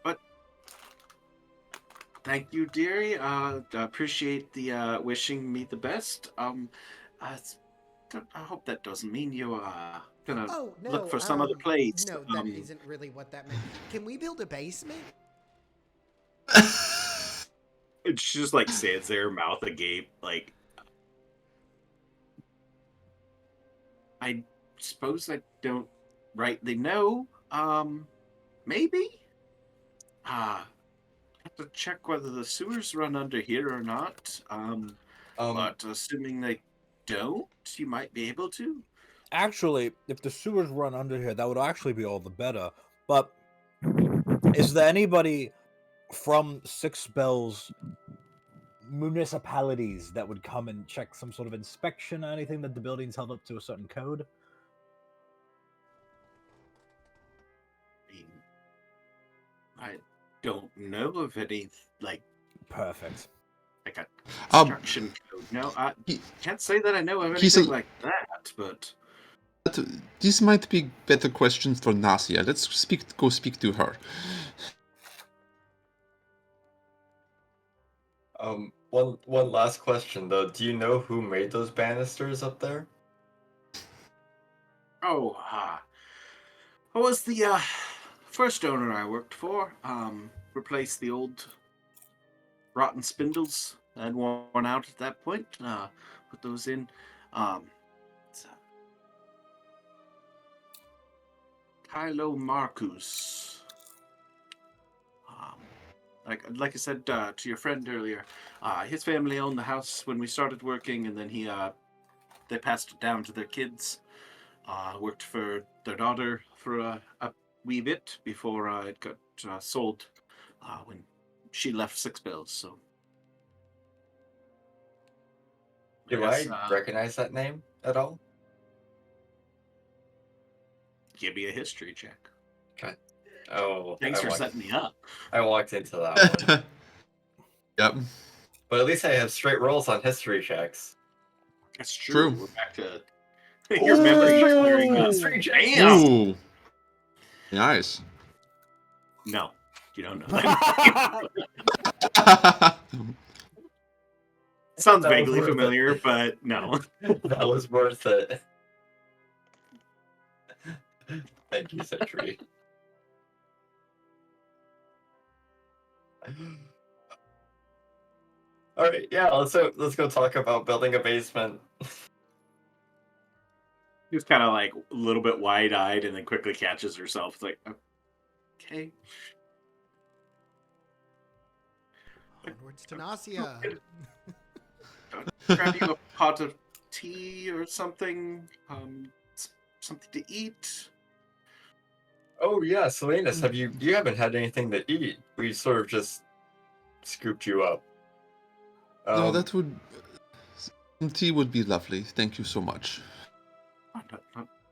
But thank you, dearie. Appreciate the wishing me the best. I hope that doesn't mean you gonna Oh no! look for some other place. No, that isn't really what that meant. Can we build a basement? She just like stands there, mouth agape, like. I suppose I don't rightly know. Maybe. Have to check whether the sewers run under here or not. But assuming they don't, you might be able to. Actually, if the sewers run under here, that would actually be all the better. But is there anybody from Six Bells municipalities that would come and check some sort of inspection or anything that the building's held up to a certain code? I don't know of any Perfect. like a construction code. No, I can't say that I know of anything like that. But these might be better questions for Nasia. Let's go speak to her. One last question though. Do you know who made those banisters up there? oh, I was the first owner I worked for. Replaced the old rotten spindles that had worn out at that point. Put those in. Kylo Marcus. Like I said to your friend earlier, his family owned the house when we started working, and then they passed it down to their kids. Worked for their daughter for a wee bit before it got sold when she left Six Bells. So, Do yes, I recognize that name at all? Give me a history check. Oh, Thanks for setting me up. I walked into that one. Yep. But at least I have straight rolls on history checks. That's true. True. We're back to your memory clearing up. History checks. Damn! Ooh. Nice. No, you don't know that. Sounds That was vaguely worth it. familiar, but no. That was worth it. Thank you, Century. All right, yeah. Let's go talk about building a basement. She's kind of like a little bit wide-eyed, and then quickly catches herself. It's like, okay. Onwards to Nausea. Grab you a pot of tea or something. Something to eat. Oh yeah, Silenus, you haven't had anything to eat? We sort of just scooped you up. No, that would... Some tea would be lovely. Thank you so much.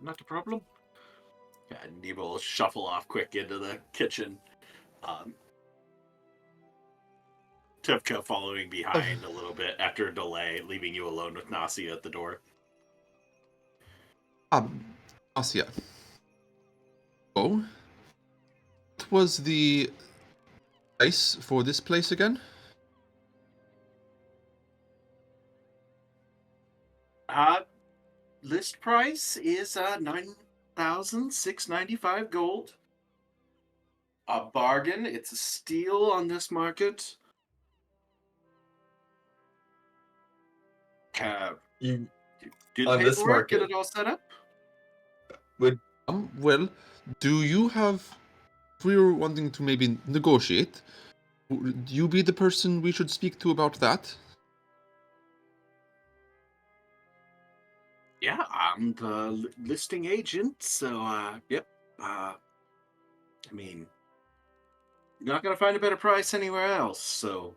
Not a problem. Yeah, and Neva will shuffle off quick into the kitchen. Tivka following behind a little bit after a delay, leaving you alone with Nasia at the door. Asia. Oh? What was the price for this place again? List price is 9,695 gold. A bargain. It's a steal on this market. You Do the on this paperwork, get market. it all set up? Well, do you have... If we were wanting to maybe negotiate, would you be the person we should speak to about that? Yeah, I'm the listing agent, so, yep. I mean, you're not going to find a better price anywhere else, so...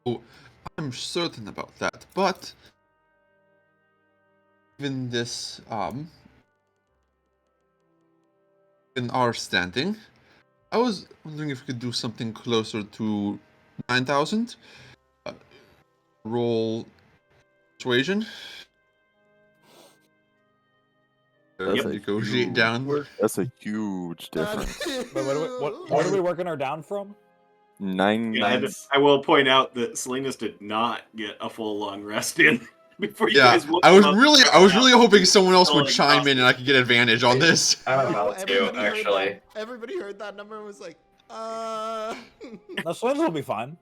Oh, I'm certain about that, but... Given this, in our standing, I was wondering if we could do something closer to 9,000. Roll persuasion. That's a Negotiate huge- down. That's a huge difference. Wait, what are we working her down from? Nine. Yeah, and I will point out that Silenus did not get a full long rest in before you Yeah, guys woke I was him up. really hoping someone else would Like, chime in and I could get advantage on this. I'm about to, actually. Everybody heard that number and was like, No, Silenus will be fine.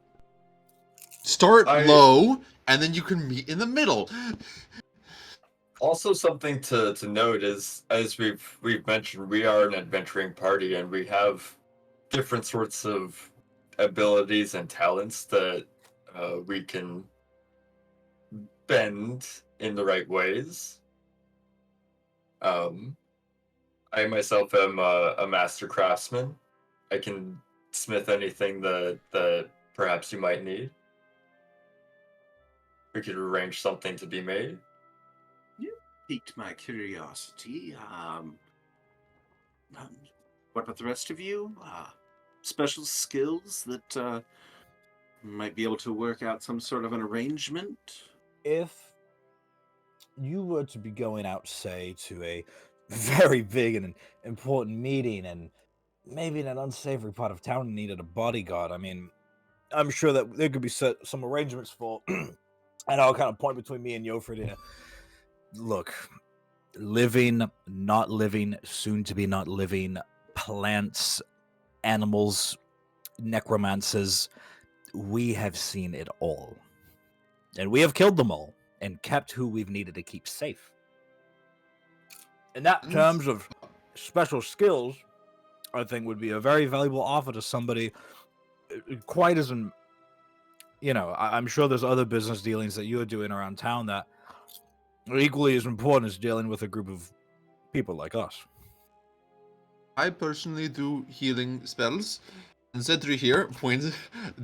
Start low, and then you can meet in the middle. Also, something to note is, as we've mentioned, we are an adventuring party, and we have different sorts of abilities and talents that we can bend in the right ways. I myself am a master craftsman. I can smith anything that perhaps you might need. We could arrange something to be made. Piqued my curiosity. What about the rest of you? Special skills that might be able to work out some sort of an arrangement? If you were to be going out, say, to a very big and important meeting and maybe in an unsavory part of town needed a bodyguard, I mean, I'm sure that there could be some arrangements for, and I'll kind of point between me and Yofred here. Look, living, not living, soon to be not living, plants, animals, necromancers, we have seen it all. And we have killed them all and kept who we've needed to keep safe. In that terms of special skills, I think would be a very valuable offer to somebody quite as in, you know, I'm sure there's other business dealings that you're doing around town that are equally as important as dealing with a group of people like us. I personally do healing spells, and Xedre here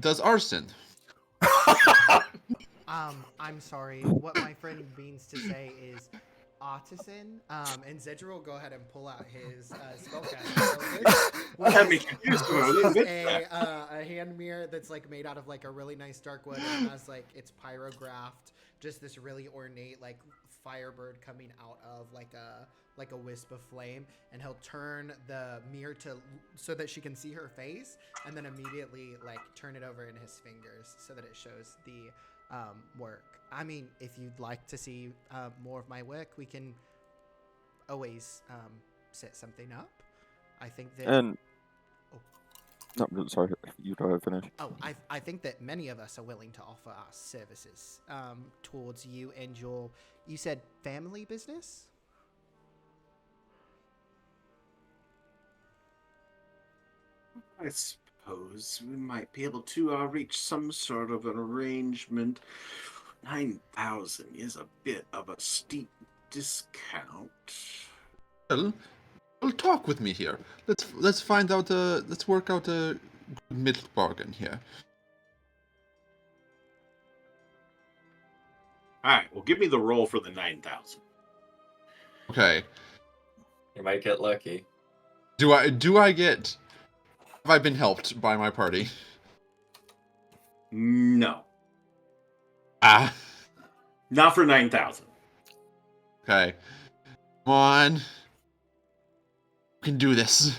does arson. I'm sorry. What my friend means to say is, Artisan, and Xedre will go ahead and pull out his spellcasting focus, Let me confuse you a little which is bit. a hand mirror that's like made out of like a really nice dark wood, and it has like it's pyrographed, just this really ornate like firebird coming out of like a wisp of flame, and he'll turn the mirror to so that she can see her face, and then immediately like turn it over in his fingers so that it shows the work. I mean, if you'd like to see more of my work, we can always set something up. I think that. And Oh. no, sorry, you go ahead, finish. Oh, I think that many of us are willing to offer our services towards you and your. You said family business? I suppose we might be able to reach some sort of an arrangement. 9,000 is a bit of a steep discount. Well, talk with me here. Let's find out. Let's work out a good middle bargain here. All right, well, give me the roll for the 9,000. Okay. You might get lucky. Do I get? Have I been helped by my party? No, Ah. not for 9,000. Okay. Come on. We can do this.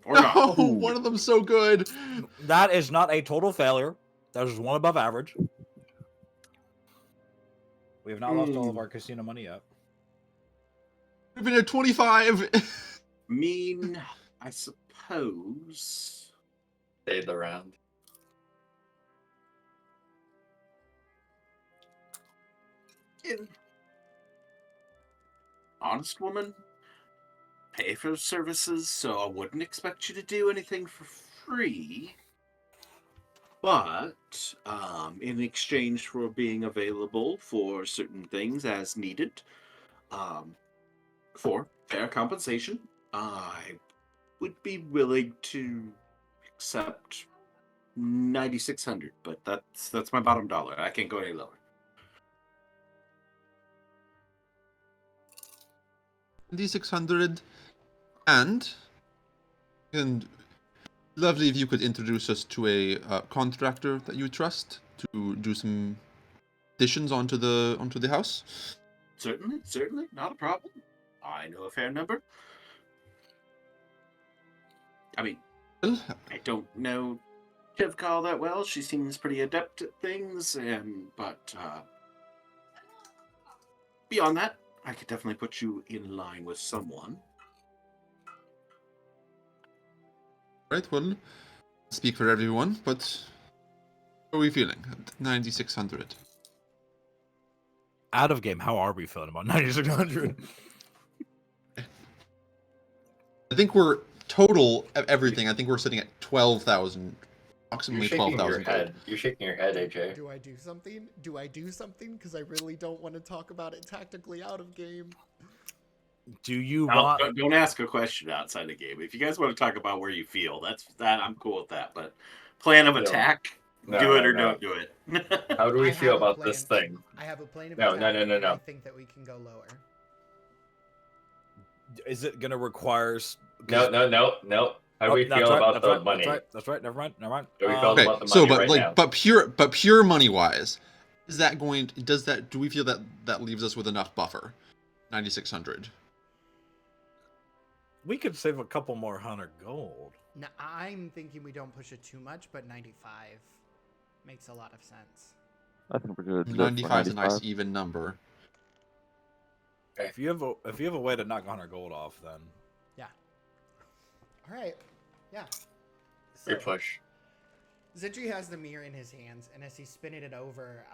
Or No, not. one of them's so good. That is not a total failure. That is one above average. We have not lost all of our casino money yet. We've been at 25. Mean, I suppose. Stayed the round. Honest woman, pay for services, so I wouldn't expect you to do anything for free. But in exchange for being available for certain things as needed, for fair compensation, I would be willing to accept 9,600. But that's my bottom dollar. I can't go any lower. 9,600, and lovely if you could introduce us to a contractor that you trust to do some additions onto the house. Certainly, not a problem. I know a fair number. I mean, Well, I don't know Tivka all that well. She seems pretty adept at things, but beyond that, I could definitely put you in line with someone. right. Well, speak for everyone, but how are we feeling? 9,600. Out of game, how are we feeling about 9,600? I think we're total of everything. I think we're sitting at 12,000, approximately You're shaking 12,000. your head. You're shaking your head, AJ. Do I do something? Do I do something? Because I really don't want to talk about it tactically out of game. Do you Now, want? don't ask a question outside the game. If you guys want to talk about where you feel, I'm cool with that. But plan of No. attack, No, do it or no. don't do it. How do we I feel have a about this plan. thing? I have a plan of No, attack. no. And I think that we can go lower. Is it gonna require? No. How do we feel about the money? That's right. Never mind. How do we feel Okay, about the money so but right like, now? but pure money wise, do we feel that leaves us with enough buffer? 9,600. We could save a couple more 100 gold. Now, I'm thinking we don't push it too much, but 95 makes a lot of sense. I think we're good. 95 is a nice even number. If you have a way to knock 100 gold off, then All right. Yeah. So, Your push. Xedre has the mirror in his hands, and as he's spinning it over,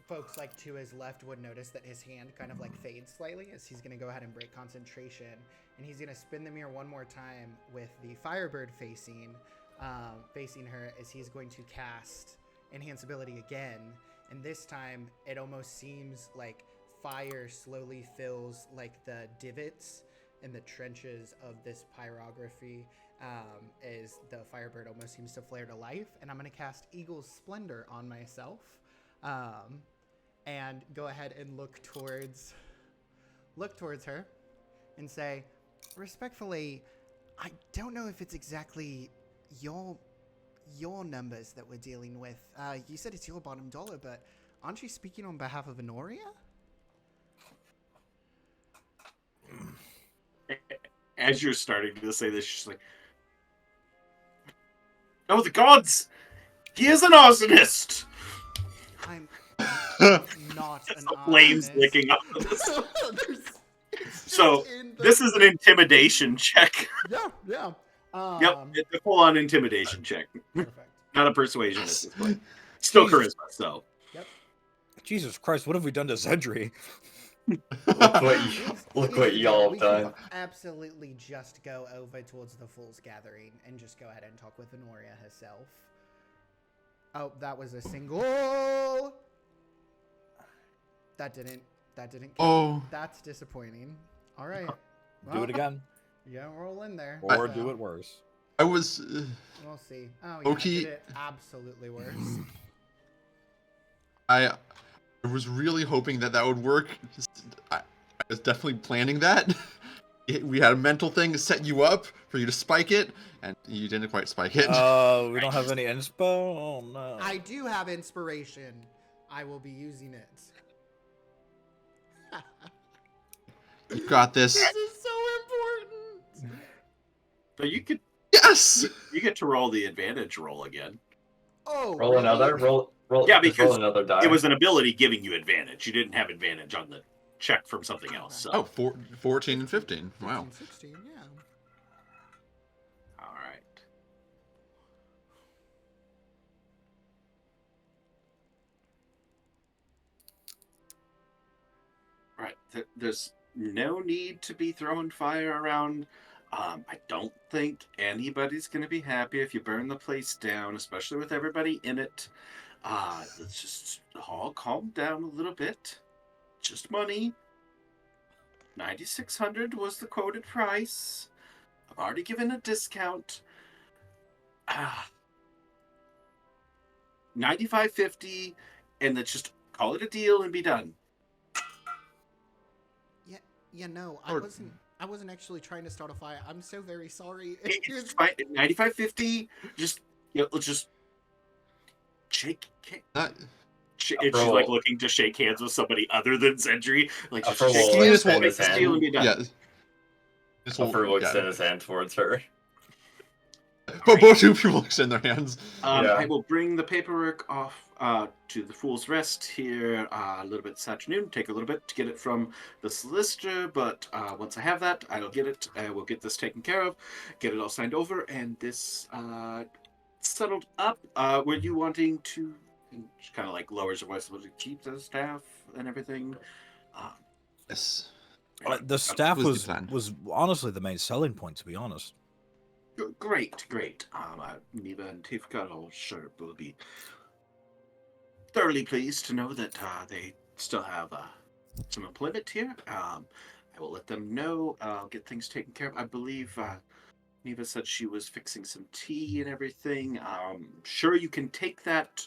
folks like to his left would notice that his hand kind of like fades slightly as he's going to go ahead and break concentration, and he's going to spin the mirror one more time with the Firebird facing her, as he's going to cast Enhance Ability again, and this time it almost seems like fire slowly fills like the divots in the trenches of this pyrography, as the Firebird almost seems to flare to life, and I'm going to cast Eagle's Splendor on myself. and go ahead and look towards her and say, respectfully, I don't know if it's exactly your numbers that we're dealing with. You said it's your bottom dollar, but aren't you speaking on behalf of Honoria? As you're starting to say this, she's like, "Oh, the gods! He is an arsonist!" I'm not an The flames arsonist. licking up. It's So, just in the- this is an intimidation check. Yeah. Yep, it's a full-on intimidation check. Perfect. Not a persuasion at this point. Still Jesus. charisma, so. Jesus Christ, what have we done to Xedre? Look what y'all We have can done. absolutely just go over towards the Fool's Gathering and just go ahead and talk with Honoria herself. Oh, that was a single. That didn't count. Oh. That's disappointing. All right. Do it again. Yeah, roll in there. Or do it worse. I was. We'll see. Oh, yeah, Okay. did it absolutely worse. I was really hoping that would work. I was definitely planning that. We had a mental thing to set you up for you to spike it, and you didn't quite spike it. We don't have any inspo? Oh, no. I do have inspiration. I will be using it. You got this. This is so important. But you could. Yes! You get to roll the advantage roll again. Oh, Roll really? another. Roll. Yeah, just because roll another die. It was an ability giving you advantage. You didn't have advantage on the check from something else. So. Oh, 14 and 15. Wow. 15, 16, yeah. All right. Right. There's no need to be throwing fire around. I don't think anybody's going to be happy if you burn the place down, especially with everybody in it. Let's just all calm down a little bit. Just money. 9,600 was the quoted price. I've already given a discount. 95.50, and let's just call it a deal and be done. Yeah, no, I wasn't actually trying to start a fire. I'm so very sorry. It's fine. 95.50. Just let's just shake. And she's like looking to shake hands with somebody other than Xedre. Like just shake will hands, extend make his this deal and hand. be done. Yeah. Alfred will extend his hand towards her. But both two people extend their hands. I will bring the paperwork off to the Fool's Rest here a little bit this afternoon. Take a little bit to get it from the solicitor, but once I have that, I'll get it. We'll get this taken care of, get it all signed over, and this settled up. Were you wanting to, kind of like lowers her voice, to keep the staff and everything? Yes. The staff was the plan. was honestly the main selling point, to be honest. Great. Neva and Tifka all sure will be thoroughly pleased to know that they still have some employment here. I will let them know. I'll get things taken care of. I believe Neva said she was fixing some tea and everything. Sure, you can take that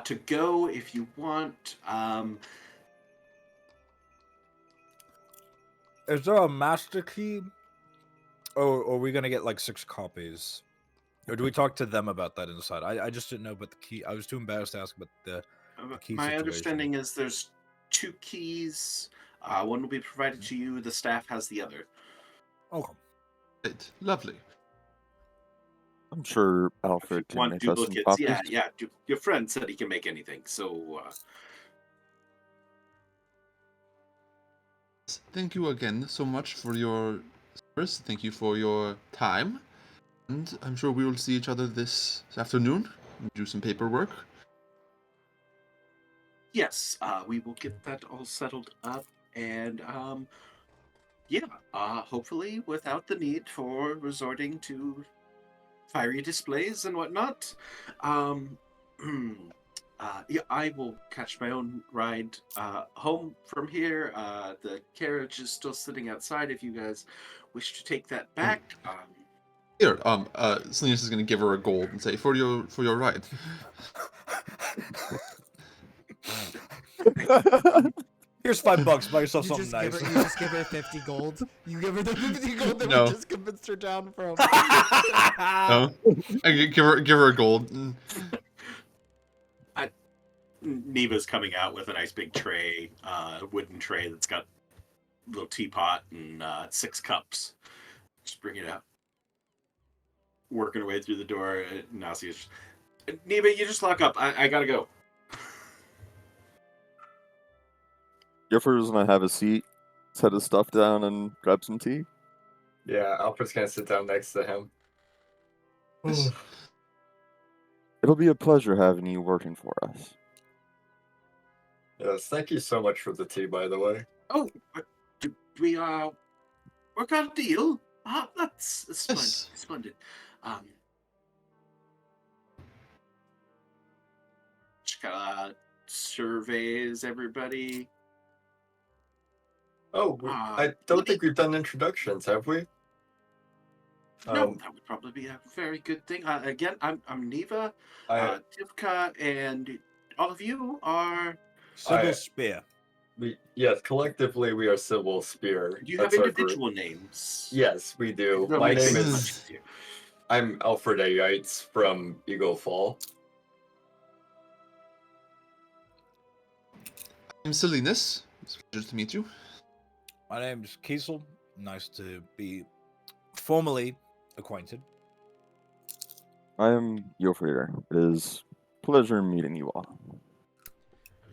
to go if you want. Is there a master key? Or are we gonna get like 6 copies? Or do we talk to them about that inside? I just didn't know about the key. I was too embarrassed to ask about the key My situation. understanding is there's 2 keys. One will be provided to you. The staff has the other. Okay. Right. Lovely. I'm sure If Alfred you can want make us some duplicates, copies. yeah. Your friend said he can make anything, so Thank you again so much for your service. Thank you for your time. And I'm sure we will see each other this afternoon and do some paperwork. yes, we will get that all settled up, and hopefully without the need for resorting to fiery displays and whatnot. I will catch my own ride home from here. The carriage is still sitting outside if you guys wish to take that back. Here, Silenus is gonna give her a gold and say, for your ride. Here's $5. Buy yourself You something just nice. give her, you just give her 50 gold. You give her the 50 gold that No. we just convinced her down from. No, give her a gold. Neva's coming out with a nice big tray, wooden tray that's got a little teapot and 6 cups. Just bring it out. Working her way through the door. Nasia's, Neva, you just lock up. I gotta go. Gifford's gonna have a seat, set his stuff down, and grab some tea. Yeah, Alfred's gonna sit down next to him. It'll be a pleasure having you working for us. Yes, thank you so much for the tea, by the way. Oh, do we work out a deal? That's splendid. Yes. Splendid. Just surveys everybody. Oh, I don't think we've done introductions, have we? No, that would probably be a very good thing. Again, I'm Neva, Tivka, and all of you are. Cybil Spear. Yes, collectively we are Cybil Spear. Do you have That's our group. individual names? Yes, we do. That My makes name it is. much easier. I'm Alfred A. Yates from Eagle Fall. I'm Silenus. It's a pleasure to meet you. My name's Kiesel. Nice to be formally acquainted. I am Yofrieder. It is a pleasure meeting you all.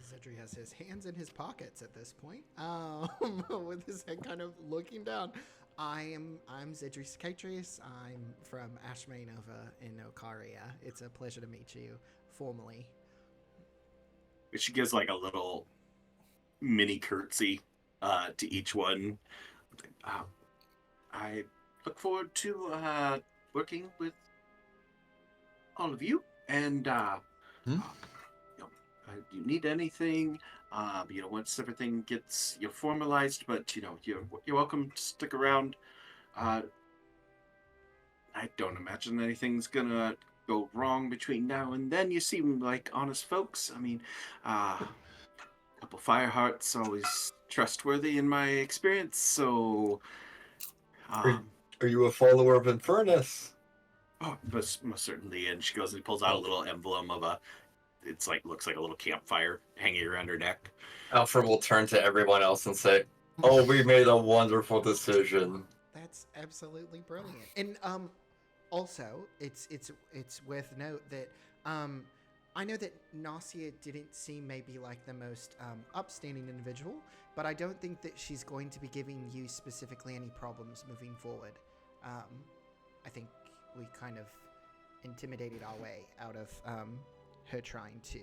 Xedre has his hands in his pockets at this point, with his head kind of looking down. I'm Xedre Cicatrice. I'm from Ashmay Nova in Okaria. It's a pleasure to meet you formally. She gives like a little mini curtsy to each one. I look forward to working with all of you, and you need anything, once everything gets formalized, but you're welcome to stick around. I don't imagine anything's gonna go wrong between now and then. You seem like honest folks. I mean, a couple Firehearts always trustworthy in my experience, so Are you a follower of Infernus? oh, most certainly. And she goes and pulls out a little emblem of looks like a little campfire hanging around her neck. Alfred will turn to everyone else and say, "Oh, we made a wonderful decision." That's absolutely brilliant. And also, it's worth note that I know that Nasia didn't seem maybe like the most upstanding individual, but I don't think that she's going to be giving you specifically any problems moving forward. I think we kind of intimidated our way out of her trying to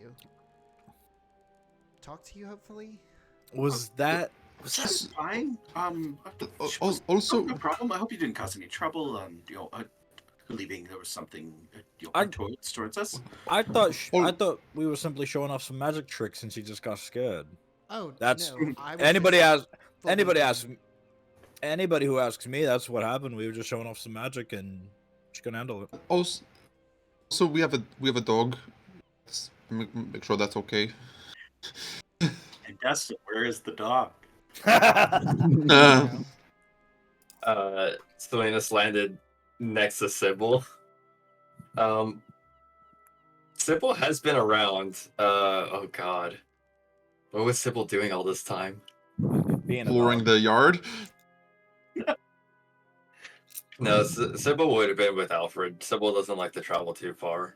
talk to you, hopefully. Was that That's fine. Also, no problem. I hope you didn't cause any trouble. Believing there was something towards us. I thought we were simply showing off some magic tricks and she just got scared. Oh, That's no. I was anybody just asks anybody who asks me, that's what happened. We were just showing off some magic and she can handle it. also we have a dog. Let's make sure that's okay. And Dustin, where is the dog? Silenus landed next to Cybil. Cybil has been around. Oh god. What was Cybil doing all this time? Being Exploring the yard. No, Cybil would have been with Alfred. Cybil doesn't like to travel too far.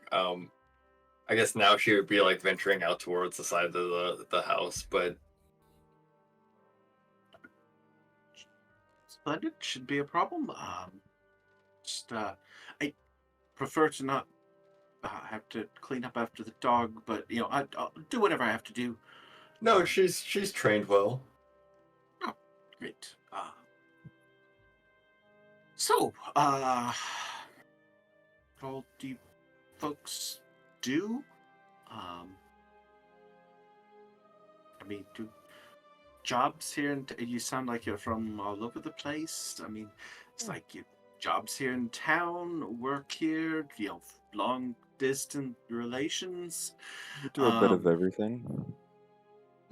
I guess now she would be like venturing out towards the side of the house, but Splendid, should be a problem. I prefer to not have to clean up after the dog, but I'll do whatever I have to do. no, she's trained well. Oh, great. What all do you folks do? Do jobs here, and you sound like you're from all over the place. It's like you jobs here in town, work here, long distance relations. We do a bit of everything.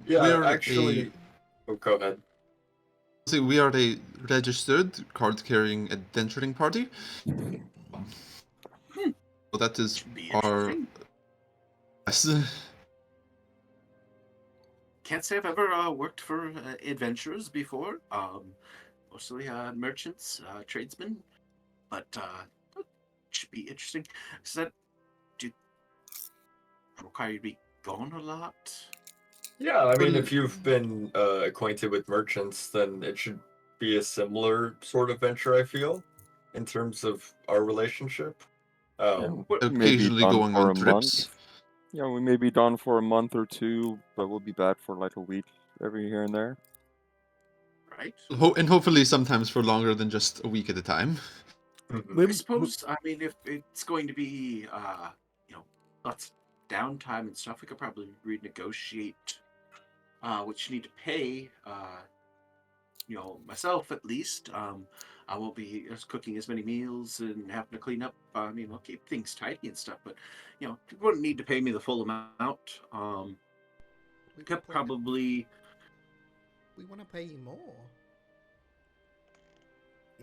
Yeah, We're actually. Oh, go ahead. we are a registered card-carrying adventuring party. So that is Should be our interesting. yes. Can't say I've ever worked for adventurers before. Mostly merchants, tradesmen, but it should be interesting. Does that do require you to be gone a lot? Yeah, I mean, Well, if you've been acquainted with merchants, then it should be a similar sort of venture, I feel, in terms of our relationship. What, We may be occasionally done going for on a trips. month. Yeah, we may be done for a month or two, but we'll be back for like a week every here and there. right? And hopefully sometimes for longer than just a week at a time. mhm. I suppose, I mean, if it's going to be, you know, lots of downtime and stuff, we could probably renegotiate what you need to pay. You know, myself at least. I won't be cooking as many meals and having to clean up. I mean, I'll keep things tidy and stuff, but you know, you wouldn't need to pay me the full amount. We, Could we, probably. we want to pay you more.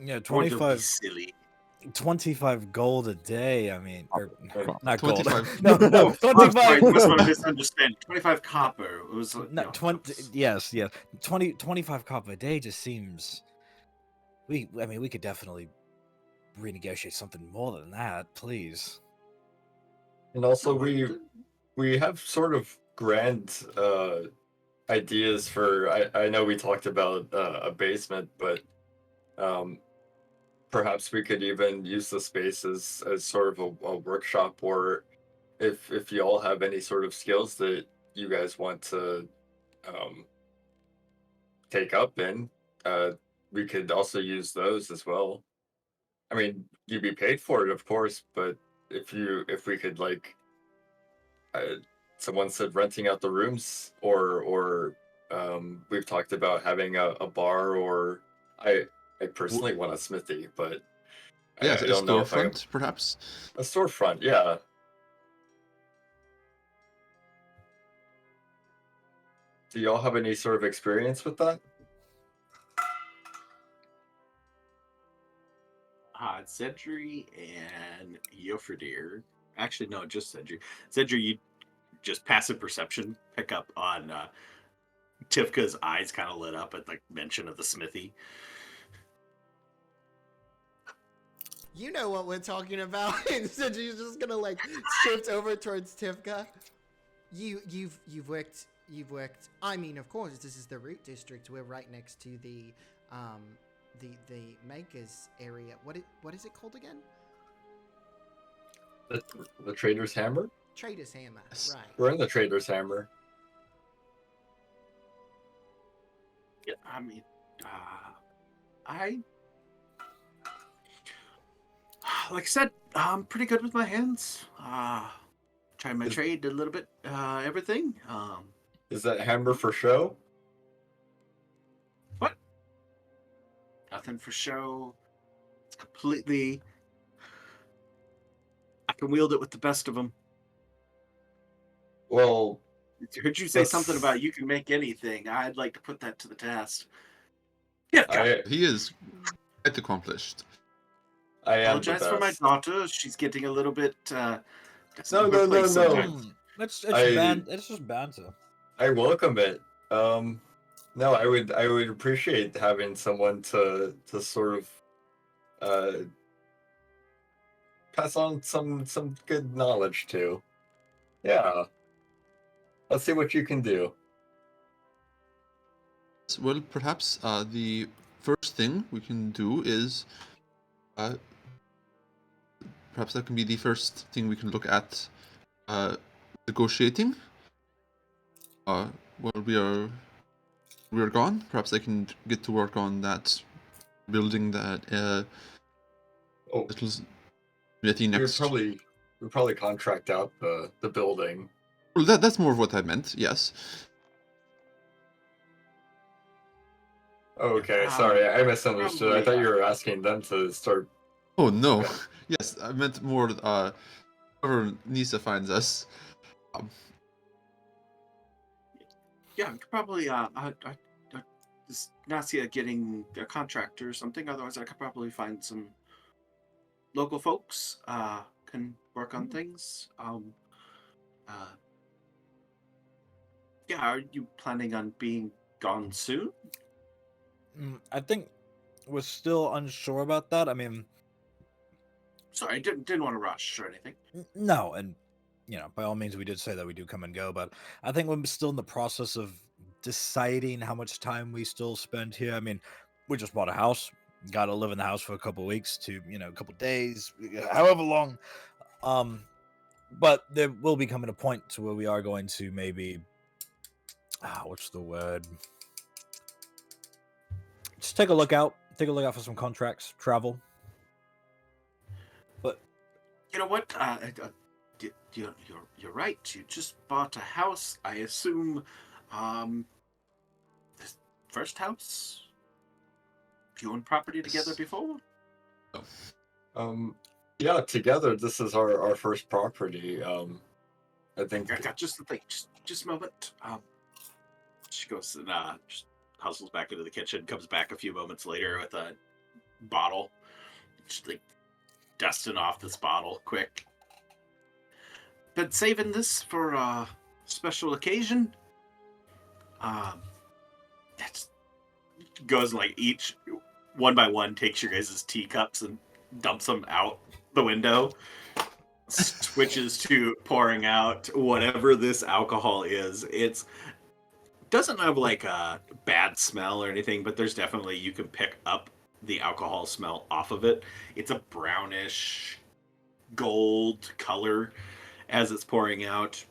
Yeah, Or don't be 25, silly. 25 gold a day. I mean, or not gold. 25. No, no, Oh, I'm sorry, 25. there must have been a misunderstanding. 25 copper. It was No, you know, 20. Yes, yeah. 25 copper a day just seems. I mean, we could definitely renegotiate something more than that, please. And also, No, we have sort of grand ideas for. I know we talked about a basement, but um, perhaps we could even use the space as sort of a workshop, or if you all have any sort of skills that you guys want to um, take up in, uh, we could also use those as well. I mean, you'd be paid for it, of course, but if we could like, uh, someone said renting out the rooms, or we've talked about having a bar, or I personally want a smithy, but Yes, I a don't know if I storefront, perhaps. a storefront. Yeah. Do y'all have any sort of experience with that? Xedre and Yofredir. Actually, no, just Xedre. Xedre, you just passive perception pick up on Tifka's eyes kind of lit up at the mention of the smithy. You know what we're talking about. Instead, you're just gonna like shift over towards Tivka. You've worked. I mean, of course, this is the root district. We're right next to the makers area. What is it called again? The Trader's Hammer? Trader's Hammer. Yes. Right. We're in the Trader's Hammer. Yeah, I mean, I like I said, I'm pretty good with my hands. Tried my trade a little bit, everything. Is that hammer for show? What? Nothing for show. It's completely. I can wield it with the best of them. Well, Heard you say something That's- about you can make anything. I'd like to put that to the test. Yeah, He is quite accomplished. I am the apologize for my best. daughter. She's getting a little bit. Doesn't No, know her no, place no, no. sometimes. It's I- it's just banter. I welcome it. No, I would appreciate having someone to sort of pass on some good knowledge to. Yeah. Let's see what you can do. Well, perhaps the first thing we can do is perhaps that can be the first thing we can look at negotiating. While we are gone, perhaps I can get to work on that building that Oh, little smithy we would next. probably contract out the building. Well, that's more of what I meant. Yes. Oh, okay, sorry, I misunderstood. I Probably, thought you were asking them to start. Oh no. Yes, I meant more. Whoever Nisa finds us. Yeah, I could probably just not see it getting a contractor or something. Otherwise, I could probably find some local folks can work on things. Uh, yeah, are you planning on being gone soon? I think we're still unsure about that. I mean, Sorry, I didn't want to rush or anything. no, and by all means, we did say that we do come and go, but I think we're still in the process of deciding how much time we still spend here. I mean, we just bought a house, got to live in the house for a couple weeks to a couple days, however long. But there will be coming a point to where we are going to maybe, what's the word? Just take a look out for some contracts, travel. But You know what? You're right. You just bought a house. I assume, this first house. You owned property together before? Yeah, together this is our first property. I think I got just the thing. Just a moment. She goes and just hustles back into the kitchen. Comes back a few moments later with a bottle. She's like dusting off this bottle quick. Been saving this for a special occasion. That's goes like each one by one takes your guys' teacups and dumps them out the window. Switches to pouring out whatever this alcohol is. It's doesn't have like a bad smell or anything, but there's definitely you can pick up the alcohol smell off of it. It's a brownish gold color as it's pouring out.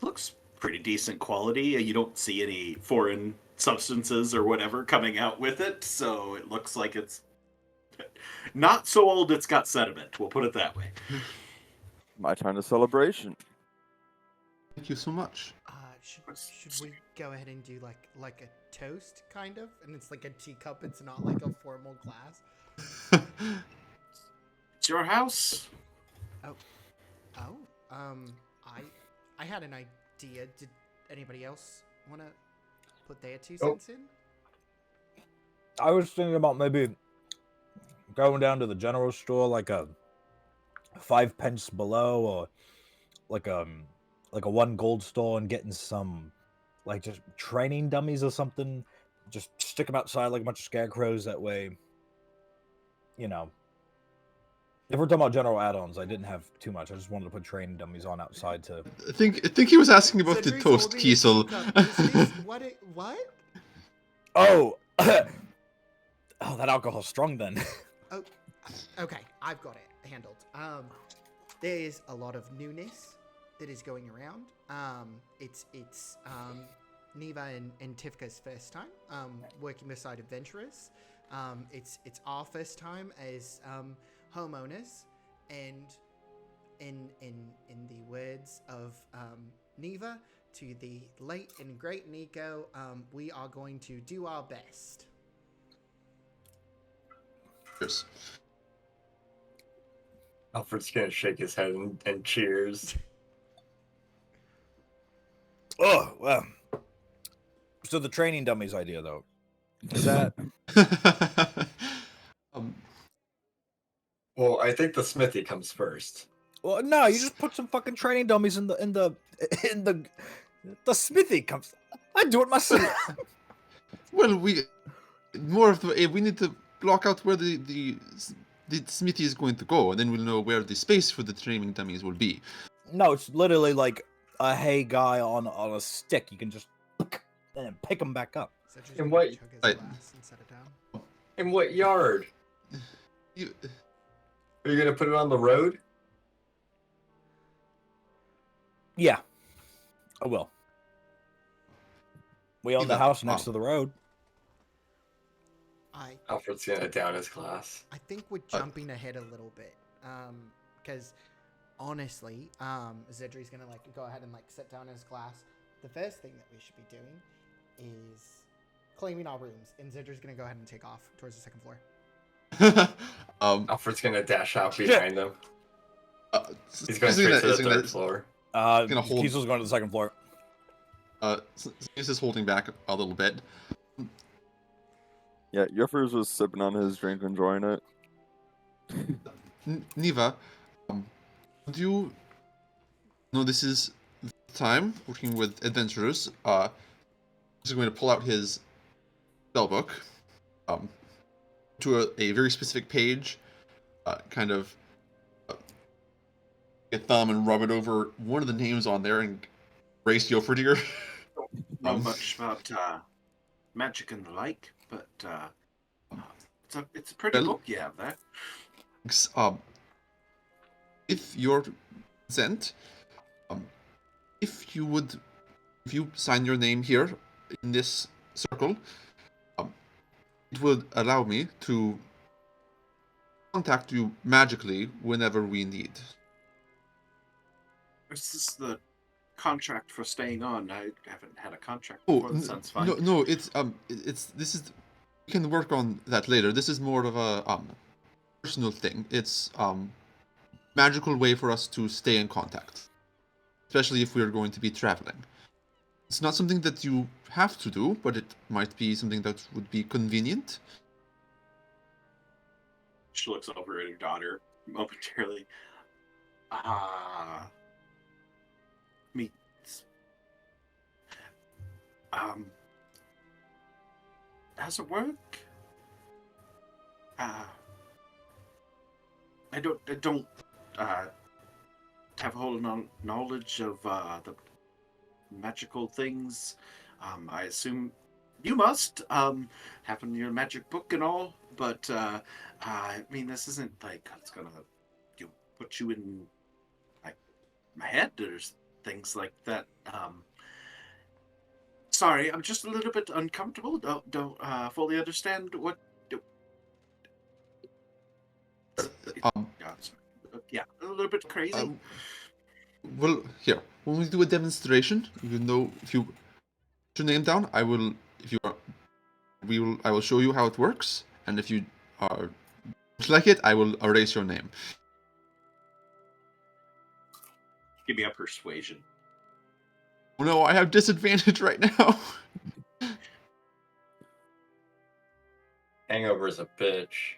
Looks pretty decent quality. You don't see any foreign substances or whatever coming out with it, so it looks like it's not so old it's got sediment. We'll put it that way. My time of celebration. Thank you so much. Should we go ahead and do like a toast kind of? And it's like a teacup. It's not like a formal glass. It's your house. I had an idea. Did anybody else want to put their 2 cents in? I was thinking about maybe going down to the general store, like a 5 pence below, or like a 1 gold store, and getting some like just training dummies or something. Just stick them outside like a bunch of scarecrows. That way, if we're talking about general add-ons, I didn't have too much. I just wanted to put training dummies on outside to. I think he was asking about the Cedric's toast, holding a Kiesel. teacup. Is this what? Oh, oh, that alcohol's strong then. Oh, okay. I've got it handled. There's a lot of newness that is going around. It's Neva and Tivka's first time working beside adventurers. It's our first time as homeowners, and in the words of Neva to the late and great Nico, we are going to do our best. Cheers. Alfred's gonna shake his head and cheers. Oh, well. So the training dummies idea, though, is that Well, I think the smithy comes first. well? No, you just put some fucking training dummies in the smithy comes. I do it myself. Well, we need to block out where the smithy is going to go, and then we'll know where the space for the training dummies will be. No, it's literally like a hay guy on a stick. You can just and then pick them back up. Cedric's And gonna what- chug his Right. glass and set it down. In what yard? You, Are you gonna put it on the road? Yeah, I will. We own the Eva, house next to the road. Alfred's gonna down his glass. I think we're jumping ahead a little bit, because honestly, Xedre's gonna go ahead and sit down his glass. The first thing that we should be doing is claiming our rooms, and Xedre's gonna go ahead and take off towards the second floor. Alfred's gonna dash out behind them. He's going he's straight gonna- to the he's gonna- third floor. Gonna hold- Kiesel's going to the second floor. Silenus is holding back a little bit. Yeah, Yuffers was sipping on his drink, enjoying it. Niva, would you know this is the time working with adventurers? He's going to pull out his spellbook, to a very specific page, kind of get thumb and rub it over one of the names on there and race Yoferdir. Know much about magic and the like, but it's a pretty Well- book you have there. If you're consent, if you sign your name here in this circle, it would allow me to contact you magically whenever we need. This is the contract for staying on. I haven't had a contract Oh, before. That sounds fine. no, it's this is we can work on that later. This is more of a personal thing. It's magical way for us to stay in contact, especially if we're going to be traveling. It's not something that you have to do, but it might be something that would be convenient. She looks over at her daughter momentarily. Me. Does it work? I don't have a whole knowledge of the magical things. I assume you must, having your magic book and all, but I mean, this isn't like it's gonna put you in like my head. There's things like that. Sorry, I'm just a little bit uncomfortable. Don't fully understand what. Yeah, a little bit crazy. Well, here when we do a demonstration, you know, if you put your name down, I will. If you are, I will show you how it works, and if you are like it, I will erase your name. Give me a persuasion. Oh no, I have disadvantage right now. Hangover is a bitch.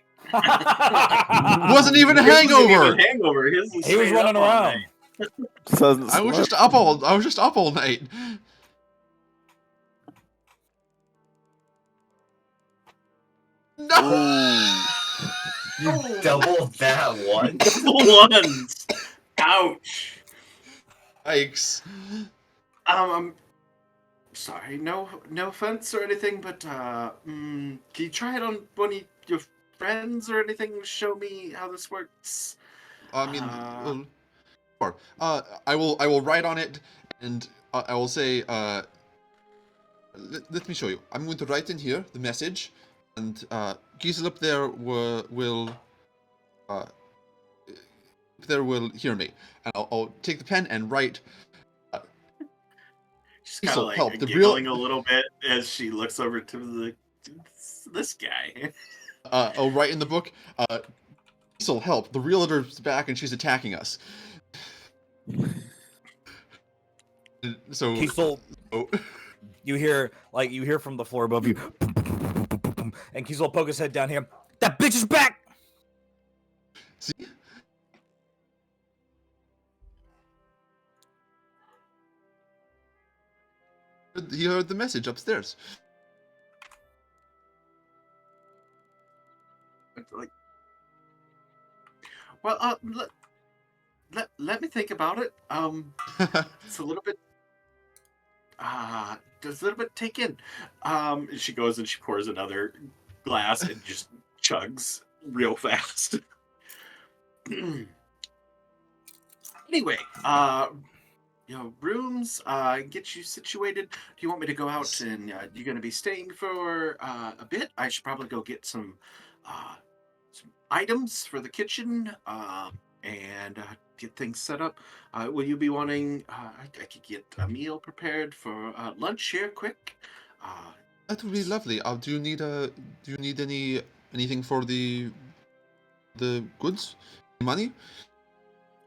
Wasn't even a His wasn't hangover. even hangover. His was He was straight running up all around. night. Doesn't I was sleep. just up all night. No. You doubled that one. Ones. Ouch. Yikes. I'm sorry. No offense or anything, but can you try it on one of your friends or anything? Show me how this works. I mean, sure. I will write on it, and I will say, let me show you. I'm going to write in here the message, and Giesel up there will hear me, and I'll take the pen and write. She's kind of like help, the giggling real- a little bit as she looks over to this guy. I'll write in the book. Giesel, help! The realtor's back, and she's attacking us. So, Kiesel, you hear from the floor above you, and Kiesel will poke his head down here. That bitch is back. see. He heard the message upstairs. Like, well, let me think about it. It's a little bit. Does a little bit take in. She goes and she pours another glass and just chugs real fast. Anyway, rooms, get you situated. Do you want me to go out and you're going to be staying for a bit? I should probably go get some items for the kitchen and get things set up. Will you be wanting? I could get a meal prepared for lunch here, quick. That would be lovely. Do you need anything for the goods, money?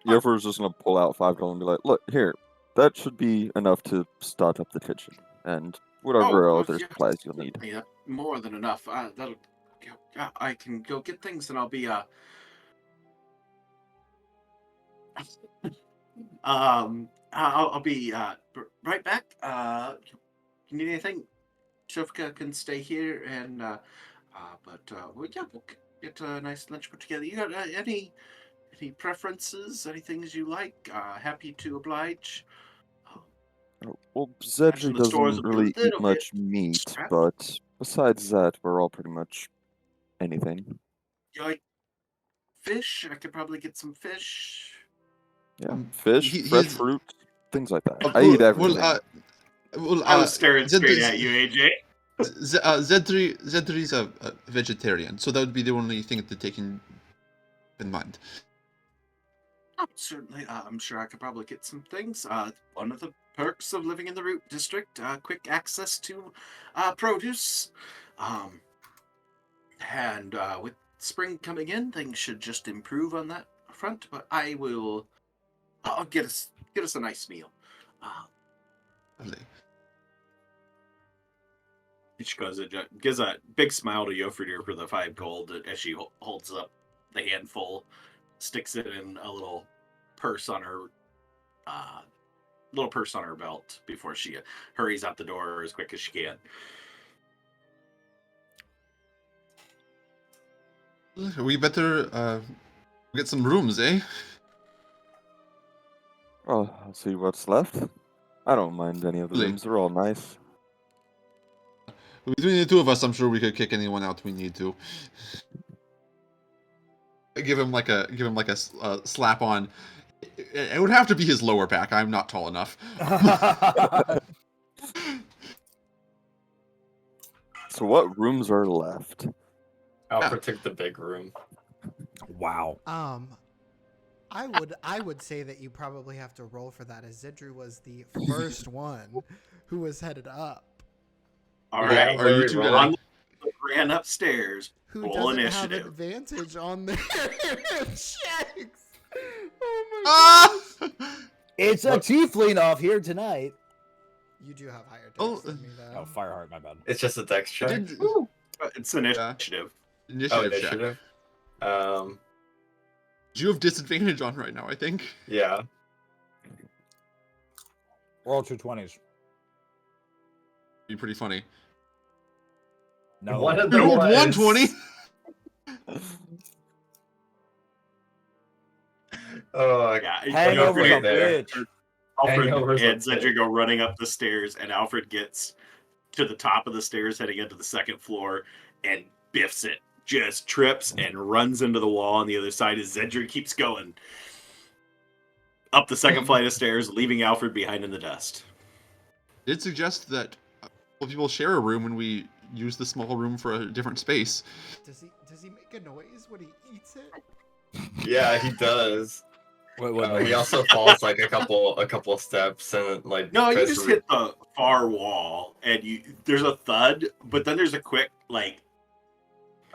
Yuffers just gonna pull out $5 and be like, "Look here, that should be enough to stock up the kitchen and whatever other yes, supplies you'll need. certainly, more than enough. That'll. I can go get things, and I'll be I'll be right back. You need anything? Shuvka can stay here, and well, yeah, we'll get a nice lunch put together. You got any preferences? Any things you like? Happy to oblige. Well, Imagine Xedre the stores doesn't will be a really eat little bit much meat, strapped. but besides that, we're all pretty much anything. You like fish? I could probably get some fish. Yeah, fish, fresh He's fruit, things like that. I eat everything. I was staring straight at you, AJ. Zedri's a vegetarian, so that would be the only thing to take in mind. Certainly, I'm sure I could probably get some things. One of the perks of living in the Root District, quick access to produce. And with spring coming in, things should just improve on that front. But I'll get us a nice meal. Lovely. She gives a big smile to Yofridir for the 5 gold as she holds up the handful, sticks it in a little purse on her belt before she hurries out the door as quick as she can. We better get some rooms, eh? Oh, I'll see what's left. I don't mind any of the Really? rooms. They're all nice. Between the two of us, I'm sure we could kick anyone out we need to. Give him like a slap on. It would have to be his lower back. I'm not tall enough. So what rooms are left? Alfred took the big room. Wow. I would say that you probably have to roll for that, as Xedre was the first one who was headed up. All Yeah, right, are you two Ron ran upstairs. Who Roll doesn't have initiative. advantage on their checks? Oh my Ah! gosh. It's a tiefling off here tonight. You do have higher Oh, dex than me, though. Oh, Fireheart, my bad. It's just a dex check. It's initiative. Initiative check. Initiative. You have disadvantage on right now, I think. Yeah. Roll 220s. Be pretty funny. No. One of You them rolled was 120. Oh, Yeah, Hangover's a right there. bitch. Alfred Hangover's a and Xedre go running up the stairs, and Alfred gets to the top of the stairs, heading into the second floor, and biffs it. Just trips and runs into the wall on the other side as Xedre keeps going up the second flight of stairs, leaving Alfred behind in the dust. Did suggest that people share a room when we use the small room for a different space. Does he make a noise when he eats it? Yeah, he does. Wait, He also falls like a couple steps and like. No, you tries just to hit the far wall, and there's a thud, but then there's a quick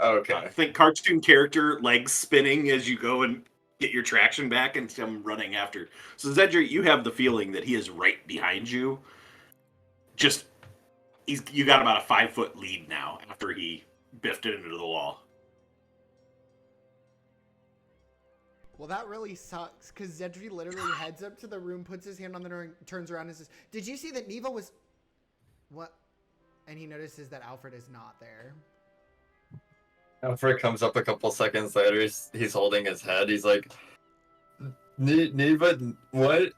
Okay. I think cartoon character legs spinning as you go and get your traction back and come running after. So Xedre, you have the feeling that he is right behind you. Just you got about a 5-foot lead now after he biffed it into the wall. Well, that really sucks, because Xedre literally heads up to the room, puts his hand on the door, turns around and says, "Did you see that Neva was..." What? And he notices that Alfred is not there. Alfred comes up a couple seconds later. He's holding his head. He's like, Neva, what?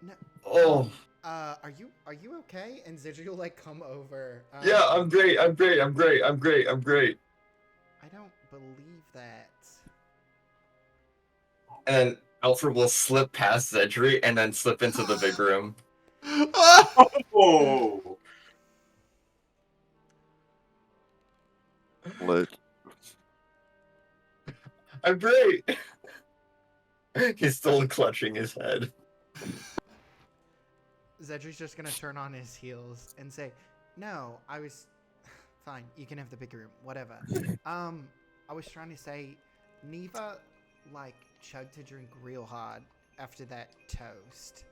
No. Oh, Are you okay? And Xedre will come over. yeah, I'm great. I'm great. I'm great. I'm great. I'm great. I don't believe that. And Alfred will slip past Xedre and then slip into the big room. Oh! Lit. I'm great. He's still clutching his head. Xedre's just gonna turn on his heels and say, "No, I was fine. You can have the big room, whatever." I was trying to say, Neva chugged to drink real hard after that toast.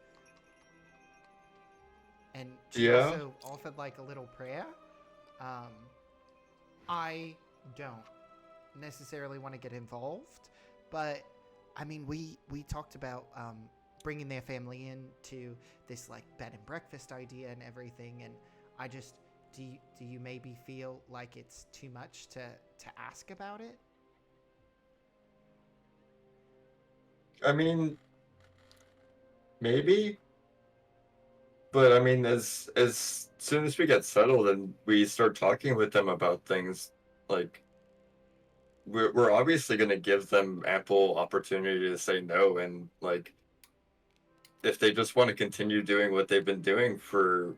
and she Yeah. also offered like a little prayer. I don't necessarily want to get involved, but I mean, we talked about bringing their family into this like bed and breakfast idea and everything, and I just do you maybe feel like it's too much to ask about it? I mean, maybe, but I mean, as soon as we get settled and we start talking with them about things, like we're obviously going to give them ample opportunity to say no, and like if they just want to continue doing what they've been doing for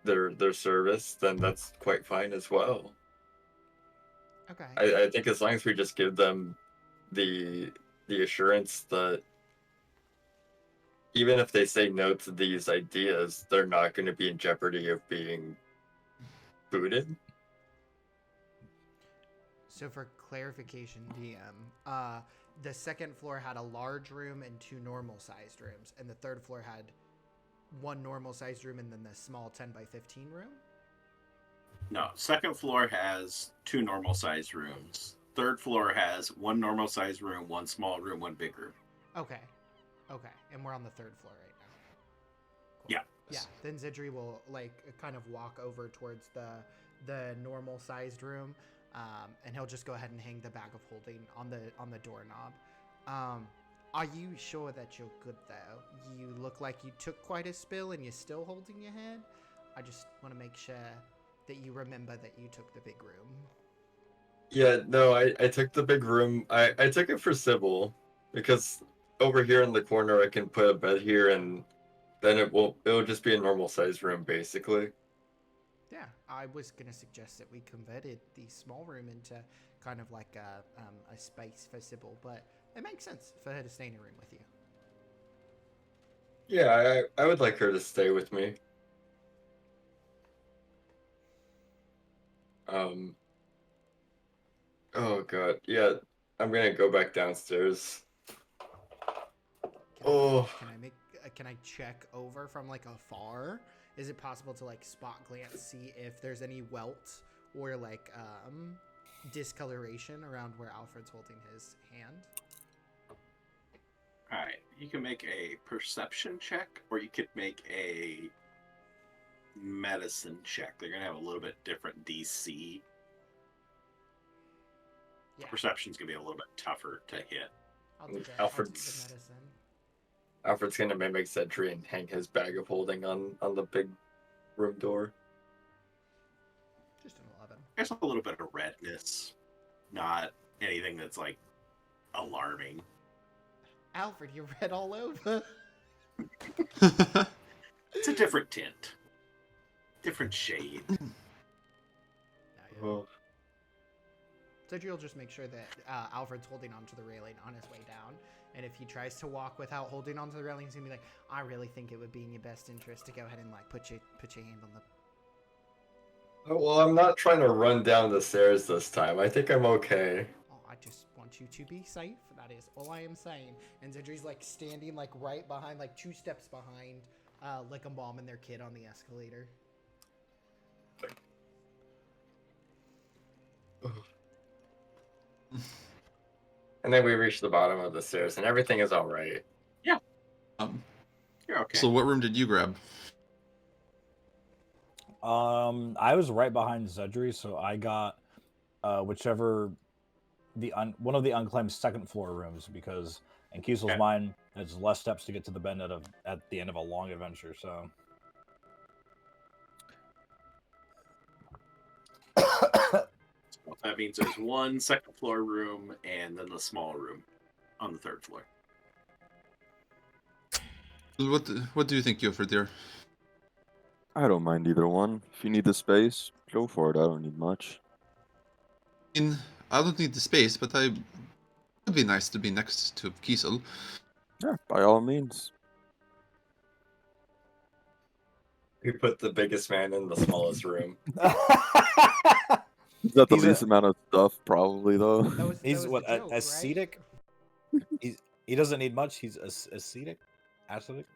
their service, then that's quite fine as well. Okay. I think as long as we just give them the assurance that even if they say no to these ideas, they're not going to be in jeopardy of being booted. So for clarification, DM, the second floor had a large room and 2 normal-sized rooms, and the third floor had 1 normal-sized room and then the small 10 by 15 room? No, second floor has 2 normal sized rooms. Third floor has 1 normal sized room, 1 small room, 1 big room. Okay. Okay. And we're on the 3rd floor right now. Cool. Yeah. Yeah. Then Xedre will like kind of walk over towards the normal sized room, and he'll just go ahead and hang the bag of holding on the doorknob. Are you sure that you're good though? You look like you took quite a spill and you're still holding your head. I just want to make sure that you remember that you took the big room. Yeah, no, I took the big room. I took it for Cybil because over here in the corner I can put a bed here and then it'll just be a normal sized room basically. Yeah, I was gonna suggest that we converted the small room into kind of like a space for Cybil, but it makes sense for her to stay in a room with you. Yeah, I would like her to stay with me. Oh god, yeah, I'm gonna go back downstairs. Can I check over from like afar? Is it possible to like spot glance see if there's any welt or like discoloration around where Alfred's holding his hand? All right, you can make a perception check, or you could make a medicine check. They're gonna have a little bit different DC. Yeah, Perception's gonna be a little bit tougher to hit. I'll take the Alfred's- medicine. Alfred's gonna mimic Xedre and hang his bag of holding on the big room door. Just an 11. There's a little bit of redness, not anything that's like alarming. Alfred, you're red all over. It's a different tint, different shade. Oh. So you'll just make sure that Alfred's holding onto the railing on his way down, and if he tries to walk without holding onto the railing, he's gonna be like, "I really think it would be in your best interest to go ahead and like put your hand on the." Oh, well, I'm not trying to run down the stairs this time. I think I'm okay. Oh, I just want you to be safe. That is all I am saying. And Xedre's like standing like right behind, like 2 steps behind, like a mom and their kid on the escalator. And then we reach the bottom of the stairs, and everything is all right. You're okay. So what room did you grab? I was right behind Xedre, so I got whichever one of the unclaimed second floor rooms, because in Kiesel's Okay. mind, it's less steps to get to the bend at the end of a long adventure. So So that means there's 1 second floor room and then the small room on the 3rd floor. What do you think, Guilford, there? I don't mind either one. If you need the space, go for it. I don't need much. I don't need the space, but it'd be nice to be next to Kiesel. Yeah, by all means. We put the biggest man in the smallest room. Is that the He's least amount of stuff, probably, though? he's that was what the joke, right? ascetic. He doesn't need much. He's ascetic, ascetic.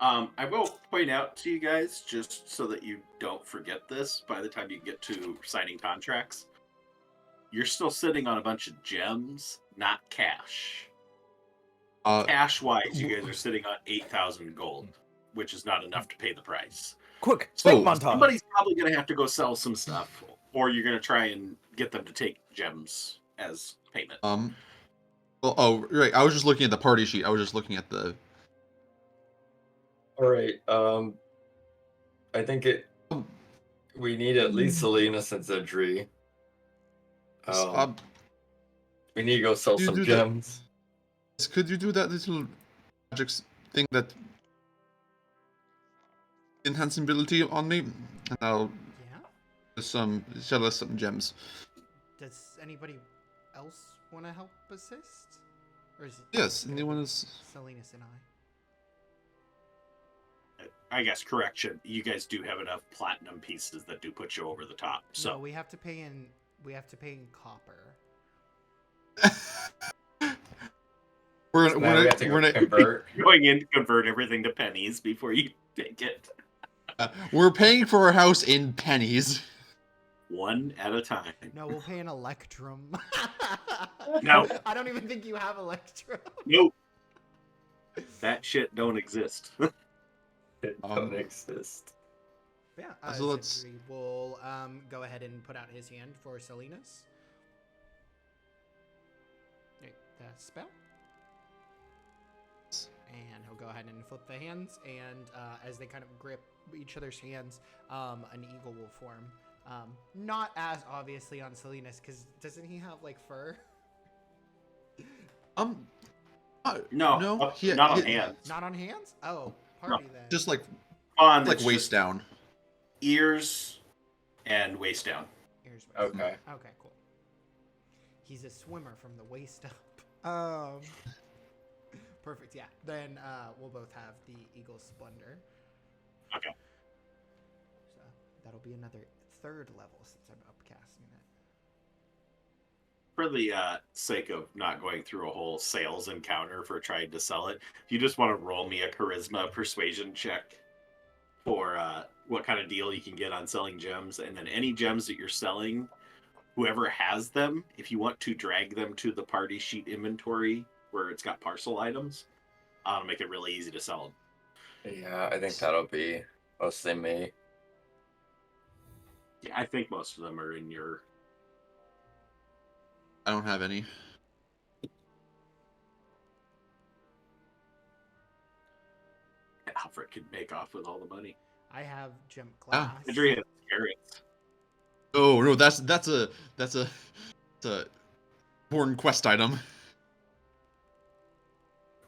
I will point out to you guys, just so that you don't forget this by the time you get to signing contracts, you're still sitting on a bunch of gems, not cash. Cash-wise, you guys are sitting on 8,000 gold, which is not enough to pay the price. Quick, So spend montage. somebody's probably going to have to go sell some stuff, or you're going to try and get them to take gems as payment. Well, oh, right. I was just looking at the party sheet. I was just looking at the. All right. I think we need at least Silenus and Xedre. We need to go sell some gems. Could you do that little magic thing that enhancing ability on me, and I'll sell us some gems. Does anybody else want to help assist? Or is it Yes, anyone is. Silenus and I guess correction. You guys do have enough platinum pieces that do put you over the top. So no, we have to pay in. We have to pay in copper. we're gonna convert. Going in to convert everything to pennies before you take it. We're paying for our house in pennies. One at a time. No, we'll pay in electrum. No. I don't even think you have electrum. Nope. That shit don't exist. It don't exist. Yeah, so let's. We'll go ahead and put out his hand for Silenus. Okay, that spell. And he'll go ahead and flip the hands, and as they kind of grip each other's hands, an eagle will form. Not as obviously on Silenus, because doesn't he have like fur? No, not on hands. Not on hands? Oh, party then. Just like on like waist down. Ears and waist down. Ears, waist Okay. down. Okay, cool. He's a swimmer from the waist up. Perfect. Yeah. Then we'll both have the Eagle's Splendor. Okay. So that'll be another 3rd level since I'm upcasting it. For the sake of not going through a whole sales encounter for trying to sell it, if you just want to roll me a charisma persuasion check for what kind of deal you can get on selling gems, and then any gems that you're selling, whoever has them, if you want to drag them to the party sheet inventory where it's got parcel items, to make it really easy to sell them. Yeah, I think that'll be mostly me. Yeah, I think most of them are in your... I don't have any. Alfred could make off with all the money. I have Gimp class. Xedre has carrots. Oh no, that's a important quest item.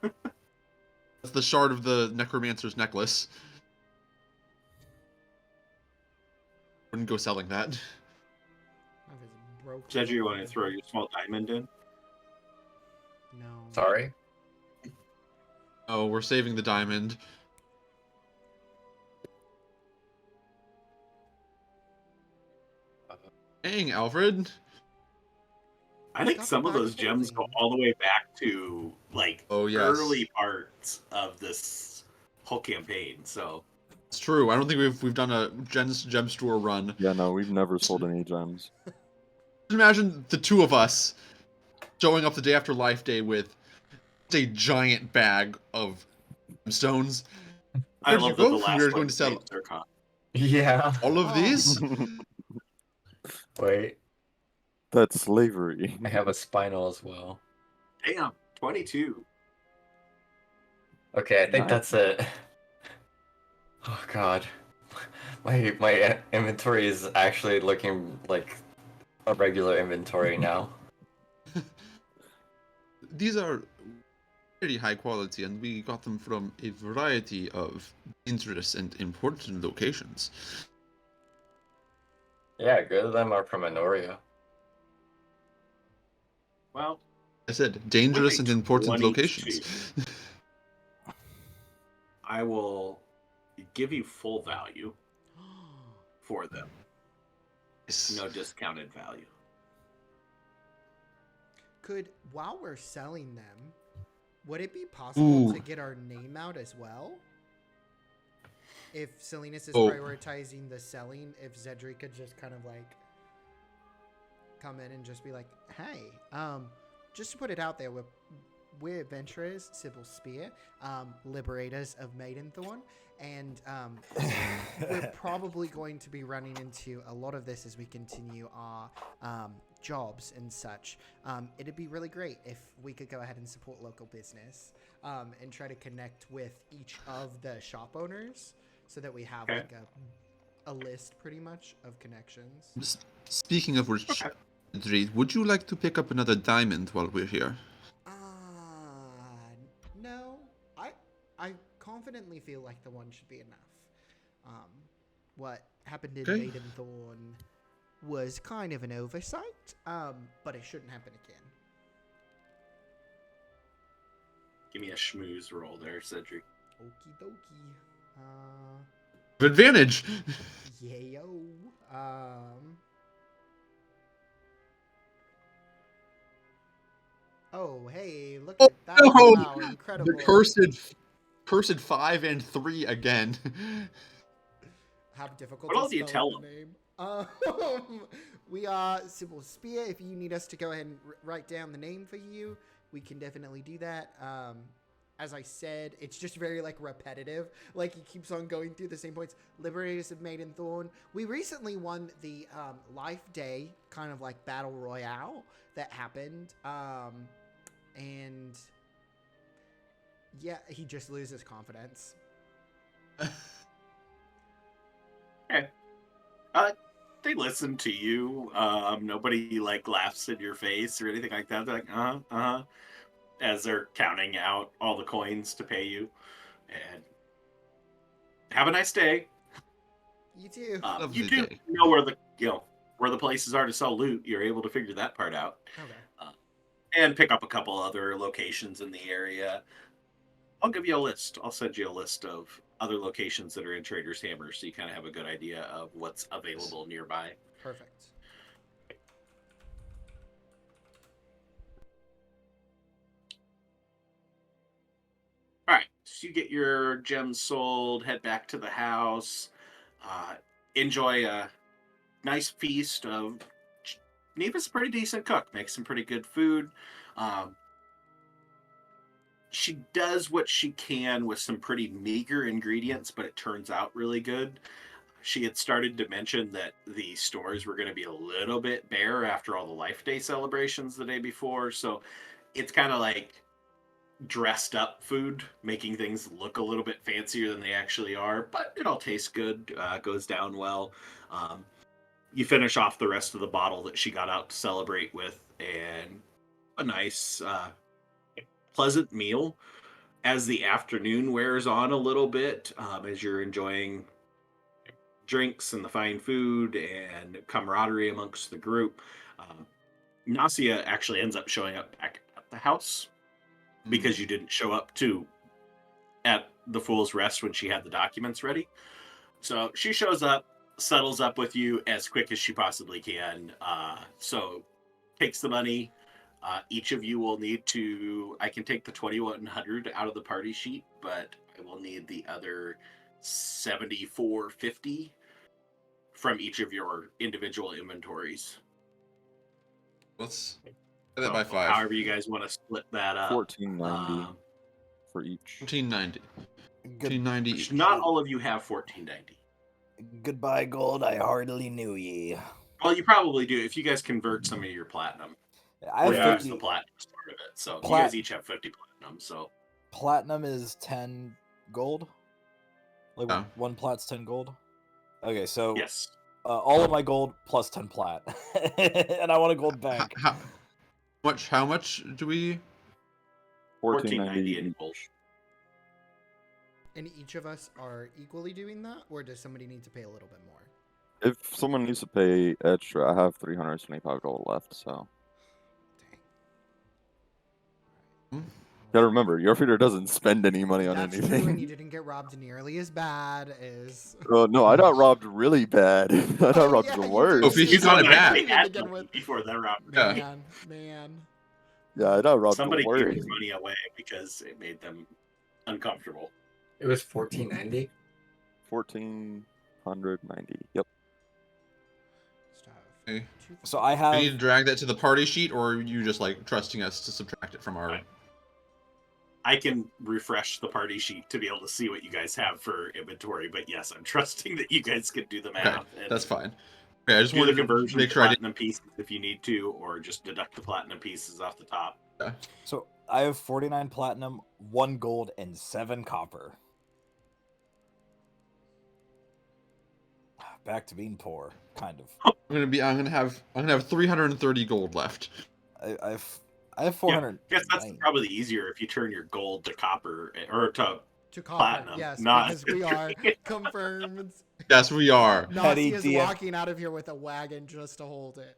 That's the shard of the necromancer's necklace. Wouldn't go selling that. Xedre, you want to throw your small diamond in? No. Sorry? Oh, we're saving the diamond. Dang, Alfred. I think some of those gems go all the way back to like early parts of this whole campaign. So it's true. I don't think we've done a gem store run. Yeah, no, we've never sold any gems. Imagine the two of us showing up the day after Life Day with a giant bag of stones. I love that the last We're one going to sell Zircon. Yeah. all of these. Wait. That's slavery. I have a spinal as well. Damn, 22. Okay, I think that's it. Oh god. My inventory is actually looking like a regular inventory now. These are very high quality, and we got them from a variety of dangerous and important locations. Yeah, good of them are from Anoria. Well, I said dangerous and important locations. I will give you full value for them. No discounted value. While we're selling them, would it be possible Ooh. to get our name out as well? if Silenus is Oh. prioritizing the selling, if Xedre could just kind of like come in and just be like, hey, just to put it out there, we're adventurers, Cybil Spear, liberators of Maidenthorn, and we're probably going to be running into a lot of this as we continue our jobs and such. It'd be really great if we could go ahead and support local business and try to connect with each of the shop owners so that we have Okay. like a list pretty much of connections. Speaking of which, Xedre, would you like to pick up another diamond while we're here? No. I confidently feel like the one should be enough. What happened in Okay. Maidenthorn was kind of an oversight, but it shouldn't happen again. Give me a schmooze roll there, Cedric. Okie dokie. Advantage! Yayo. Oh, hey, look Oh, at that. no! Wow, incredible. The cursed 5 and 3 again. Have difficulty What all do you spelling tell the name. We are Cybil Spear. If you need us to go ahead and write down the name for you, we can definitely do that. As I said, it's just very like repetitive. Like he keeps on going through the same points. Liberators of Maidenthorn. We recently won the Life Day kind of like battle royale that happened. And yeah, he just loses confidence. Okay. They listen to you. Nobody like laughs in your face or anything like that. They're like, as they're counting out all the coins to pay you. And have a nice day. You too. Lovely You do day. know where the places are to sell loot. You're able to figure that part out. Okay. And pick up a couple other locations in the area. I'll give you a list. I'll send you a list of other locations that are in Trader's Hammer, so you kind of have a good idea of what's available nearby. Perfect. All right, so you get your gems sold, head back to the house, enjoy a nice feast of. Neva's a pretty decent cook, makes some pretty good food. She does what she can with some pretty meager ingredients, but it turns out really good. She had started to mention that the stores were going to be a little bit bare after all the Life Day celebrations the day before, so it's kind of like dressed up food, making things look a little bit fancier than they actually are, but it all tastes good, goes down well. You finish off the rest of the bottle that she got out to celebrate with, and a nice, pleasant meal. As the afternoon wears on a little bit, as you're enjoying drinks and the fine food and camaraderie amongst the group, Nasia actually ends up showing up back at the house because you didn't show up at the Fool's Rest when she had the documents ready. So she shows up, settles up with you as quick as she possibly can. So takes the money. Each of you will need to. I can take the 2,100 out of the party sheet, but I will need the other 7,450 from each of your individual inventories. Let's get that by 5. However you guys want to split that up. 1490 for each. 1490. Good, 1490 each. Not all of you have 1490. goodbye, gold. I hardly knew ye. Well, you probably do if you guys convert some of your platinum. I have Or use 50. the platinum part of it. So you Plat- guys each have 50 platinum. So Platinum is 10 gold. Like Yeah. one plat's 10 gold. Okay, so yes, all of my gold plus 10 plat, and I want a gold bank. How much do we? 1490 in each. gold. And each of us are equally doing that, or does somebody need to pay a little bit more? If someone needs to pay extra, I have 325 gold left, so. Dang. Hmm? Gotta remember, your feeder doesn't spend any money on That's anything. true, and you didn't get robbed nearly as bad as. No, I got robbed really bad. I got Oh, robbed yeah, the you worst. Oh, if you got it back. They had Begin money with. before that round. Yeah. Man. Yeah, I got robbed Somebody the gave worst. your money away because it made them uncomfortable. It was 1490. 1,490. Yep. Okay. So I Do you need to have drag that to the party sheet, or are you just like trusting us to subtract it from our? I can refresh the party sheet to be able to see what you guys have for inventory, but yes, I'm trusting that you guys can do the math. Okay, and that's fine. Okay, I just do the wanted to conversion make to sure I didn't. platinum pieces if you need to, or just deduct the platinum pieces off the top. so I have 49 platinum, 1 gold, and 7 copper. Back to being poor, kind of. I'm gonna have 330 gold left. I have 400. Yeah, I guess that's probably easier if you turn your gold to copper or to copper, platinum. yes, not because we are confirmed. Yes, we are. Petty Nasi is DM. walking out of here with a wagon just to hold it.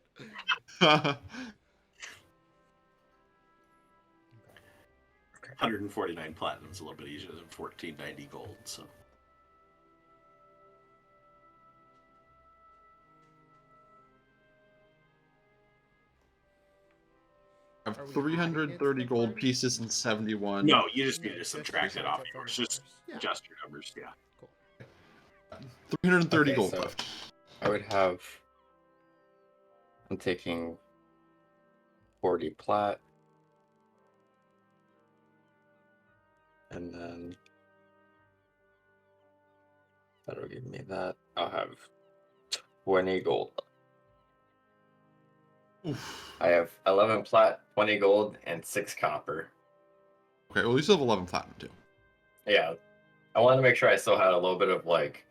149 platinum is a little bit easier than 1490 gold. So I have Are we adding it to 330 the gold party? pieces and 71. no, you just Yeah, need to just subtract it off subtract yours. from Just yours. Yeah. adjust your numbers. Yeah. 330 Okay, gold so- left. I would have. I'm taking 40 plat. And then. That'll give me that. I'll have 20 gold. Oof. I have 11 plat, 20 gold, and 6 copper. Okay, well, you still have 11 platinum too. Yeah. I wanted to make sure I still had a little bit of like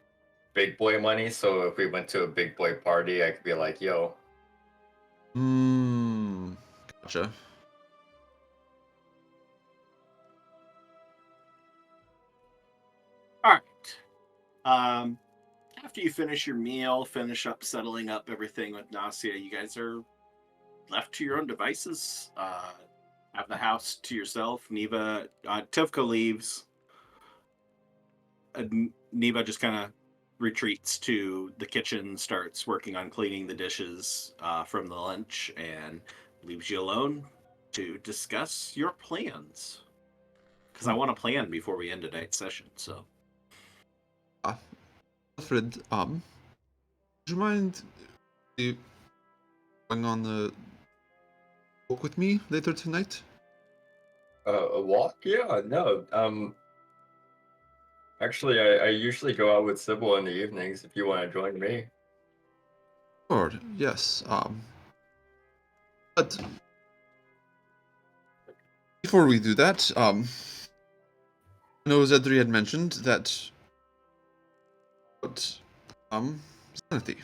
big boy money. So if we went to a big boy party, I could be like, yo, Gotcha. All right. After you finish your meal, finish up settling up everything with Nasia, you guys are left to your own devices. Have the house to yourself. Tivka leaves. Neva just kind of retreats to the kitchen, starts working on cleaning the dishes from the lunch, and leaves you alone to discuss your plans. Because I want to plan before we end tonight's session. So, Alfred, would you mind going on the walk with me later tonight? a walk? Yeah, no. Actually, I usually go out with Cybil in the evenings if you want to join me. Sure, yes. But before we do that, I know Xedre had mentioned that about sanity.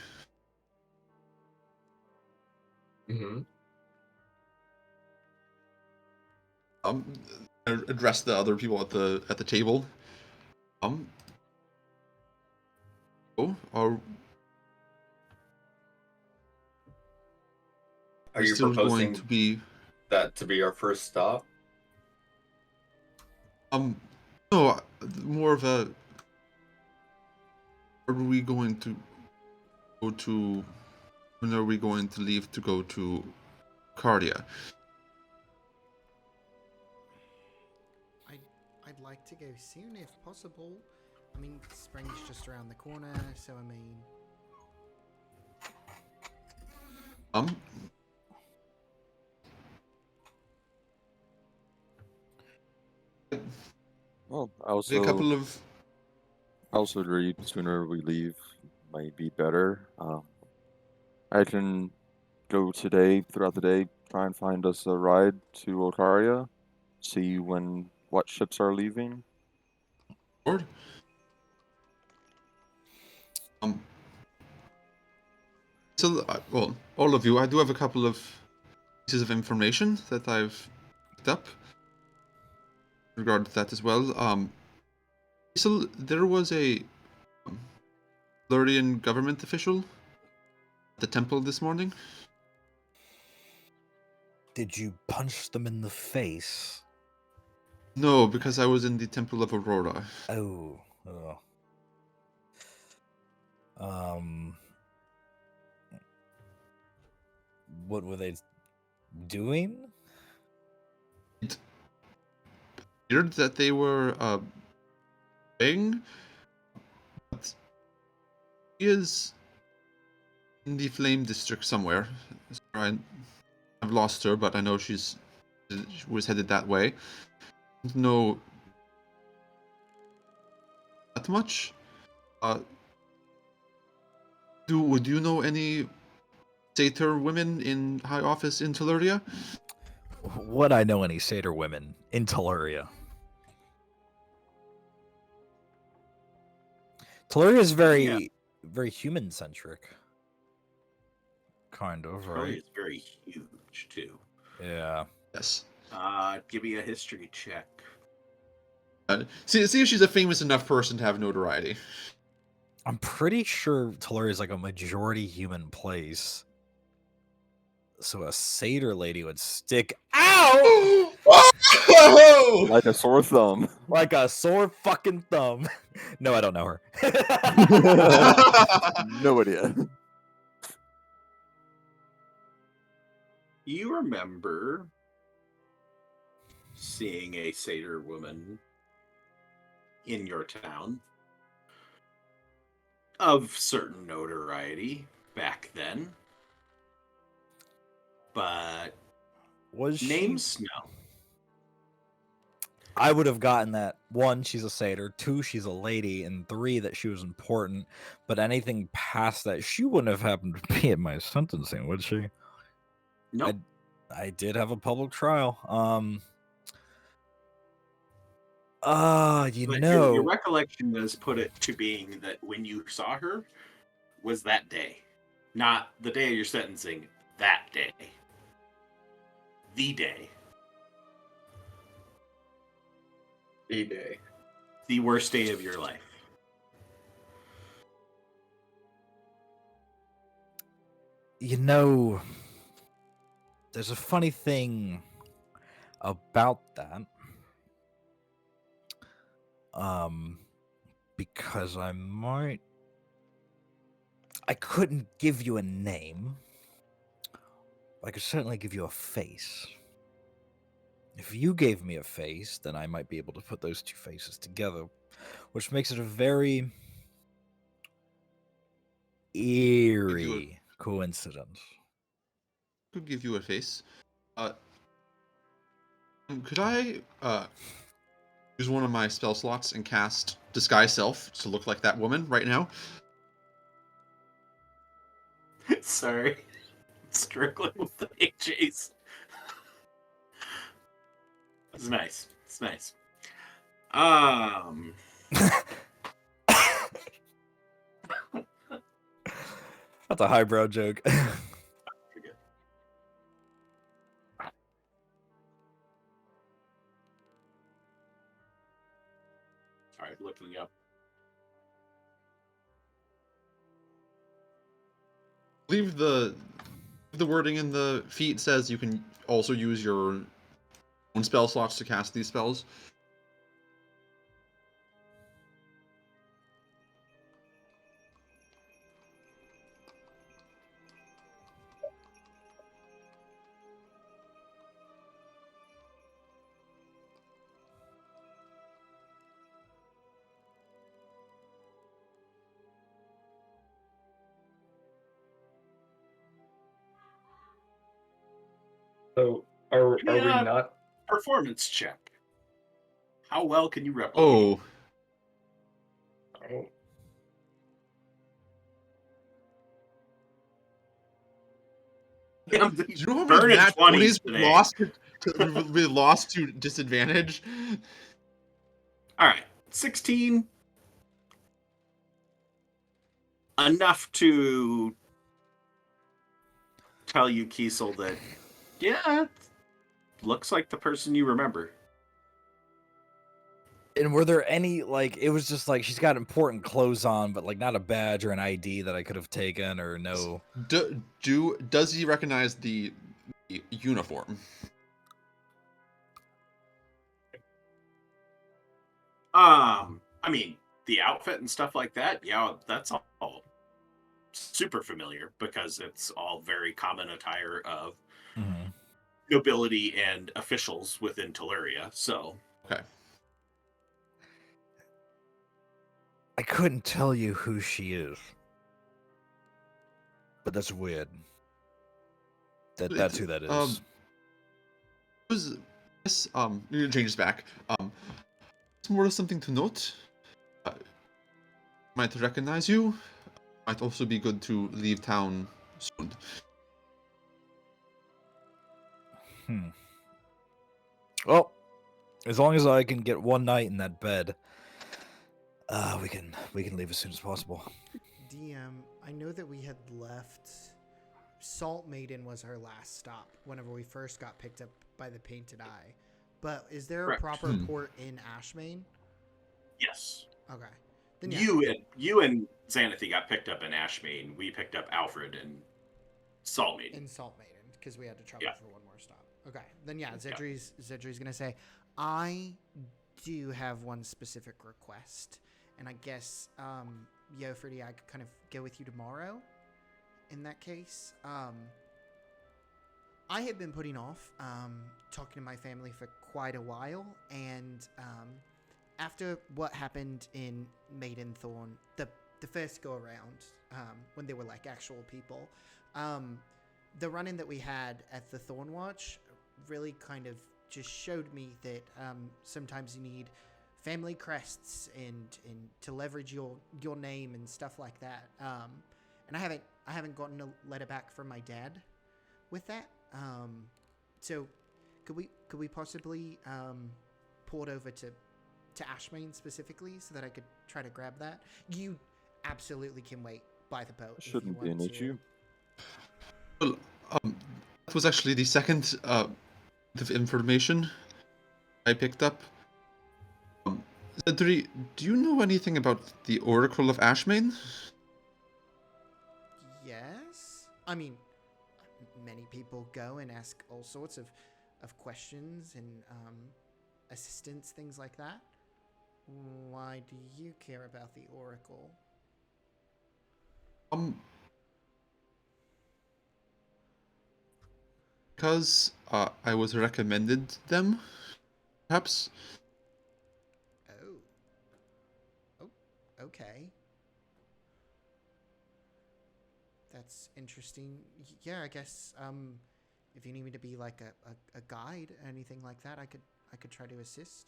Mm-hmm. Address the other people at the table. Oh, Are you still going proposing to be that to be our first stop? no, more of a, are we going to go to, when are we going to leave to go to Cardia? I'd like to go soon if possible. I mean, spring's just around the corner, so I mean, Well, a couple of I also agree. Sooner we leave might be better. I can go today throughout the day, try and find us a ride to Otaria, see what ships are leaving. board. So, well, all of you, I do have a couple of pieces of information that I've picked up in regard to that as well. So there was a Lurian government official at the temple this morning. Did you punch them in the face? No, because I was in the Temple of Aurora. Oh. What were they doing? It appeared that they were being, but She is in the Flame District somewhere. I've lost her, but I know she was headed that way. Don't know that much. Would you know any satyr women in high office in Telluria? Would I know any satyr women in Telluria? Telluria is very human centric. Kind of, Probably right? is very huge too. Yeah. Yes. Give me a history check. See if she's a famous enough person to have notoriety. I'm pretty sure Telluria is like a majority human place. So a satyr lady would stick out Like a sore thumb. like a sore fucking thumb. No, I don't know her. No idea. You remember seeing a satyr woman in your town of certain notoriety back then, but Was she? names, no. I would have gotten that. 1, she's a satyr. 2, she's a lady. And 3, that she was important. But anything past that, she wouldn't have happened to be at my sentencing, would she? No. I did have a public trial. But your recollection does put it to being that when you saw her was that day. Not the day of your sentencing, that day. The day. The day. The worst day of your life. There's a funny thing about that. Because I couldn't give you a name. But I could certainly give you a face. If you gave me a face, then I might be able to put those two faces together, which makes it a very eerie coincidence. Could give you a face. Could I use one of my spell slots and cast Disguise Self to look like that woman right now? Sorry. Struggling with the HJs. It's nice. It's nice. That's a highbrow joke. Sorry, looking up. Leave the wording in the feat says you can also use your own spell slots to cast these spells. So are we Yeah. not? Performance check. How well can you replicate? Oh, Oh, Yeah, do you know how burning many nat 20s 20s today. we lost to disadvantage? All right, 16. Enough to tell you, Kiesel, that, yeah, it looks like the person you remember. And were there any, like, it was just like she's got important clothes on, but like not a badge or an ID that I could have taken, or no? Does he recognize the uniform? I mean, the outfit and stuff like that, yeah, that's all super familiar because it's all very common attire of nobility and officials within Telluria. So, Okay. I couldn't tell you who she is. But that's weird. It- That's who that is. It was, yes, you change back. It's more something to note. Might recognize you. Might also be good to leave town soon. Well, as long as I can get one night in that bed, we can leave as soon as possible. DM, I know that we had left. Salt Maiden was our last stop whenever we first got picked up by the Painted Eye. But is there Correct. a proper port in Ashmain? Yes. Okay. Then yeah. You and Xanathy got picked up in Ashmain. We picked up Alfred and Salt Maiden. In Salt Maiden, because we had to travel Yeah. for one more stop. Okay. Then yeah, Xedre's gonna say, I do have one specific request. And I guess, Freddie, I could kind of go with you tomorrow. In that case, I had been putting off talking to my family for quite a while, and after what happened in Maidenthorn, the first go around, when they were like actual people, the run-in that we had at the Thornwatch really kind of just showed me that sometimes you need family crests and to leverage your name and stuff like that. And I haven't gotten a letter back from my dad with that. So could we possibly port over to Ashmain specifically so that I could try to grab that? You absolutely can wait by the boat. Shouldn't be an issue. Well, that was actually the second bit of information I picked up. Xedre, do you know anything about the Oracle of Ashmain? Yes. I mean, many people go and ask all sorts of questions and assistance, things like that. Why do you care about the Oracle? Because I was recommended them, perhaps. Oh, okay. That's interesting. Yeah, I guess if you need me to be like a guide or anything like that, I could try to assist.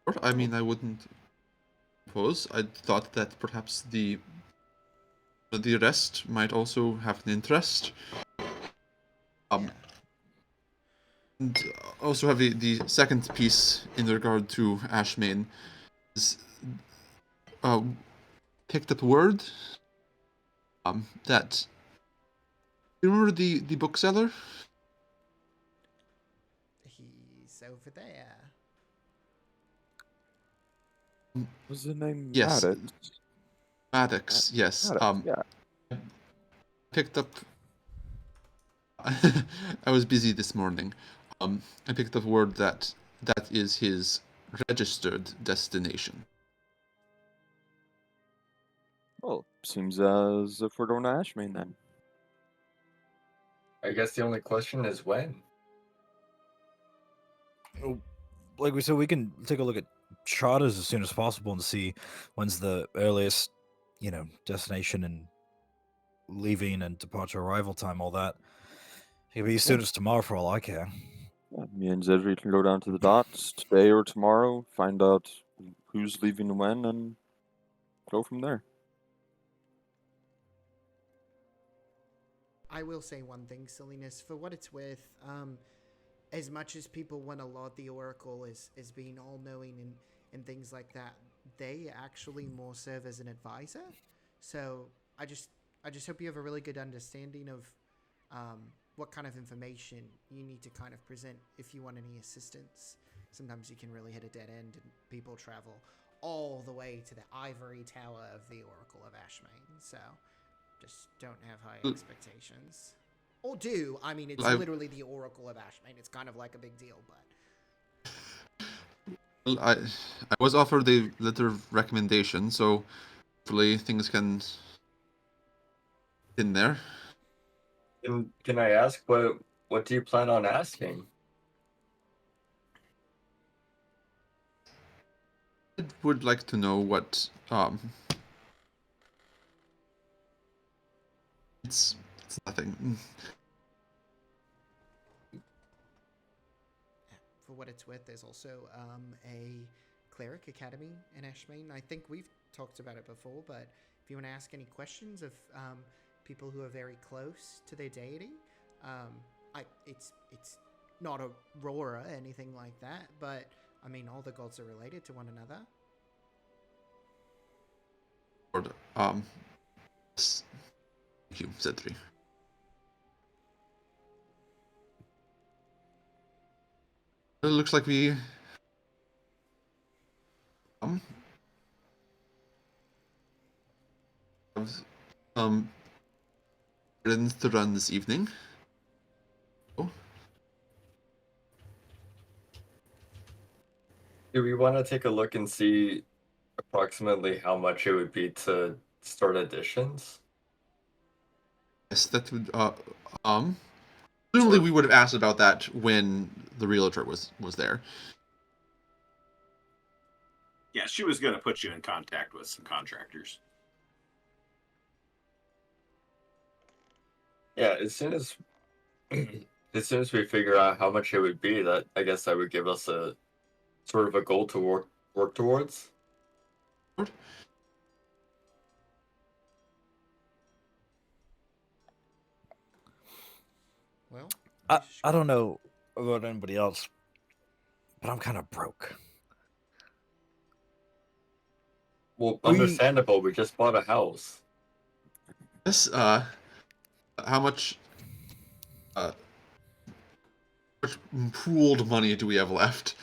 Or, I mean, I wouldn't suppose. I thought that perhaps the rest might also have an interest. Yeah. And also have the second piece in regard to Ashmain is picked up word that you remember the bookseller? He's over there. Was the name Yes. Maddox? Maddox, yes. Yeah. Picked up. I was busy this morning. I picked up word that is his registered destination. Well, seems as if we're going to Ashmain then. I guess the only question is when. Like we said, we can take a look at charters as soon as possible and see when's the earliest, destination and leaving and departure arrival time, all that. It could be as soon as tomorrow for all I care. Yeah, me and Xedre can go down to the docks today or tomorrow, find out who's leaving when, and go from there. I will say one thing, Silenus, for what it's worth, as much as people want to laud the Oracle as being all-knowing and things like that, they actually more serve as an advisor. So I just hope you have a really good understanding of what kind of information you need to kind of present if you want any assistance. Sometimes you can really hit a dead end and people travel all the way to the ivory tower of the Oracle of Ashmain. So just don't have high expectations. Or do. I mean, it's literally the Oracle of Ashmain. It's kind of like a big deal, but... Well, I was offered a letter of recommendation, so hopefully things can in there. Can I ask what do you plan on asking? I would like to know what It's nothing. For what it's worth, there's also a cleric academy in Ashmain. I think we've talked about it before, but if you want to ask any questions of people who are very close to their deity, it's not Aurora, anything like that, but I mean, all the gods are related to one another. Lord, thank you, Xedre. It looks like we have some errands to run this evening. Oh, Do we want to take a look and see approximately how much it would be to start additions? yes, that would presumably Sure. we would have asked about that when the realtor was there. Yeah, she was going to put you in contact with some contractors. Yeah, as soon as we figure out how much it would be, that I guess that would give us a sort of a goal to work towards. Well, I don't know about anybody else, but I'm kind of broke. Well, understandable. We just bought a house. Yes, how much pooled money do we have left?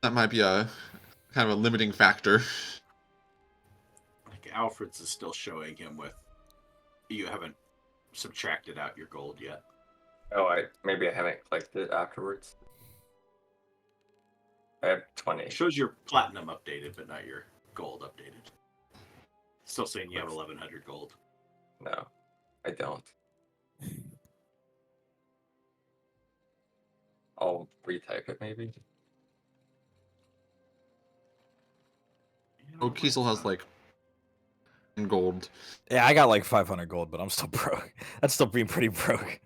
That might be a kind of a limiting factor. Like Alfred's is still showing him with. You haven't subtracted out your gold yet. Oh, maybe I haven't clicked it afterwards. I have 20. It shows your platinum updated, but not your gold updated. Still saying you have 1,100 gold. No, I don't. I'll retype it maybe. Oh, Kiesel has like in gold. Yeah, I got like 500 gold, but I'm still broke. That's still being pretty broke.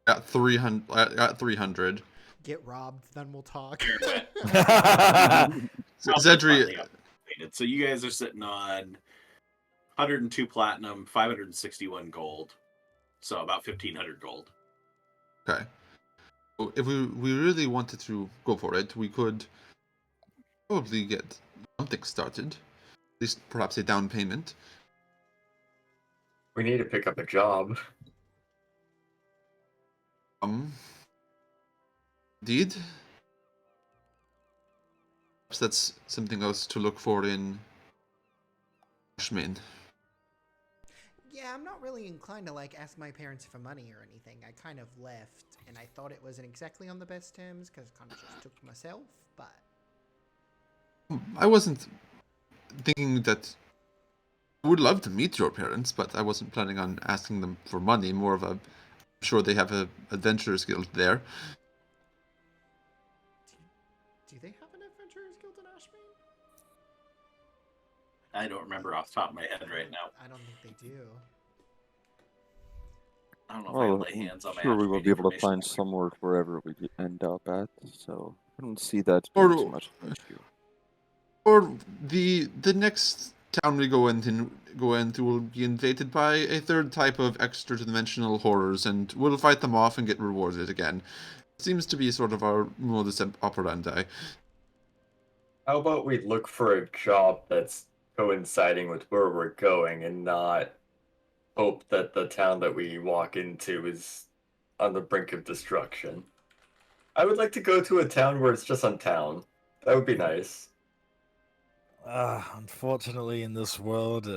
Got 300. I got 300. get robbed, then we'll talk. Xedre, So you guys are sitting on 102 platinum, 561 gold. So about 1,500 gold. okay. So if we really wanted to go for it, we could probably get something started. At least perhaps a down payment. We need to pick up a job. Indeed. Perhaps that's something else to look for in Ashmain. Yeah, I'm not really inclined to like ask my parents for money or anything. I kind of left, and I thought it wasn't exactly on the best terms because I kind of just took myself. But I wasn't thinking that I would love to meet your parents, but I wasn't planning on asking them for money. More of a, I'm sure they have a adventurer's guild there. do they have an adventurers guild in Ashmain? I don't remember off the top of my head right now. I don't think they do. I don't know if I Well, can lay I'm hands on my sure we will Ashmain be able to information. find some work wherever we end up at, so I don't see that Or- being too much of an issue. Or the next town we go into will be invaded by a third type of extra-dimensional horrors, and we'll fight them off and get rewarded again. Seems to be sort of our modus operandi. How about we look for a job that's coinciding with where we're going and not hope that the town that we walk into is on the brink of destruction? I would like to go to a town where it's just on town. That would be nice. Unfortunately, in this world,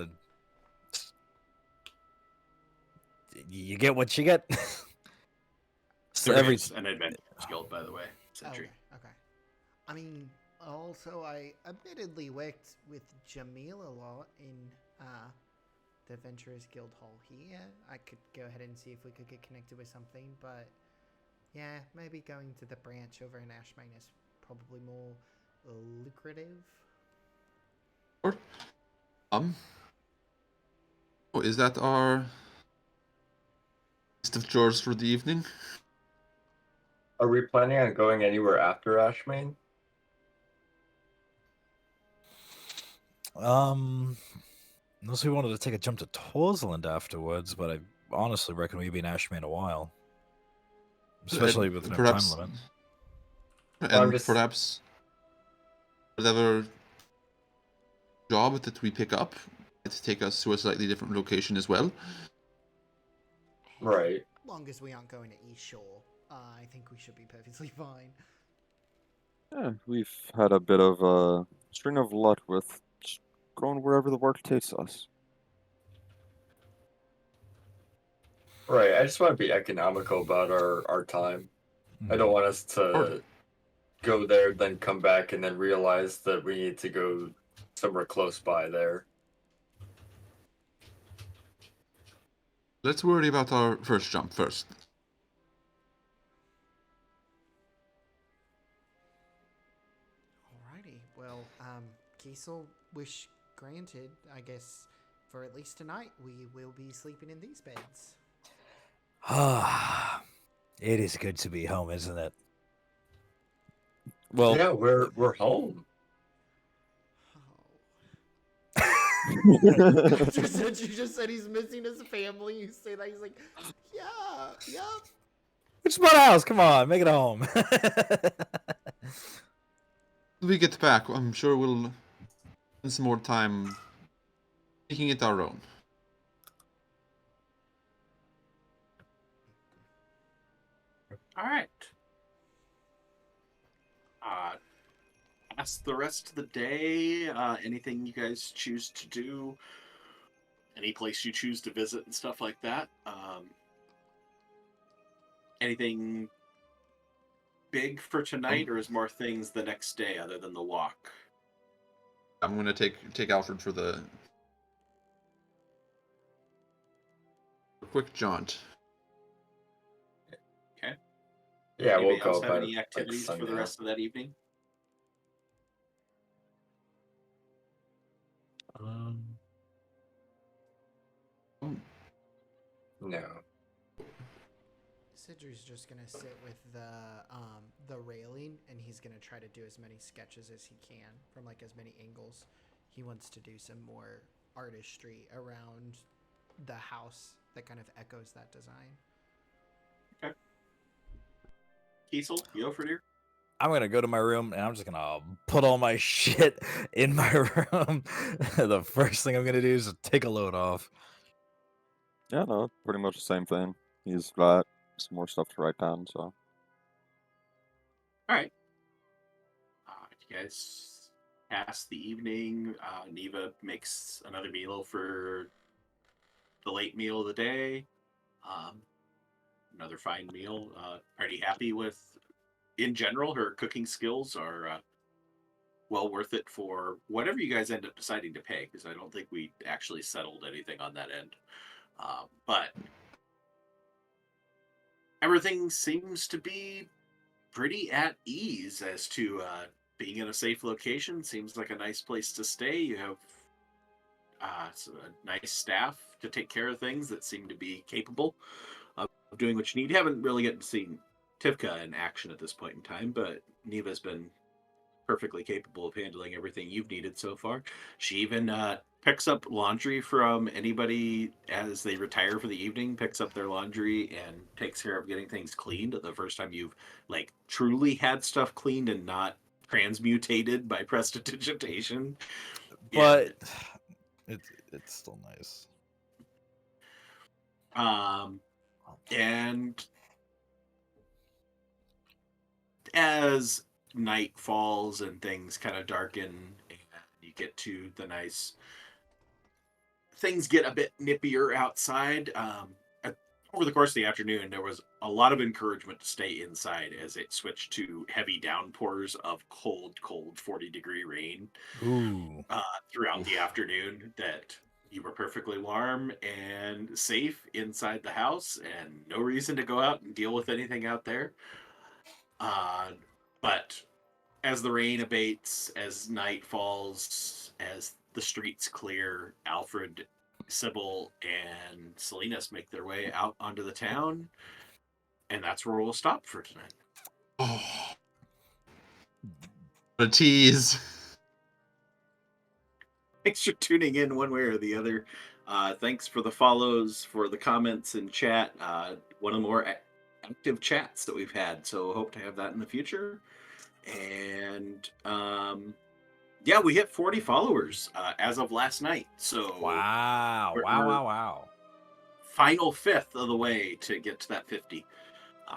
you get what you get. So There every is an adventurer's guild, by the way. Century. Okay. I mean, also, I admittedly worked with Jamil a lot in the Adventurers Guild Hall here. I could go ahead and see if we could get connected with something, but yeah, maybe going to the branch over in Ashmain is probably more lucrative. Or, Oh, is that our list of chores for the evening? Are we planning on going anywhere after Ashmain? Unless we wanted to take a jump to Torsland afterwards, but I honestly reckon we'd be in Ashman a while. Especially with no perhaps, time limit. And Well, I'm just- perhaps whatever job that we pick up might take us to a slightly different location as well. Right. Long as we aren't going to East Shore, I think we should be perfectly fine. Yeah, we've had a bit of a string of luck with just going wherever the work takes us. Right. I just want to be economical about our time. I don't want us to go there, then come back, and then realize that we need to go somewhere close by there. Let's worry about our first jump first. Alrighty. Well, Kiesel, wish granted. I guess for at least tonight, we will be sleeping in these beds. Ah, it is good to be home, isn't it? Well, Yeah, we're home. Oh. You just said he's missing his family. You say that he's like, yeah. It's my house. Come on, make it home. When we get back, I'm sure we'll spend some more time making it our own. All right. That's the rest of the day. Anything you guys choose to do, any place you choose to visit and stuff like that. Anything big for tonight, or is more things the next day other than the walk? I'm gonna take Alfred for the quick jaunt. Okay. Yeah, Anybody we'll go else have about any like activities for the sundown. rest of that evening? No. Xedre's just gonna sit with the railing, and he's gonna try to do as many sketches as he can from like as many angles. He wants to do some more artistry around the house that kind of echoes that design. Okay. Kiesel, you go for dear? I'm gonna go to my room and I'm just gonna put all my shit in my room. The first thing I'm gonna do is take a load off. yeah, no, pretty much the same thing. He's got some more stuff to write down, so. All right. You guys pass the evening. Neva makes another meal for the late meal of the day. Another fine meal. Pretty happy with, in general, her cooking skills are well worth it for whatever you guys end up deciding to pay, because I don't think we actually settled anything on that end. But everything seems to be pretty at ease as to being in a safe location. Seems like a nice place to stay. You have a nice staff to take care of things that seem to be capable of doing what you need. You haven't really gotten to see Tivka in action at this point in time, but Neva's been perfectly capable of handling everything you've needed so far. She even picks up laundry from anybody as they retire for the evening, picks up their laundry and takes care of getting things cleaned. The first time you've like truly had stuff cleaned and not transmutated by prestidigitation. But it's still nice. And as night falls and things kind of darken and you get to the nice, things get a bit nippier outside. Over the course of the afternoon, there was a lot of encouragement to stay inside as it switched to heavy downpours of cold 40-degree rain. Ooh. Throughout the afternoon, that you were perfectly warm and safe inside the house and no reason to go out and deal with anything out there. But as the rain abates, as night falls, as the streets clear, Alfred Cybil and Silenus make their way out onto the town, and that's where we'll stop for tonight. Oh, what a tease. Thanks for tuning in one way or the other. Thanks for the follows, for the comments in chat. One of the more active chats that we've had, so hope to have that in the future. And yeah, we hit 40 followers as of last night. So Wow. we're- Wow, we're wow, wow. final fifth of the way to get to that 50.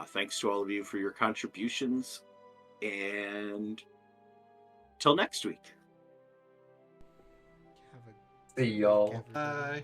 Thanks to all of you for your contributions. And till next week. Have a See y'all. week, everybody. Bye.